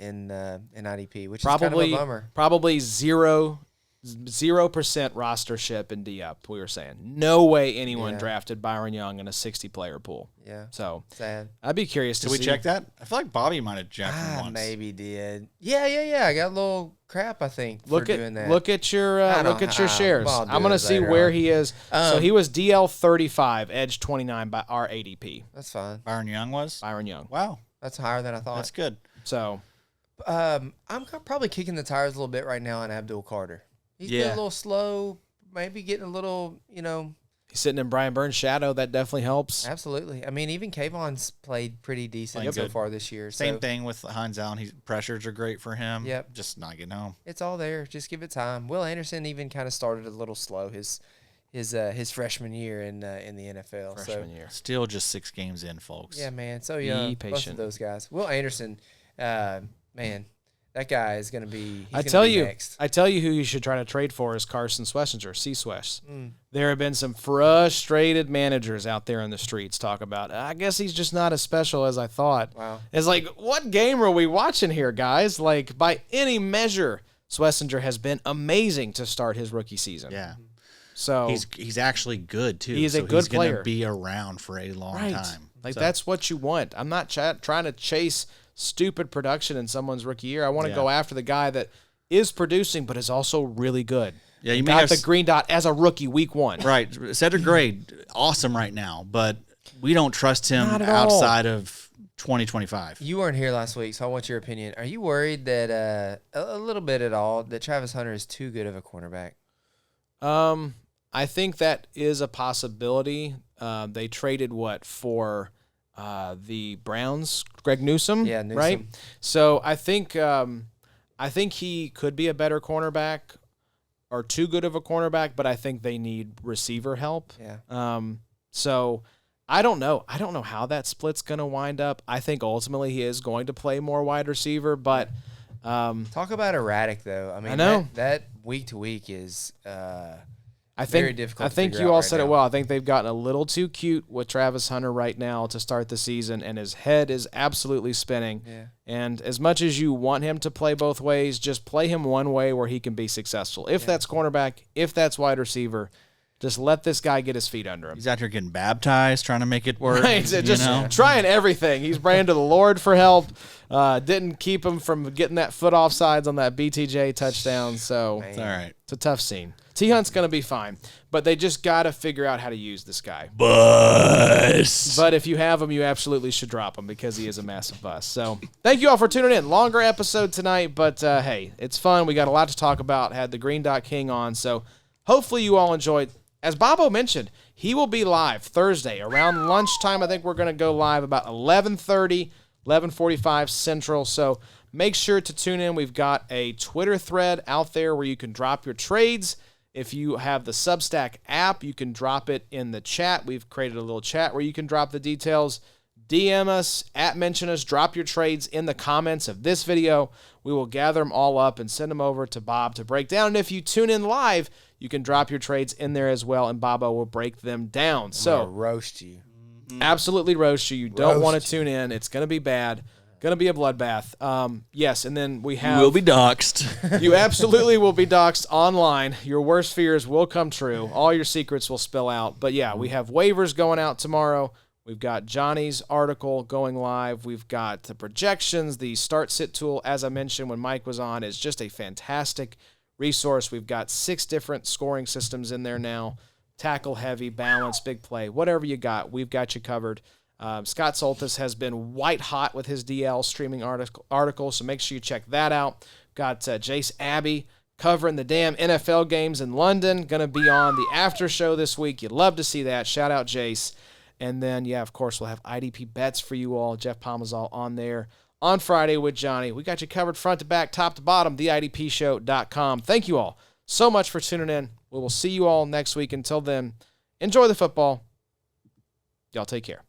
B: IDP, which is kind of a bummer.
A: Probably 0% rostership in D-Up, we were saying. No way anyone
B: Yeah.
A: drafted Byron Young in a 60-player pool.
B: Yeah,
A: So
B: sad.
A: I'd be curious to
E: Did we
A: see.
E: check that? I feel like Bobby might have jacked him
B: I
E: once.
B: maybe did. Yeah. I got a little crap, I think, for
A: Look
B: doing that.
A: at your
B: I don't-
A: shares.
B: well, I'll do
A: I'm gonna
B: it
A: see
B: later
A: where
B: on.
A: he is. So he was DL 35, edge 29 by our ADP.
B: That's fine.
E: Byron Young was?
A: Byron Young.
E: Wow,
B: That's higher than I thought.
E: that's good.
A: So
B: I'm probably kicking the tires a little bit right now on Abdul Carter. He's been a little slow, maybe getting a little,
A: he's sitting in Brian Burns' shadow. That definitely helps.
B: absolutely. I mean, even Kayvon's played pretty decent
E: Playing
B: so
E: good.
B: far this year.
E: Same
B: so
E: thing with Hines Allen. Pressures are great for him.
B: Yep.
E: Just not getting home.
B: It's all there. Just give it time. Will Anderson even kind of started a little slow his freshman year in the NFL.
A: Freshman year.
E: Still just 6 games in, folks.
B: Yeah, man. So young. Both
A: patient.
B: of those guys. Will Anderson, man, that guy is going to be.
A: I tell you
B: next.
A: who you should try to trade for is Carson Schlesinger, C-Swesh. There have been some frustrated managers out there in the streets talk about, I guess he's just not as special as I thought.
B: Wow.
A: It's like, what game are we watching here, guys? Like, by any measure, Schlesinger has been amazing to start his rookie season.
E: Yeah.
A: So
E: He's actually good, too.
A: He is a
E: so
A: good
E: he's gonna
A: player.
E: be around for a long time.
A: Like,
E: So,
A: that's what you want. I'm not trying to chase stupid production in someone's rookie year. I want to go after the guy that is producing but is also really good.
E: Yeah, you
A: And
E: may
A: got
E: have
A: the green dot as a rookie week 1.
E: Right. Cedric Gray, awesome right now, but we don't trust him
A: Not at all.
E: outside of 2025.
B: You weren't here last week, so I want your opinion. Are you worried that a little bit at all that Travis Hunter is too good of a cornerback?
A: I think that is a possibility. They traded for the Browns, Greg Newsome,
B: Yeah, Newsome.
A: right? So I think he could be a better cornerback or too good of a cornerback, but I think they need receiver help.
B: Yeah.
A: So I don't know. I don't know how that split's going to wind up. I think ultimately he is going to play more wide receiver, but
B: Talk about erratic, though. I mean,
A: I know.
B: that week to week is
A: I think
B: very difficult
A: I
B: to
A: think
B: figure
A: you
B: out
A: all
B: right
A: said it
B: now.
A: well. I think they've gotten a little too cute with Travis Hunter right now to start the season, and his head is absolutely spinning.
B: Yeah.
A: And as much as you want him to play both ways, just play him one way where he can be successful. If that's cornerback, if that's wide receiver, just let this guy get his feet under him.
E: He's out here getting baptized, trying to make it work.
A: Right,
E: you
A: just
E: know?
A: trying everything. He's praying to the Lord for help. Didn't keep him from getting that foot offsides on that BTJ touchdown. So
E: It's all right.
A: it's a tough scene. T Hunt's going to be fine, but they just got to figure out how to use this guy.
E: Bus.
A: But if you have him, you absolutely should drop him because he is a massive bust. So thank you all for tuning in. Longer episode tonight, but hey, it's fun. We got a lot to talk about. Had the Green Dot King on, so hopefully you all enjoyed. As Bobo mentioned, he will be live Thursday around lunchtime. I think we're going to go live about 11:30, 11:45 Central. So make sure to tune in. We've got a Twitter thread out there where you can drop your trades. If you have the Substack app, you can drop it in the chat. We've created a little chat where you can drop the details. DM us, mention us, drop your trades in the comments of this video. We will gather them all up and send them over to Bob to break down. And if you tune in live, you can drop your trades in there as well, and Bobo will break them down. So
B: roast you.
A: Absolutely roast you. You don't want to tune in. It's going to be bad. Going to be a bloodbath. Yes, and then we have...
E: You will be doxxed.
A: You absolutely will be doxxed online. Your worst fears will come true. All your secrets will spill out. But yeah, we have waivers going out tomorrow. We've got Johnny's article going live. We've got the projections. The start-sit tool, as I mentioned when Mike was on, is just a fantastic resource. We've got 6 different scoring systems in there now. Tackle, heavy, balance, big play. Whatever you got, we've got you covered. Scott Soltis has been white hot with his DL streaming article, so make sure you check that out. Got Jace Abbey covering the damn NFL games in London. Going to be on the after show this week. You'd love to see that. Shout out Jace. And then, yeah, of course, we'll have IDP bets for you all. Jeff Palmazal on there on Friday with Johnny. We got you covered front to back, top to bottom, theidpshow.com. Thank you all so much for tuning in. We will see you all next week. Until then, enjoy the football. Y'all take care.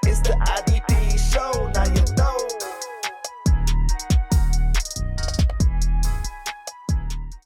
C: It's the IDP show, now you know.